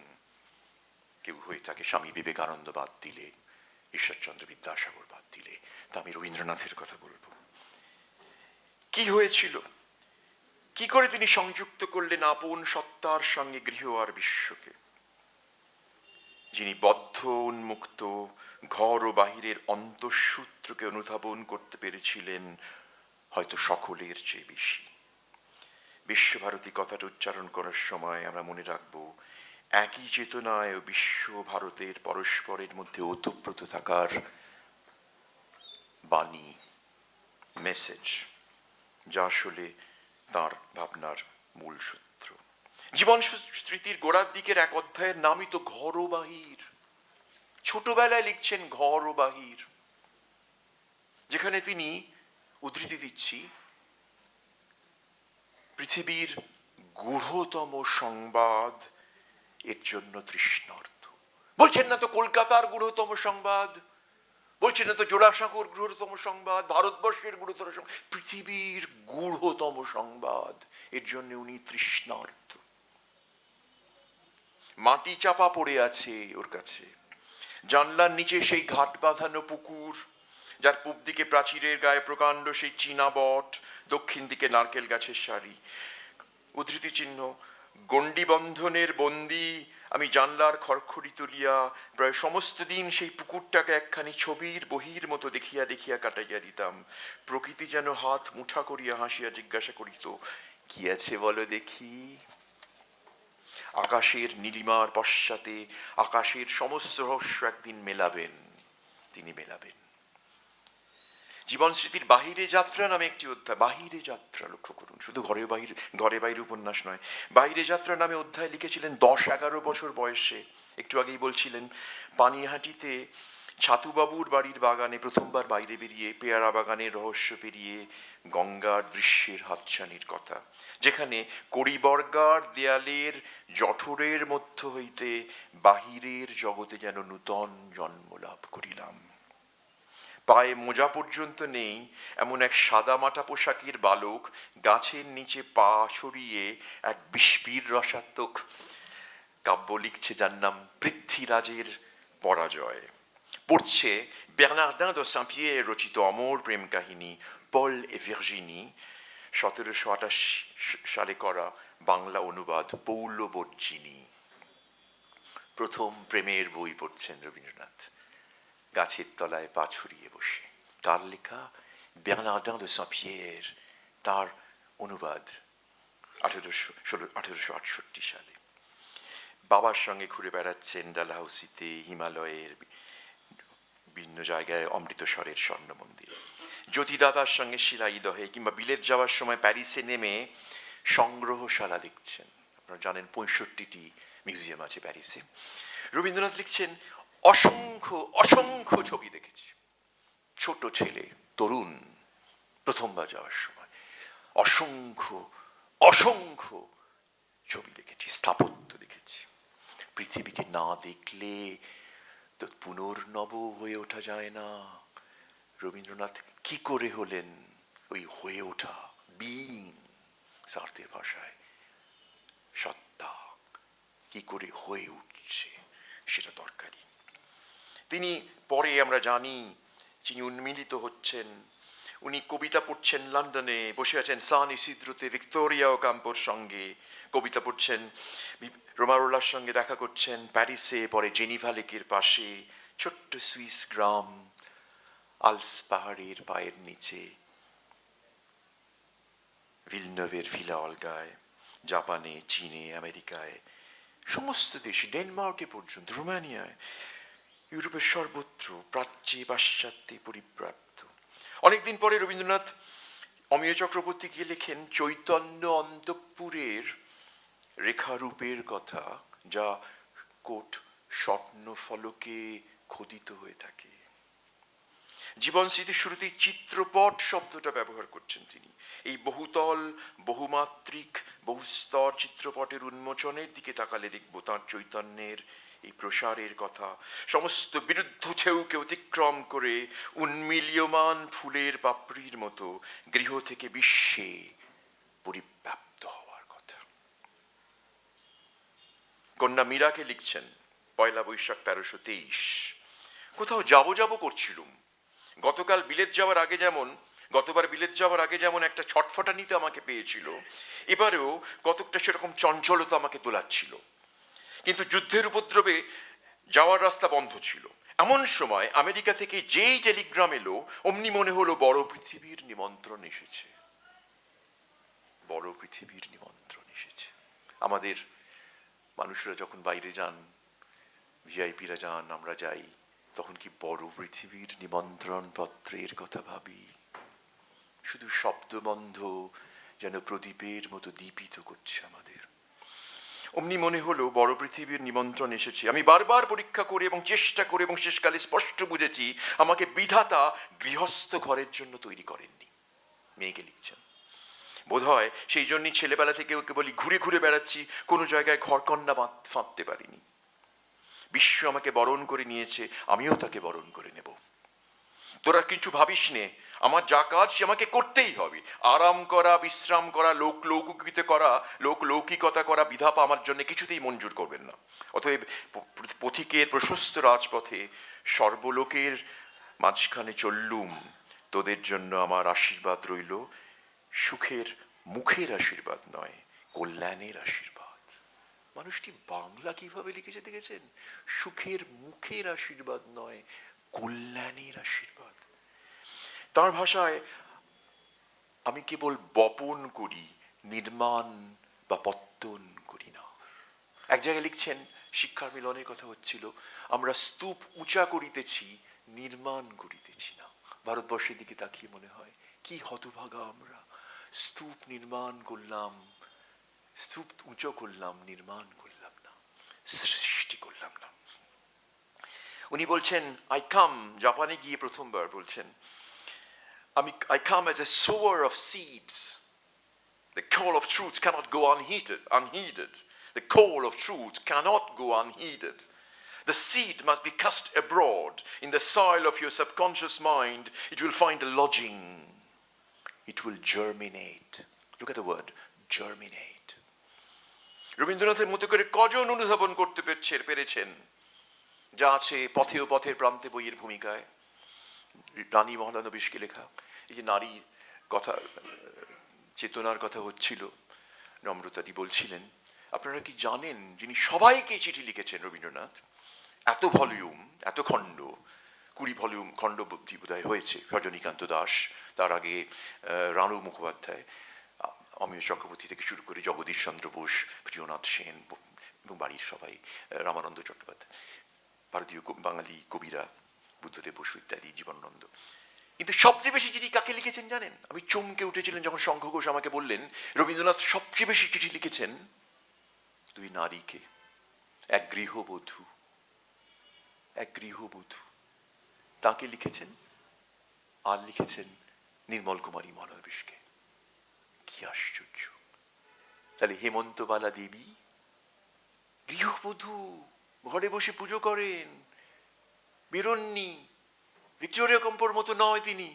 কেউ হয়ে থাকে, স্বামী বিবেকানন্দ বাদ দিলে, ঈশ্বরচন্দ্র বিদ্যাসাগর বাদ দিলে, তা আমি রবীন্দ্রনাথের কথা বলবো। কি হয়েছিল, কি করে তিনি সংযুক্ত করলেন আপন সত্তার সঙ্গে গৃহ আর বিশ্বকে? যিনি বদ্ধ উন্মুক্ত ঘর ও বাহিরের অন্তঃসূত্রকে অনুধাবন করতে পেরেছিলেন হয়তো সকলের চেয়ে বেশি। বিশ্বভারতী কথাটা উচ্চারণ করার সময় আমরা মনে রাখবো, একই চেতনায় ও বিশ্ব ভারতের পরস্পরের মধ্যে ওতপ্রোত থাকার বাণী, মেসেজ, যা আসলে তার ভাবনার মূল সূত্র। জীবন স্মৃতির গোড়ার দিকের এক অধ্যায়ের নামই তো ঘর ও বাহির। ছোটবেলায় লিখছেন ঘর ও বাহির, যেখানে তিনি, উদ্ধৃতি দিচ্ছি, পৃথিবীর গূঢ়তম সংবাদ এর জন্য তৃষ্ণার্ত। বলছেন না তো কলকাতার গূঢ়তম সংবাদ, বলছেন না তো জোড়াসাঁকোর গূঢ়তম সংবাদ, ভারতবর্ষের গূঢ়তম সংবাদ, পৃথিবীর গূঢ়তম সংবাদ এর জন্য উনি তৃষ্ণার্ত। মাটি চাপা পড়ে আছে ওর কাছে, জানলার নিচে সেই ঘাট বাঁধানো পুকুর, যার পূব দিকে প্রাচীরের গায়ে প্রকাণ্ড সেই চীনা বট, দক্ষিণ দিকে নারকেল গাছের সারি। উদ্ধৃতি চিহ্ন, গণ্ডি বন্ধনের বন্দি আমি জানলার খড়খড়ি তুলিয়া প্রায় সমস্ত দিন সেই পুকুরটাকে একখানি ছবির বহির মতো দেখিয়া দেখিয়া কাটাইয়া দিতাম। প্রকৃতি যেন হাত মুঠা করিয়া হাসিয়া জিজ্ঞাসা করিত, কি আছে বলো দেখি? আকাশের নীলিমার পশ্চাতে আকাশের সমস্ত রহস্য একদিন মেলাবেন, তিনি মেলাবেন। জীবন স্মৃতির বাহিরে যাত্রা নামে একটি অধ্যায়, বাহিরে যাত্রা, লক্ষ্য করুন, শুধু ঘরে বাইরে উপন্যাস নয়, বাহিরে যাত্রা নামে অধ্যায় লিখেছিলেন 10-11 বছর বয়সে। একটু আগেই বলছিলেন, পানিহাটিতে ছাতুবাবুর বাড়ির বাগানে প্রথমবার বাইরে বেরিয়ে পেয়ারা বাগানের রহস্য পেরিয়ে গঙ্গার দৃশ্যের হাতছানির কথা, যেখানে কড়িবর্গার দেয়ালের জঠরের মধ্য হইতে বাহিরের জগতে যেন নূতন জন্ম লাভ করিলাম। পায়ে মোজা পর্যন্ত নেই এমন এক সাদামাটা পোশাকের বালক গাছের নিচে পা সরিয়ে এক বিস্ফীর রসাত্মক কাব্য লিখছে, যার নাম পৃথ্বীরাজের পরাজয়। পড়ছে বের্নার্দিন de Saint-Pierre রচিত অমর প্রেম কাহিনী পল এ ভির্জিনি, 1728 সালে করা বাংলা অনুবাদ পৌলবর্জিনী। প্রথম প্রেমের বই পড়ছেন রবীন্দ্রনাথ, গাছের তলায় পা ছড়িয়ে বসে। তার লেখা বের্নার্দিন de Saint-Pierre, তার অনুবাদ 1868 সালে। বাবার সঙ্গে ঘুরে বেড়াচ্ছেন ডালহাউসিতে, হিমালয়ের বিভিন্ন জায়গায়, অমৃতসরের স্বর্ণ মন্দিরে, জ্যোতিদাদার সঙ্গে শিলাইদহে, কিংবা বিলেত যাওয়ার সময় প্যারিসে নেমে সংগ্রহশালা দেখছেন। আপনারা জানেন 65টি মিউজিয়াম আছে প্যারিসে। রবীন্দ্রনাথ লিখছেন, অসংখ্য অসংখ্য ছবি দেখেছি। ছোট ছেলে, তরুণ, প্রথমবার যাওয়ার সময় অসংখ্য অসংখ্য ছবি দেখেছি, স্থাপত্য দেখেছি। পৃথিবীকে না দেখলে তো পুনর্নব হয়ে ওঠা যায় না। রবীন্দ্রনাথ কি করে হলেন ওই হয়ে ওঠা, বিইং, সার্থের ভাষায় সত্তা কি করে হয়ে উঠছে সেটা দরকারি। তিনি পরে আমরা জানি যিনি উন্মিলিত হচ্ছেন, উনি কবিতা পড়ছেন লন্ডনে, বসে আছেন সান ইসিদ্রোতে ভিক্টোরিয়া ও কাম্পোর সঙ্গে, কবিতা পড়ছেন, রোমারোলার সঙ্গে দেখা করছেন প্যারিসে, পরে জেনিভা লেকের পাশে ছোট্ট সুইস গ্রাম আলস পাহাড়ের পায়ের নিচে, ভিলনভের ভিলা অলগায়, জাপানে, চীনে, আমেরিকায়, সমস্ত দেশে, ডেনমার্কে পর্যন্ত, রোমানিয়ায়, ইউরোপের সর্বত্র প্রাচ্যে পাশ্চাত্যে পরিব্যাপ্ত। অনেকদিন পরে রবীন্দ্রনাথ অমিয় চক্রবর্তীকে লেখেন চৈতন্য অন্তঃপুরের রেখারূপের কথা, যা কোট স্বপ্ন ফলকে খোদিত হয়ে থাকে। জীবন স্মৃতির শুরুতেই চিত্রপট শব্দটা ব্যবহার করছেন তিনি। এই বহুতল, বহুমাত্রিক, বহুস্তর চিত্রপটের উন্মোচনের দিকে তাকালে দেখব তাঁর চৈতন্যের এই প্রসারের কথা। সমস্ত বিরুদ্ধ ঢেউকে অতিক্রম করে উন্মিলিয়মান ফুলের পাপড়ির মতো গৃহ থেকে বিশ্বে পরিব্যাপ্ত হওয়ার কথা। কন্যা মীরাকে লিখছেন 1 বৈশাখ 1323। কোথাও যাবো করছিলুম। গতবার বিলেত যাওয়ার আগে যেমন একটা ছটফটানিতে আমাকে পেয়েছিল, এবারেও কতকটা সেরকম চঞ্চলতা আমাকে দোলাচ্ছিল। কিন্তু যুদ্ধের উপদ্রবে যাওয়ার রাস্তা বন্ধ ছিল। এমন সময় আমেরিকা থেকে যেই টেলিগ্রাম এলো, অমনি মনে হলো বড় পৃথিবীর নিমন্ত্রণ এসেছে। বড় পৃথিবীর নিমন্ত্রণ এসেছে। আমাদের মানুষরা যখন বাইরে যান, ভিআইপিরা যান, আমরা যাই, তখন কি বড় পৃথিবীর নিমন্ত্রণ পত্রের কথা ভাবি? শুধু শব্দবন্ধ যেন প্রদীপের মতো দীপিত করছে আমাদের। অমনি মনে হলো বড় পৃথিবীর নিমন্ত্রণ এসেছে। আমি বারবার পরীক্ষা করে এবং চেষ্টা করে এবং শেষকালে স্পষ্ট বুঝেছি, আমাকে বিধাতা গৃহস্থ ঘরের জন্য তৈরি করেননি। মেয়েকে লিখছেন। বোধহয় সেই জন্যই ছেলেবেলা থেকে ওকে বলি ঘুরে ঘুরে বেড়াচ্ছি, কোনো জায়গায় ঘরকন্না ফাঁদতে পারিনি। বিশ্ব আমাকে বরণ করে নিয়েছে, আমিও তাকে বরণ করে নেব। তোরা কিছু ভাবিস নে, আমার যা কাজ সে আমাকে করতেই হবে। আরাম করা, বিশ্রাম করা, লৌকিকতা করা বিধাতা আমার জন্য কিছুতেই মঞ্জুর করবেন না। অতএব পথিকের প্রশস্ত রাজপথে সর্বলোকের মাঝখানে চললুম। তোদের জন্য আমার আশীর্বাদ রইল, সুখের মুখের আশীর্বাদ নয়, কল্যাণের আশীর্বাদ। মানুষটি বাংলা কিভাবে লিখেছে দেখেছেন? সুখের মুখের আশীর্বাদ নয়, কল্যাণের আশীর্বাদ। তার ভাষায় আমি কেবল বপন করি, নির্মাণ বা পত্তন করি না। এক জায়গায় লিখছেন, শিক্ষার মিলনের কথা হচ্ছিল, আমরা স্তূপ উঁচা করিতেছি, নির্মাণ করিতেছি না। ভারতবর্ষের দিকে তাকিয়ে মনে হয় কি হতভাগা আমরা। স্তূপ নির্মাণ করলাম, স্তূপ উঁচু করলাম, নির্মাণ করলাম না, সৃষ্টি করলাম না। উনি বলছেন আই কাম, জাপানে গিয়ে প্রথমবার বলছেন, I come as a sower of seeds. The call of truth cannot go unheeded. The call of truth cannot go unheeded. The seed must be cast abroad in the soil of your subconscious mind. It will find a lodging. It will germinate. Look at the word, germinate. রবীন্দ্রনাথের মতো করে কজন অনুধাবন করতে পেরেছেন যা আছে পথে ও পথের প্রান্তে বইয়ের ভূমিকায়? রানী মহলানবিশকে লেখা এই যে নারীর কথা, চেতনার কথা হচ্ছিল, নম্রতাদি বলছিলেন, আপনারা কি জানেন যিনি সবাইকে চিঠি লিখেছেন রবীন্দ্রনাথ? এত ভলিউম, এত খণ্ড, 20 ভলিউম খণ্ড বোধহয় হয়েছে। রজনীকান্ত দাস, তার আগে রানু মুখোপাধ্যায়, অমিয় চক্রবর্তী থেকে শুরু করে জগদীশ চন্দ্র বোস, প্রিয়নাথ সেন এবং বাড়ির সবাই, রামানন্দ চট্টোপাধ্যায়, ভারতীয় বাঙালি কবিরা, বুদ্ধদেব বসু ইত্যাদি, জীবনানন্দ। কিন্তু সবচেয়ে বেশি চিঠি কাকে লিখেছেন জানেন? আমি চমকে উঠেছিলেন যখন শঙ্খ ঘোষ আমাকে বললেন রবীন্দ্রনাথ সবচেয়ে বেশি চিঠি লিখেছেন 2 নারীকে। এক গৃহবধূ, তাকে লিখেছেন, আর লিখেছেন নির্মল কুমারী মহলানবিশকে। কি আশ্চর্য! তাহলে হেমন্তবালা দেবী গৃহবধূ, ঘরে বসে পুজো করেন, বেরোননি। ভিক্টোরিয়া কম্পোর মতো নয় তিনি,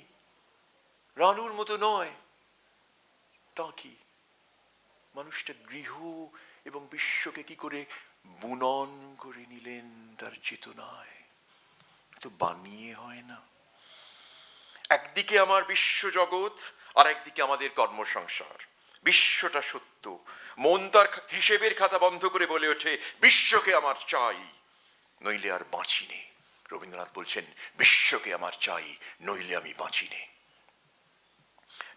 রানুর মতো নয়। তা কি মানুষটা গৃহ এবং বিশ্বকে কি করে বুনন করে নিলেন তার চেতনায়? তো বানিয়ে হয় না। একদিকে আমার বিশ্বজগৎ, আর একদিকে আমাদের কর্মসংসার। বিশ্বটা সত্য, মন তার হিসেবের খাতা বন্ধ করে বলে ওঠে বিশ্বকে আমার চাই, নইলে আর বাঁচি নে। রবীন্দ্রনাথ বলছেন বিশ্বকে আমার চাই, নইলে আমি বাঁচি নে।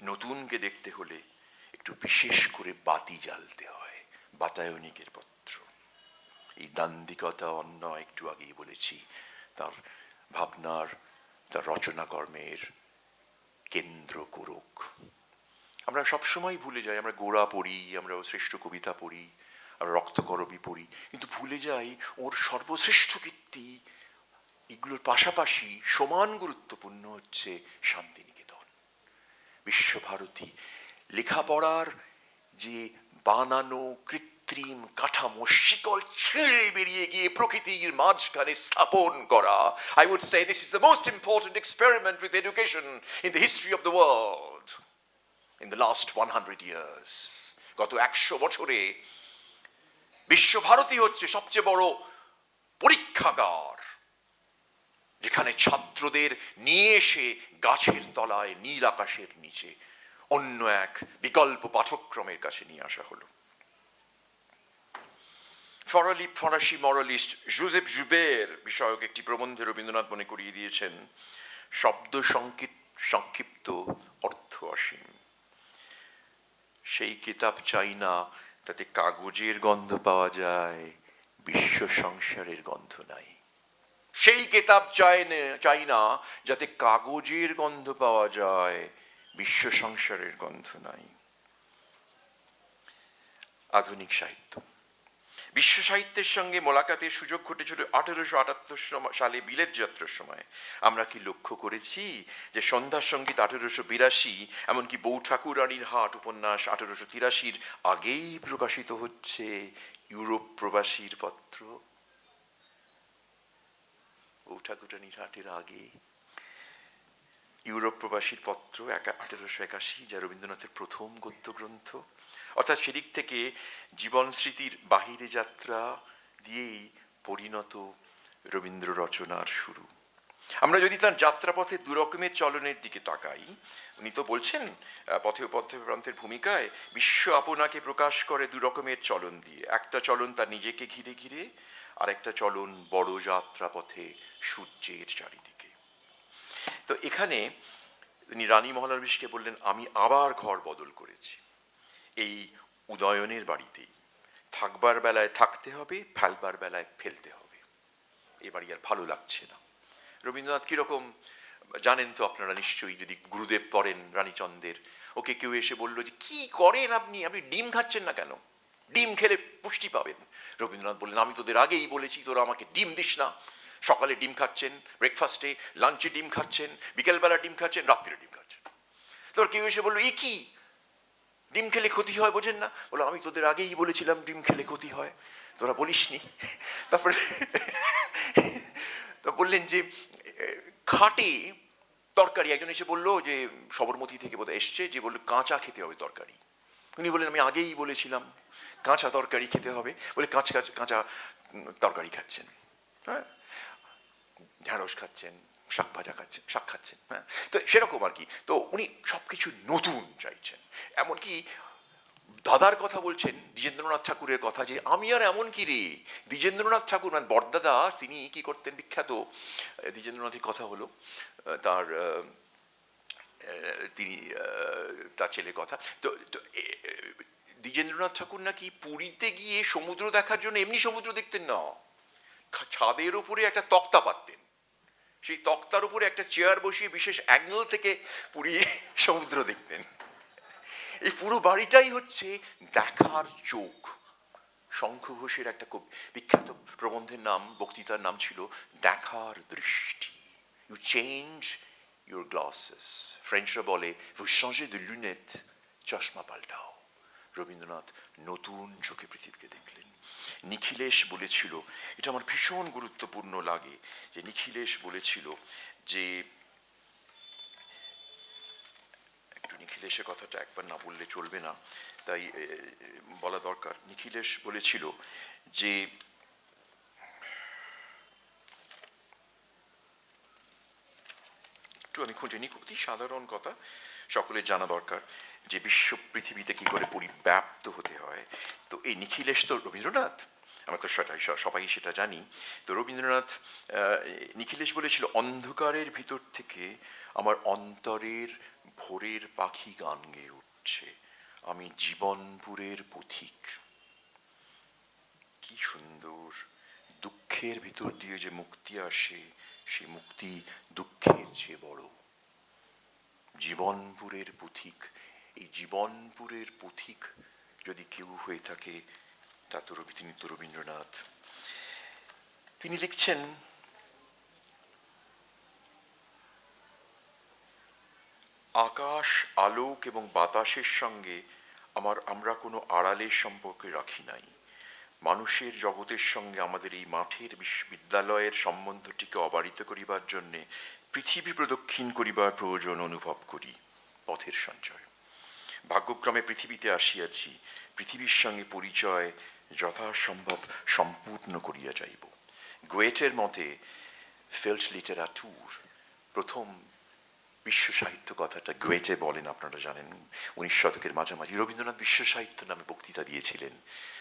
নতুনকে দেখতে হলে একটু বিশেষ করে বাতি জ্বালতে হয়, বাতায়নিকের পত্র। এই দান্দিকতা, অন্যায় একটু আগেই বলেছি, তার ভাবনার, তার রচনা কর্মের কেন্দ্র কোরক। আমরা সবসময় ভুলে যাই, আমরা গোড়া পড়ি, আমরা শ্রেষ্ঠ কবিতা পড়ি, আমরা রক্তকরবী পড়ি, কিন্তু ভুলে যাই ওর সর্বশ্রেষ্ঠ কীর্তি এগুলোর পাশাপাশি সমান গুরুত্বপূর্ণ হচ্ছে শান্তিনিকেতন, বিশ্বভারতী। লেখাপড়ার যে বানানো কৃত্রিম কাঠামো, শিকল ছেড়ে বেরিয়ে গিয়ে প্রকৃতির মাঝখানে স্থাপন করা, I would say this is the most important experiment with education in the history of the world in the last 100 years. গত 100 বছরে বিশ্বভারতী হচ্ছে সবচেয়ে বড় পরীক্ষাগার, যেখানে ছাত্রদের নিয়ে এসে গাছের তলায় নীল আকাশের নিচে অন্য এক বিকল্প পাঠ্যক্রমের কাছে নিয়ে আসা হলো। ফরাসি মরালিস্ট জোসেফ জুবের বিষয়ক একটি প্রবন্ধে রবীন্দ্রনাথ মনে করিয়ে দিয়েছেন, শব্দ সংক্ষিপ্ত, অর্থ অসীম। সেই কিতাব চাই না তাতে কাগজের গন্ধ পাওয়া যায়, বিশ্ব সংসারের গন্ধ নাই। সেই কিতাব চাই না যাতে কাগজের গন্ধ পাওয়া যায়, বিশ্ব সংসারের গন্ধ নাই। আধুনিক সাহিত্য, বিশ্ব সাহিত্যের সঙ্গে মোলাকাতের সুযোগ ঘটেছিল 1878 সালে বিলেত যাত্রার সময়। আমরা কি লক্ষ্য করেছি যে সন্ধ্যা সঙ্গীত 1882, এমনকি বউ ঠাকুরানীর হাট উপন্যাস 1883 আগেই প্রকাশিত হচ্ছে ইউরোপ প্রবাসীর পত্র? বউ ঠাকুরানীর হাটের আগে ইউরোপ প্রবাসীর পত্র 1881, যা রবীন্দ্রনাথের প্রথম গদ্য গ্রন্থ। অর্থাৎ সেদিক থেকে জীবন স্মৃতির বাহিরে যাত্রা দিয়েই পরিণত রবীন্দ্র রচনার শুরু। আমরা যদি তার যাত্রাপথে দু রকমের চলনের দিকে তাকাই, উনি তো বলছেন পথে প্রান্তের ভূমিকায় বিশ্ব আপনাকে প্রকাশ করে দু রকমের চলন দিয়ে। একটা চলন তার নিজেকে ঘিরে ঘিরে, আর একটা চলন বড় যাত্রাপথে সূর্যের চারিদিকে। তো এখানে তিনি রানী মহলানবিশকে বললেন, আমি আবার ঘর বদল করেছি, এই উদয়নের বাড়িতেই থাকবার বেলায় থাকতে হবে, ফেলবার বেলায় ফেলতে হবে, এ বাড়ি আর ভালো লাগছে না। রবীন্দ্রনাথ কিরকম জানেন তো আপনারা নিশ্চয়ই, যদি গুরুদেব পড়েন রানীচন্দ্রের, ওকে কেউ এসে বললো যে কি করেন আপনি, আপনি ডিম খাচ্ছেন না কেন, ডিম খেলে পুষ্টি পাবেন। রবীন্দ্রনাথ বললেন, আমি তোদের আগেই বলেছি তোরা আমাকে ডিম দিস না। সকালে ডিম খাচ্ছেন, ব্রেকফাস্টে, লাঞ্চে ডিম খাচ্ছেন, বিকেলবেলা ডিম খাচ্ছেন, রাত্রে ডিম খাচ্ছেন। তোর কেউ এসে বললো, এ কি ডিম খেলে ক্ষতি হয় বোঝেন না? বলো, আমি তোদের আগেই বলেছিলাম ডিম খেলে ক্ষতি হয়, তোরা বলিসনি। তারপরে তো বললেন যে খাটে তরকারি, একজন এসে বললো যে সবরমতী থেকে বোধহয় এসছে, যে বললো কাঁচা খেতে হবে তরকারি। উনি বললেন, আমি আগেই বলেছিলাম কাঁচা তরকারি খেতে হবে, বলে কাঁচা তরকারি খাচ্ছেন, হ্যাঁ, ঢেঁড়স খাচ্ছেন, শাক ভাজা খাচ্ছেন, শাক খাচ্ছেন, হ্যাঁ। তো সেরকম আর কি। তো উনি সবকিছু নতুন চাইছেন। এমনকি দাদার কথা বলছেন, দ্বিজেন্দ্রনাথ ঠাকুরের কথা, যে আমি আর এমন কি রে। দ্বিজেন্দ্রনাথ ঠাকুর মানে বড়দাদা, তিনি কি করতেন বিখ্যাত, দ্বিজেন্দ্রনাথের কথা হলো তার তিনি তার ছেলের কথা। তো দ্বিজেন্দ্রনাথ ঠাকুর নাকি পুরীতে গিয়ে সমুদ্র দেখার জন্য এমনি সমুদ্র দেখতেন না, ছাদের উপরে একটা তক্তা পাততেন, সেই তক্তার উপরে একটা চেয়ার বসিয়ে বিশেষ অ্যাঙ্গেল থেকে পুরী সমুদ্র দেখতেন। এই পুরো বাড়িটাই হচ্ছে দেখার চোখ। শঙ্খ ঘোষের একটা খুব বিখ্যাত প্রবন্ধের নাম, বক্তৃতার নাম ছিল দেখার দৃষ্টি। ইউ চেঞ্জ ইউর গ্লাসেস, ফ্রেঞ্চরা বলে vous changez de lunettes, চশমা পাল্টাও। রবীন্দ্রনাথ নতুন চোখে পৃথিবীকে দেখলেন। নিখিলেশ বলেছিল, এটা আমার ভীষণ গুরুত্বপূর্ণ লাগে, যে নিখিলেশ বলেছিল যে, একটু নিখিলেশের কথাটা একবার না বললে চলবে না, তাই বলা দরকার। নিখিলেশ বলেছিল যে একটু আমি খুঁজে নিই, অতি সাধারণ কথা, সকলের জানা দরকার, যে বিশ্ব পৃথিবীতে কি করে পরিব্যাপ্ত হতে হয়। তো এই নিখিলেশ তো রবীন্দ্রনাথ, আমরা তো সবাই সেটা জানি। তো রবীন্দ্রনাথ, নিখিলেশ বলেছিল, অন্ধকারের ভিতর থেকে আমার অন্তরের ভোরের পাখি গান গেয়ে উঠছে, আমি জীবনপুরের পথিক। কি সুন্দর! দুঃখের ভিতর দিয়ে যে মুক্তি আসে, সে মুক্তি দুঃখের চেয়ে বড়। জীবনপুরের পথিক, এই জীবনপুরের পথিক যদি কেউ হয়ে থাকে তিনি তো রবীন্দ্রনাথ। তিনি লিখছেন, আকাশ, আলোক এবং বাতাসের সঙ্গে আমরা কোনো আড়ালের সম্পর্ক রাখি নাই। মানুষের জগতের সঙ্গে আমাদের এই মাঠের বিদ্যালয়ের সম্বন্ধটিকে অবারিত করিবার জন্যে পৃথিবী প্রদক্ষিণ করিবার প্রয়োজন অনুভব করি। পথের সঞ্চয়। ভাগ্যক্রমে পৃথিবীতে আসিয়াছি, পৃথিবীর সঙ্গে পরিচয় যথাসম্ভব সম্পূর্ণ করিয়া যাইব। গোয়েটের মতে ফেল্ট লিটারাটুর, প্রথম বিশ্ব সাহিত্য কথাটা গোয়েটে বলেন, আপনারা জানেন 19 শতকের মাঝামাঝি। রবীন্দ্রনাথ বিশ্ব সাহিত্য নামে বক্তৃতা দিয়েছিলেন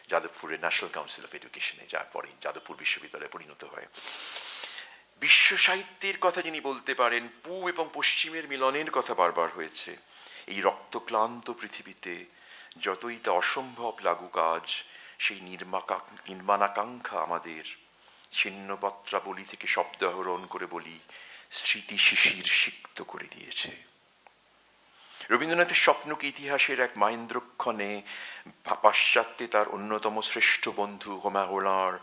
যাদবপুরের ন্যাশনাল কাউন্সিল অফ এডুকেশনে, যার পরে যাদবপুর বিশ্ববিদ্যালয়ে পরিণত হয়। বিশ্ব সাহিত্যের কথা যিনি বলতে পারেন, পূব এবং পশ্চিমের মিলনের কথা বারবার হয়েছে। এই রক্তক্লান্ত পৃথিবীতে যতই তা অসম্ভব লাগু কাজ, সেই নির্মাণাকাঙ্ক্ষা আমাদের ছিন্নপত্রাবলী থেকে শব্দ আহরণ করে বলি স্মৃতি শিশির সিক্ত করে দিয়েছে। রবীন্দ্রনাথের স্বপ্নকে ইতিহাসের এক মাহেন্দ্রক্ষণে পাশ্চাত্যে তার অন্যতম শ্রেষ্ঠ বন্ধু হোমার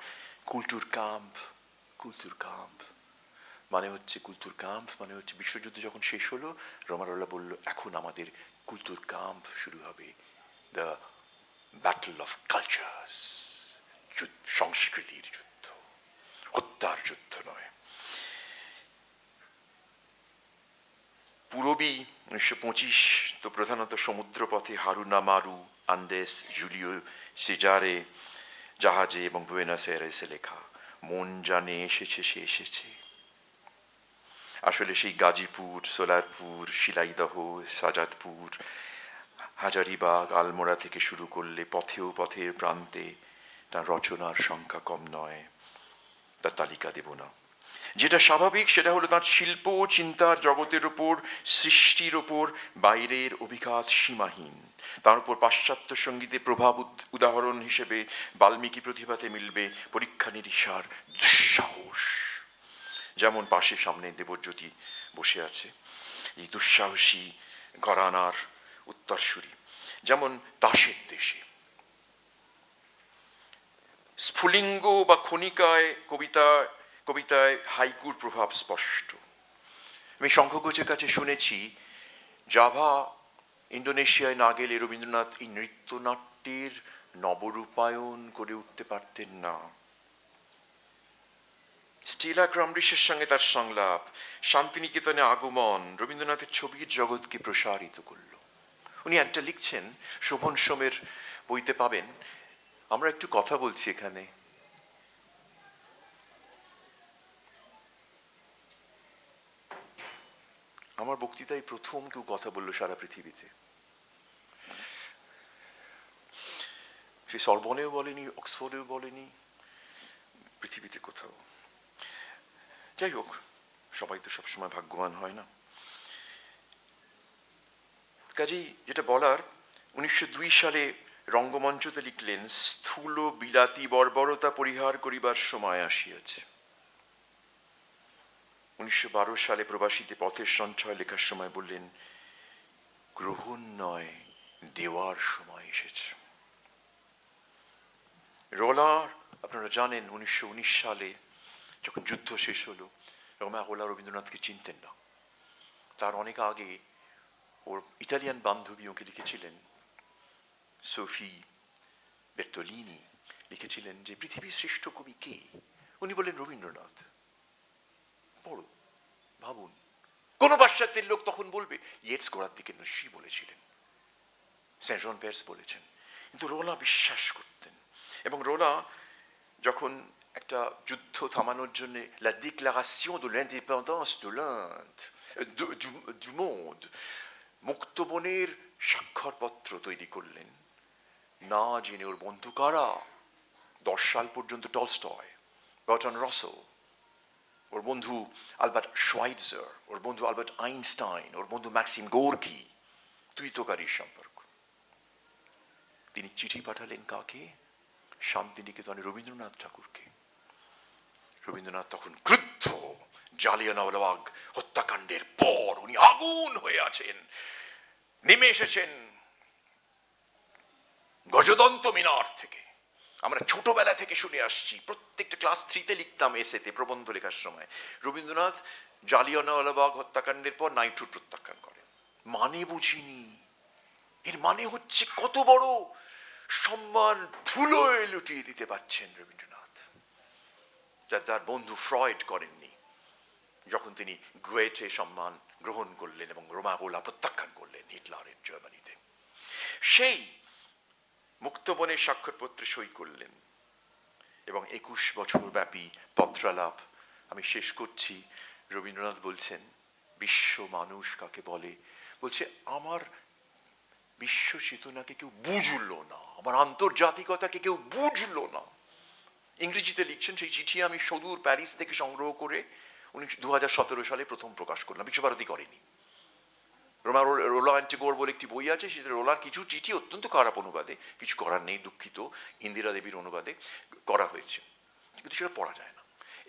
কুলটুর কাম্প মানে হচ্ছে বিশ্বযুদ্ধ যখন শেষ হলো, রোমারোলা বলল এখন আমাদের কুলতুর কাম্প শুরু হবে, দ্য ব্যাটল অফ কালচার্স, সংস্কৃতির যুদ্ধ, হত্যার যুদ্ধ নয়। পূরবী 1925 তো প্রধানত সমুদ্রপথে হারুনা মারু, আন্ডেস, জুলিও সিজারে জাহাজে এবং বুয়েনোস আয়ারেসে লেখা। মন জানে এসেছে সে এসেছে। আসলে সেই গাজীপুর, সোলারপুর, শিলাইদহ, সাজাদপুর, হাজারিবাগ, আলমোড়া থেকে শুরু করলে পথের প্রান্তে তার রচনার সংখ্যা কম নয়। তার তালিকা দেব না। যেটা স্বাভাবিক সেটা হলো তার শিল্প ও চিন্তার জগতের ওপর, সৃষ্টির ওপর বাইরের অভিঘাত সীমাহীন। তার উপর পাশ্চাত্য সঙ্গীতের প্রভাব উদাহরণ হিসেবে বাল্মীকি প্রতিভাতে মিলবে পরীক্ষা নিরীক্ষার দুঃসাহস। যেমন পাশে সামনে দেবজ্যোতি বসে আছে, এই দুঃসাহসী ঘরানার উত্তরসূরি। যেমন দাসের দেশে স্ফুলিঙ্গ বা খনিকায় কবিতায় হাইকুর প্রভাব স্পষ্ট। আমি শঙ্খঘোষের কাছে শুনেছি, জাভা ইন্দোনেশিয়ায় না গেলে রবীন্দ্রনাথ এই নৃত্যনাট্যের নবরূপায়ণ করে উঠতে পারতেন না। স্টিলা ক্রামব্রিসের সঙ্গে তার সংলাপ, শান্তিনিকেতনে আগমন রবীন্দ্রনাথের ছবির জগৎকে প্রসারিত করল। উনি একটা লিখছেন, শোভন সোমের বইতে পাবেন। আমরা একটু কথা বলছি এখানে, আমার বক্তৃতায় প্রথম কেউ কথা বললো সারা পৃথিবীতে। সে সরবনেও বলেনি, অক্সফোর্ডেও বলেনি, পৃথিবীতে কোথাও। যাই হোক, সবাই তো সবসময় ভাগ্যবান হয় না। কাজেই যেটা বলার, 1902 সালে রঙ্গমঞ্চতে লিখলেন, স্থূল বিলাতি বর্বরতা পরিহার করিবার সময় আসিয়াছে। 1912 সালে প্রবাসীতে পথের সঞ্চয় লেখার সময় বললেন, গ্রহণ নয় দেওয়ার সময় এসেছে। রোলার, আপনারা জানেন 1919 সালে যখন যুদ্ধ শেষ হলো, রোলা রবীন্দ্রনাথকে চিনতেন না। তার অনেক আগে ওর ইতালিয়ান বান্ধবী ওকে লিখেছিলেন, সোফি বের্তোলিনি লিখেছিলেন যে পৃথিবীর শ্রেষ্ঠ কবি কে? উনি বলেন রবীন্দ্রনাথ। বড় ভাবুন, কোন পাশ্চাত্যের লোক তখন বলবে ইয়েটস গোড়ার দিকে নিশ্চয়ই বলেছিলেন, সেন্ট জন পেয়ার্স বলেছেন, কিন্তু রোলা বিশ্বাস করতেন। এবং রোলা যখন একটা যুদ্ধ থামানোর জন্য লা déclaration de l'indépendance de l'Inde du monde, মুক্তবনের স্বাক্ষরপত্র তৈরি করলেন, না জেনে ওর বন্ধু কারা, 10 সাল পর্যন্ত টলস্টয়, বার্টন রাসেল, ওর বন্ধু আলবার্ট শোয়াইৎজার, ওর বন্ধু আলবার্ট আইনস্টাইন, ওর বন্ধু ম্যাক্সিম গোর্কি, তুইতকারীর সম্পর্ক। তিনি চিঠি পাঠালেন কাকে? শান্তিনিকেতনে রবীন্দ্রনাথ ঠাকুরকে। রবীন্দ্রনাথ তখন ক্রুদ্ধ। জালিয়ানওয়ালাবাগ হত্যাকাণ্ডের পর উনি আগুন হয়ে আছেন, নেমে এসেছেন গজদন্ত মিনার থেকে, আমরা ছোটবেলা থেকে শুনে আসছি, প্রত্যেকটা ক্লাস 3-তে লিখতাম এসেতে প্রবন্ধ লেখার সময়, রবীন্দ্রনাথ জালিয়ানওয়ালাবাগ হত্যাকাণ্ডের পর নাইটহুড প্রত্যাখ্যান করেন। মানে বুঝিনি, এর মানে হচ্ছে কত বড় সম্মান ধুলোয় লুটিয়ে দিতে পারছেন রবীন্দ্রনাথ, যা তার বন্ধু ফ্রয়েড করেননি যখন তিনি গুয়েটে সম্মান গ্রহণ করলেন এবং রোমাগোলা প্রত্যাখ্যান করলেন হিটলারের জার্মানিতে। সেই মুক্তবনের স্বাক্ষরপত্রে সই করলেন এবং 21 বছর ব্যাপী পত্রালাপ। আমি শেষ করছি, রবীন্দ্রনাথ বলছেন বিশ্ব মানুষ কাকে বলে, বলছে আমার বিশ্ব চেতনাকে কেউ বুঝলো না, আমার আন্তর্জাতিকতাকে কেউ বুঝলো না। ইংরেজিতে লিখছেন, সেই চিঠি আমি সুদূর প্যারিস থেকে সংগ্রহ করে 2017 সালে প্রথম প্রকাশ করলাম, বিশ্বভারতী করেনি। রোলা অ্যান্টিগোর বলে একটি বই আছে, সেটা রোলার কিছু চিঠি অত্যন্ত খারাপ অনুবাদে, কিছু করার নেই, দুঃখিত, ইন্দিরা দেবীর অনুবাদে করা হয়েছে, কিন্তু সেটা পড়া যায় না।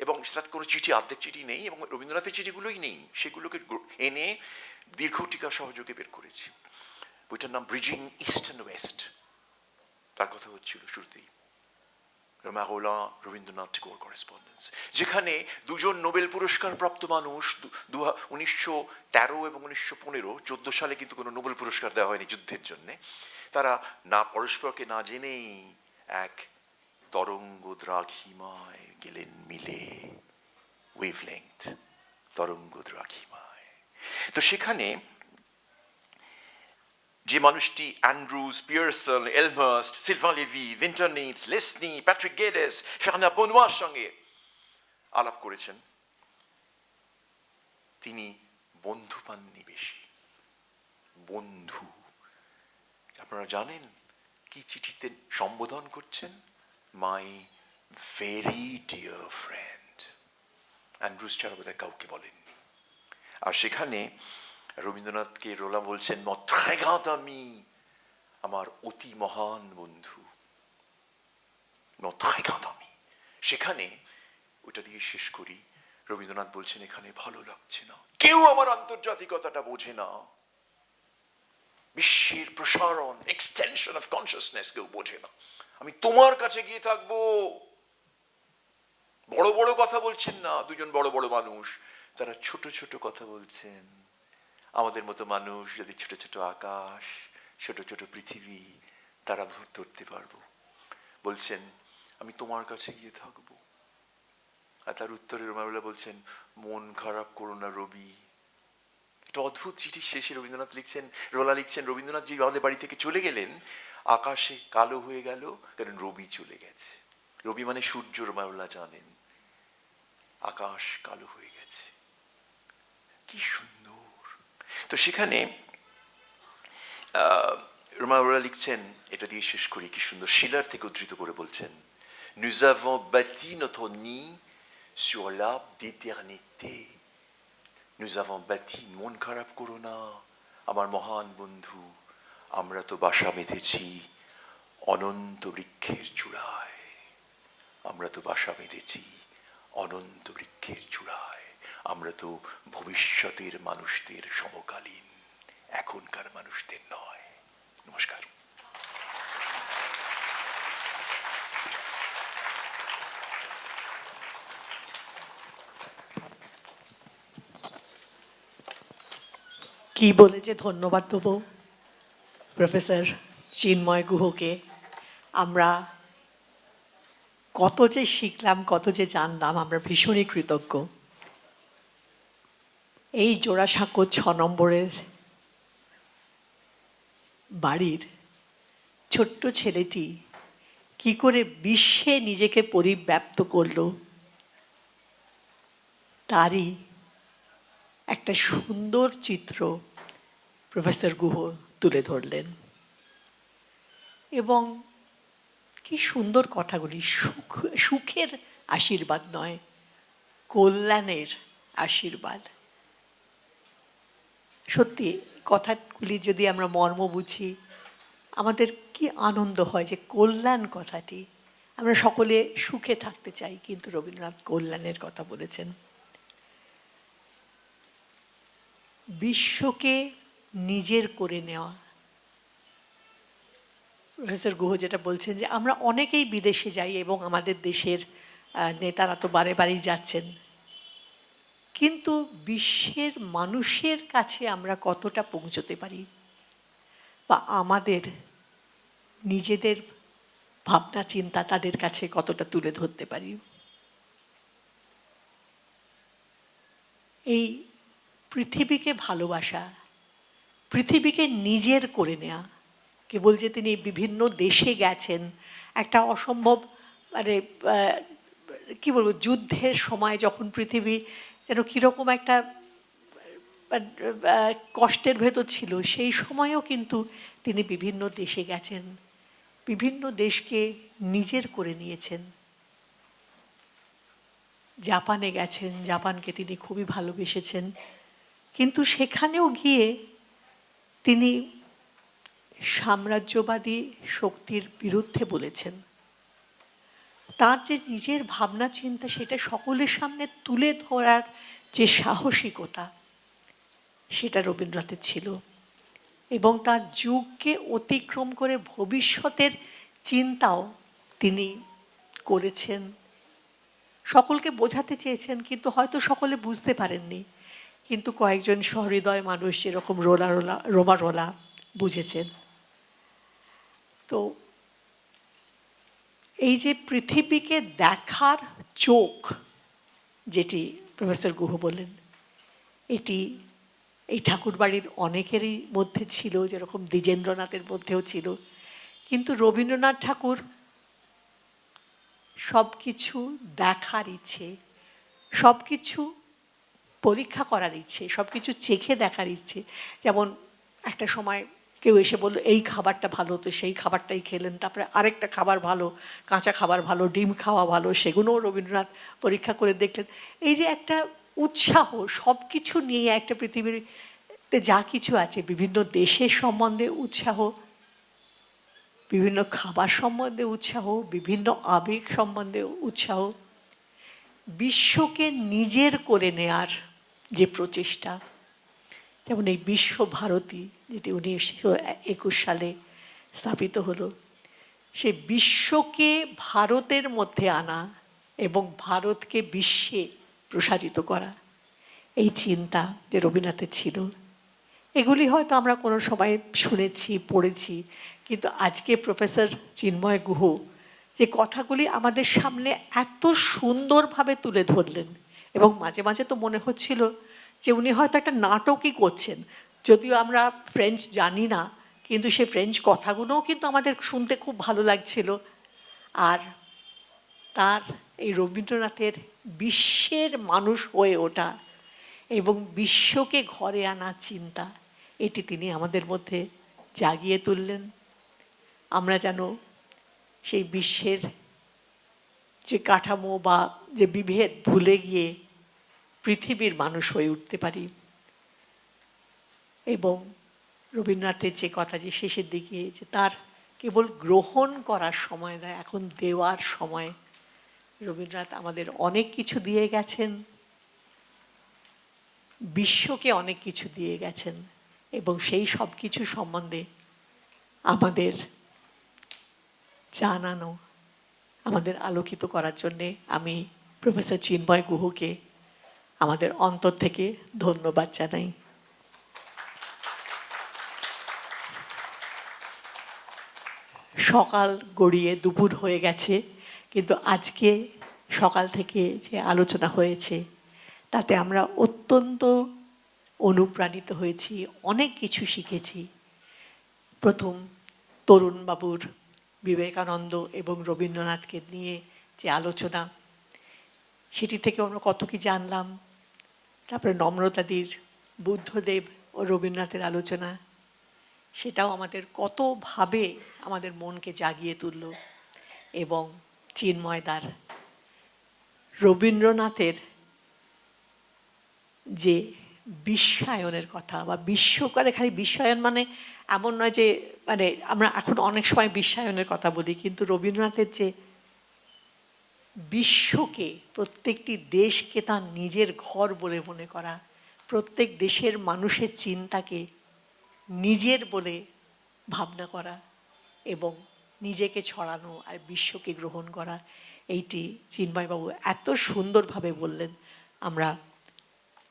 এবং সেটাতে কোনো চিঠি, অর্ধেক চিঠি নেই, এবং রবীন্দ্রনাথের চিঠিগুলোই নেই, সেগুলোকে এনে দীর্ঘটিকা সহযোগে বের করেছি। বইটার নাম ব্রিজিং ইস্ট অ্যান্ড ওয়েস্ট। তার কথা হচ্ছিল শুরুতেই রোমাগোলা রবীন্দ্রনাথ ঠাকুর করেসপন্ডেন্স, যেখানে দুজন নোবেল পুরস্কার প্রাপ্ত মানুষ 1913 এবং 1915, 14 সালে কিন্তু কোনো নোবেল পুরস্কার দেওয়া হয়নি যুদ্ধের জন্যে, তারা না পরস্পরকে না জেনেই এক তরঙ্গ দ্রাঘিমায় গেলেন মিলে, ওয়েভলেংথ, তরঙ্গ দ্রাঘিমায়। তো সেখানে যে মানুষটি Andrews, Pearson, Elmhirst, Sylvain Levi, Winternitz, Lesny, Patrick Geddes, Fernand বনোয়ার সঙ্গে আলাপ করেছেন, তিনি বন্ধু পাননি বেশি। বন্ধু, আপনারা জানেন কি চিঠিতে সম্বোধন করছেন? মাই ভেরি ডিয়ার ফ্রেন্ড। অ্যান্ড্রুজ ছাড়া বোধহয় কাউকে বলেননি। আর সেখানে রবীন্দ্রনাথকে রোলা বলছেন mon très grand ami, আমার অতি মহান বন্ধু, mon très grand ami। সেখানে ওটা দিয়ে শেষ করি, রবীন্দ্রনাথ বলছেন এখানে ভালো লাগছে না, কেউ আমার আন্তর্জাতিকতাটা বোঝে না, বিশ্বের প্রসারণ, এক্সটেনশন অফ কনসিয়াসনেস কেউ বোঝে না, আমি তোমার কাছে গিয়ে থাকবো। বড় বড় কথা বলছেন না দুজন বড় বড় মানুষ, তারা ছোট ছোট কথা বলছেন। আমাদের মতো মানুষ যদি ছোট ছোট আকাশ, ছোট ছোট পৃথিবী তারা ধরতে পারবো। বলছেন আমি তোমার কাছে গিয়ে থাকবো। আর তার উত্তরে রোমারোলা বলছেন মন খারাপ করো না রবি। একটা অদ্ভুত চিঠি শেষে রবীন্দ্রনাথ লিখছেন, রোলা লিখছেন, রবীন্দ্রনাথ যে আমাদের বাড়ি থেকে চলে গেলেন, আকাশে কালো হয়ে গেল, কারণ রবি চলে গেছে। রবি মানে সূর্য, রোমারোলা জানেন, আকাশ কালো হয়ে গেছে। কি সুন্দর। তো সেখানে রোমারোলা লিখছেন, এটা দিয়ে শেষ করি, কি সুন্দর, শিলার থেকে উদ্ধৃত করে বলছেন, nous avons bâti notre nid sur l'arbre d'éternité। nous avons bâti, মন খারাপ করো না আমার মহান বন্ধু, আমরা তো বাসা বেঁধেছি অনন্ত বৃক্ষের চূড়ায়, আমরা তো বাসা বেঁধেছি অনন্ত বৃক্ষের চূড়ায়, আমরা তো ভবিষ্যতের মানুষদের সমকালীন, এখনকার মানুষদের নয়। নমস্কার। কি বলে যে ধন্যবাদ দেবো প্রফেসর চিন্ময় গুহকে। আমরা কত যে শিখলাম, কত যে জানলাম, আমরা ভীষণই কৃতজ্ঞ। এই জোড়াসাঁকো 6 নম্বরের বাড়ির ছোট্ট ছেলেটি কি করে বিশ্বে নিজেকে পরিব্যাপ্ত করলো, তারই একটা সুন্দর চিত্র প্রফেসর গুহ তুলে ধরলেন। এবং কি সুন্দর কথাগুলি, সুখের আশীর্বাদ নয়, কল্যাণের আশীর্বাদ। সত্যি কথাগুলি যদি আমরা মর্ম বুঝি, আমাদের কি আনন্দ হয় যে কল্যাণ কথাটি, আমরা সকলে সুখে থাকতে চাই, কিন্তু রবীন্দ্রনাথ কল্যাণের কথা বলেছেন। বিশ্বকে নিজের করে নেওয়া, প্রফেসর গুহ যেটা বলছেন যে আমরা অনেকেই বিদেশে যাই এবং আমাদের দেশের নেতারা তো বারে বারেই যাচ্ছেন, কিন্তু বিশ্বের মানুষের কাছে আমরা কতটা পৌঁছতে পারি বা আমাদের নিজেদের ভাবনা চিন্তা তাদের কাছে কতটা তুলে ধরতে পারি। এই পৃথিবীকে ভালোবাসা, পৃথিবীকে নিজের করে নেওয়া, কেবল যে তিনি বিভিন্ন দেশে গেছেন একটা অসম্ভব মানে কী বলবো, যুদ্ধের সময় যখন পৃথিবী যেন কীরকম একটা কষ্টের ভেতর ছিল, সেই সময়েও কিন্তু তিনি বিভিন্ন দেশে গেছেন, বিভিন্ন দেশকে নিজের করে নিয়েছেন। জাপানে গেছেন, জাপানকে তিনি খুবই ভালোবেসেছেন, কিন্তু সেখানেও গিয়ে তিনি সাম্রাজ্যবাদী শক্তির বিরুদ্ধে বলেছেন। তার যে নিজের ভাবনা চিন্তা সেটা সকলের সামনে তুলে ধরার যে সাহসিকতা, সেটা রবীন্দ্রনাথের ছিল, এবং তার যুগকে অতিক্রম করে ভবিষ্যতের চিন্তাও তিনি করেছেন। সকলকে বোঝাতে চেয়েছেন, কিন্তু হয়তো সকলে বুঝতে পারেননি, কিন্তু কয়েকজন সহৃদয় মানুষ যেরকম রোমা রোলা বুঝেছেন। তো এই যে পৃথিবীকে দেখার চোখ, যেটি প্রফেসর গুহ বললেন, এটি এই ঠাকুরবাড়ির অনেকেরই মধ্যে ছিল, যেরকম দ্বিজেন্দ্রনাথের মধ্যেও ছিল, কিন্তু রবীন্দ্রনাথ ঠাকুর সব কিছু দেখার ইচ্ছে, সব কিছু পরীক্ষা করার ইচ্ছে, সব কিছু চেখে দেখার ইচ্ছে। যেমন একটা সময় কেউ এসে বললো এই খাবারটা ভালো, তো সেই খাবারটাই খেলেন, তারপরে আরেকটা খাবার ভালো, কাঁচা খাবার ভালো, ডিম খাওয়া ভালো, সেগুলোও রবীন্দ্রনাথ পরীক্ষা করে দেখলেন। এই যে একটা উৎসাহ, সব কিছু নিয়ে একটা পৃথিবীতে যা কিছু আছে, বিভিন্ন দেশের সম্বন্ধে উৎসাহ, বিভিন্ন খাবার সম্বন্ধে উৎসাহ, বিভিন্ন আবেগ সম্বন্ধে উৎসাহ, বিশ্বকে নিজের করে নেয়ার যে প্রচেষ্টা, যেমন এই বিশ্বভারতী যেটি 1921 সালে স্থাপিত হলো, সে বিশ্বকে ভারতের মধ্যে আনা এবং ভারতকে বিশ্বে প্রসারিত করা, এই চিন্তা যে রবীন্দ্রনাথের ছিল, এগুলি হয়তো আমরা কোনো সময় শুনেছি, পড়েছি, কিন্তু আজকে প্রফেসর চিন্ময় গুহ যে কথাগুলি আমাদের সামনে এত সুন্দরভাবে তুলে ধরলেন, এবং মাঝে মাঝে তো মনে হচ্ছিল যে উনি হয়তো একটা নাটকই করছেন, যদিও আমরা ফ্রেঞ্চ জানি না, কিন্তু সেই ফ্রেঞ্চ কথাগুলোও কিন্তু আমাদের শুনতে খুব ভালো লাগছিল। আর তার এই রবীন্দ্রনাথের বিশ্বের মানুষ হয়ে ওঠা এবং বিশ্বকে ঘরে আনা চিন্তা, এটি তিনি আমাদের মধ্যে জাগিয়ে তুললেন। আমরা যেন সেই বিশ্বের যে কাঠামো বা যে বিভেদ ভুলে গিয়ে পৃথিবীর মানুষ হয়ে উঠতে পারি। এবং রবীন্দ্রনাথের যে কথা, যে শেষের দিকে যে তার কেবল গ্রহণ করার সময় নয়, এখন দেওয়ার সময়, রবীন্দ্রনাথ আমাদের অনেক কিছু দিয়ে গেছেন, বিশ্বকে অনেক কিছু দিয়ে গেছেন, এবং সেই সব কিছু সম্বন্ধে আমাদের জানানো, আমাদের আলোকিত করার জন্যে আমি প্রফেসর চিন্ময় গুহকে আমাদের অন্তর থেকে ধন্যবাদ জানাই। সকাল গড়িয়ে দুপুর হয়ে গেছে, কিন্তু আজকে সকাল থেকে যে আলোচনা হয়েছে তাতে আমরা অত্যন্ত অনুপ্রাণিত হয়েছি, অনেক কিছু শিখেছি। প্রথম তরুণবাবুর বিবেকানন্দ এবং রবীন্দ্রনাথকে নিয়ে যে আলোচনা, সেটি থেকে আমরা কত কি জানলাম। তারপরে নম্রতাদির বুদ্ধদেব ও রবীন্দ্রনাথের আলোচনা, সেটাও আমাদের কতভাবে আমাদের মনকে জাগিয়ে তুলল। এবং চিন্ময়দার রবীন্দ্রনাথের যে বিশ্বায়নের কথা, বা বিশ্বকালে, খালি বিশ্বায়ন মানে এমন নয় যে মানে আমরা এখন অনেক সময় বিশ্বায়নের কথা বলি, কিন্তু রবীন্দ্রনাথের যে বিশ্বকে, প্রত্যেকটি দেশকে তার নিজের ঘর বলে মনে করা, প্রত্যেক দেশের মানুষের চিন্তাকে নিজের বলে ভাবনা করা, এবং নিজেকে ছড়ানো আর বিশ্বকে গ্রহণ করা, এইটি চিন্ময়বাবু এত সুন্দরভাবে বললেন। আমরা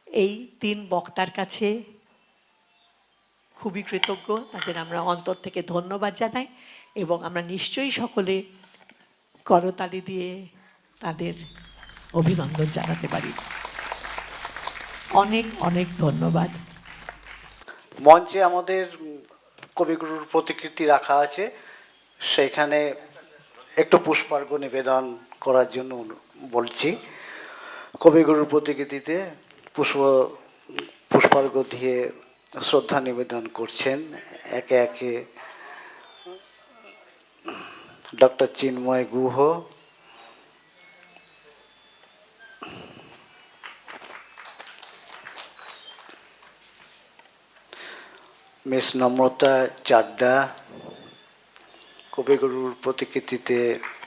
এই 3 বক্তার কাছে খুবই কৃতজ্ঞ, তাদের আমরা অন্তর থেকে ধন্যবাদ জানাই এবং আমরা নিশ্চয়ই সকলে করতালি দিয়ে তাদের অভিনন্দন জানাতে পারি। অনেক অনেক ধন্যবাদ। মঞ্চে আমাদের কবিগুরুর প্রতিকৃতি রাখা আছে, সেইখানে একটু পুষ্পার্ঘ্য নিবেদন করার জন্য বলছি। কবিগুরুর প্রতিকৃতিতে পুষ্পার্ঘ্য দিয়ে শ্রদ্ধা নিবেদন করছেন একে একে ডক্টর চিন্ময় গুহ, মিস নম্রতা চাড্ডা কবিগুরুর প্রতিকৃতিতে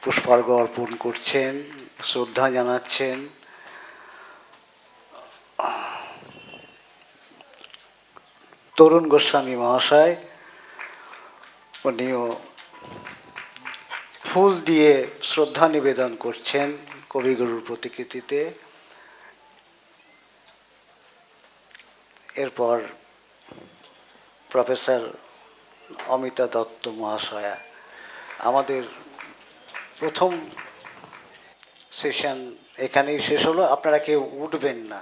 পুষ্পার্ঘ্য অর্পণ করছেন, শ্রদ্ধা জানাচ্ছেন। তরুণ গোস্বামী মহাশয়, উনিও ফুল দিয়ে শ্রদ্ধা নিবেদন করছেন কবিগুরুর প্রতিকৃতিতে। এরপর প্রফেসর অমিতা দত্ত মহাশয়া। আমাদের প্রথম সেশন এখানেই শেষ হলো, আপনারা কেউ উঠবেন না।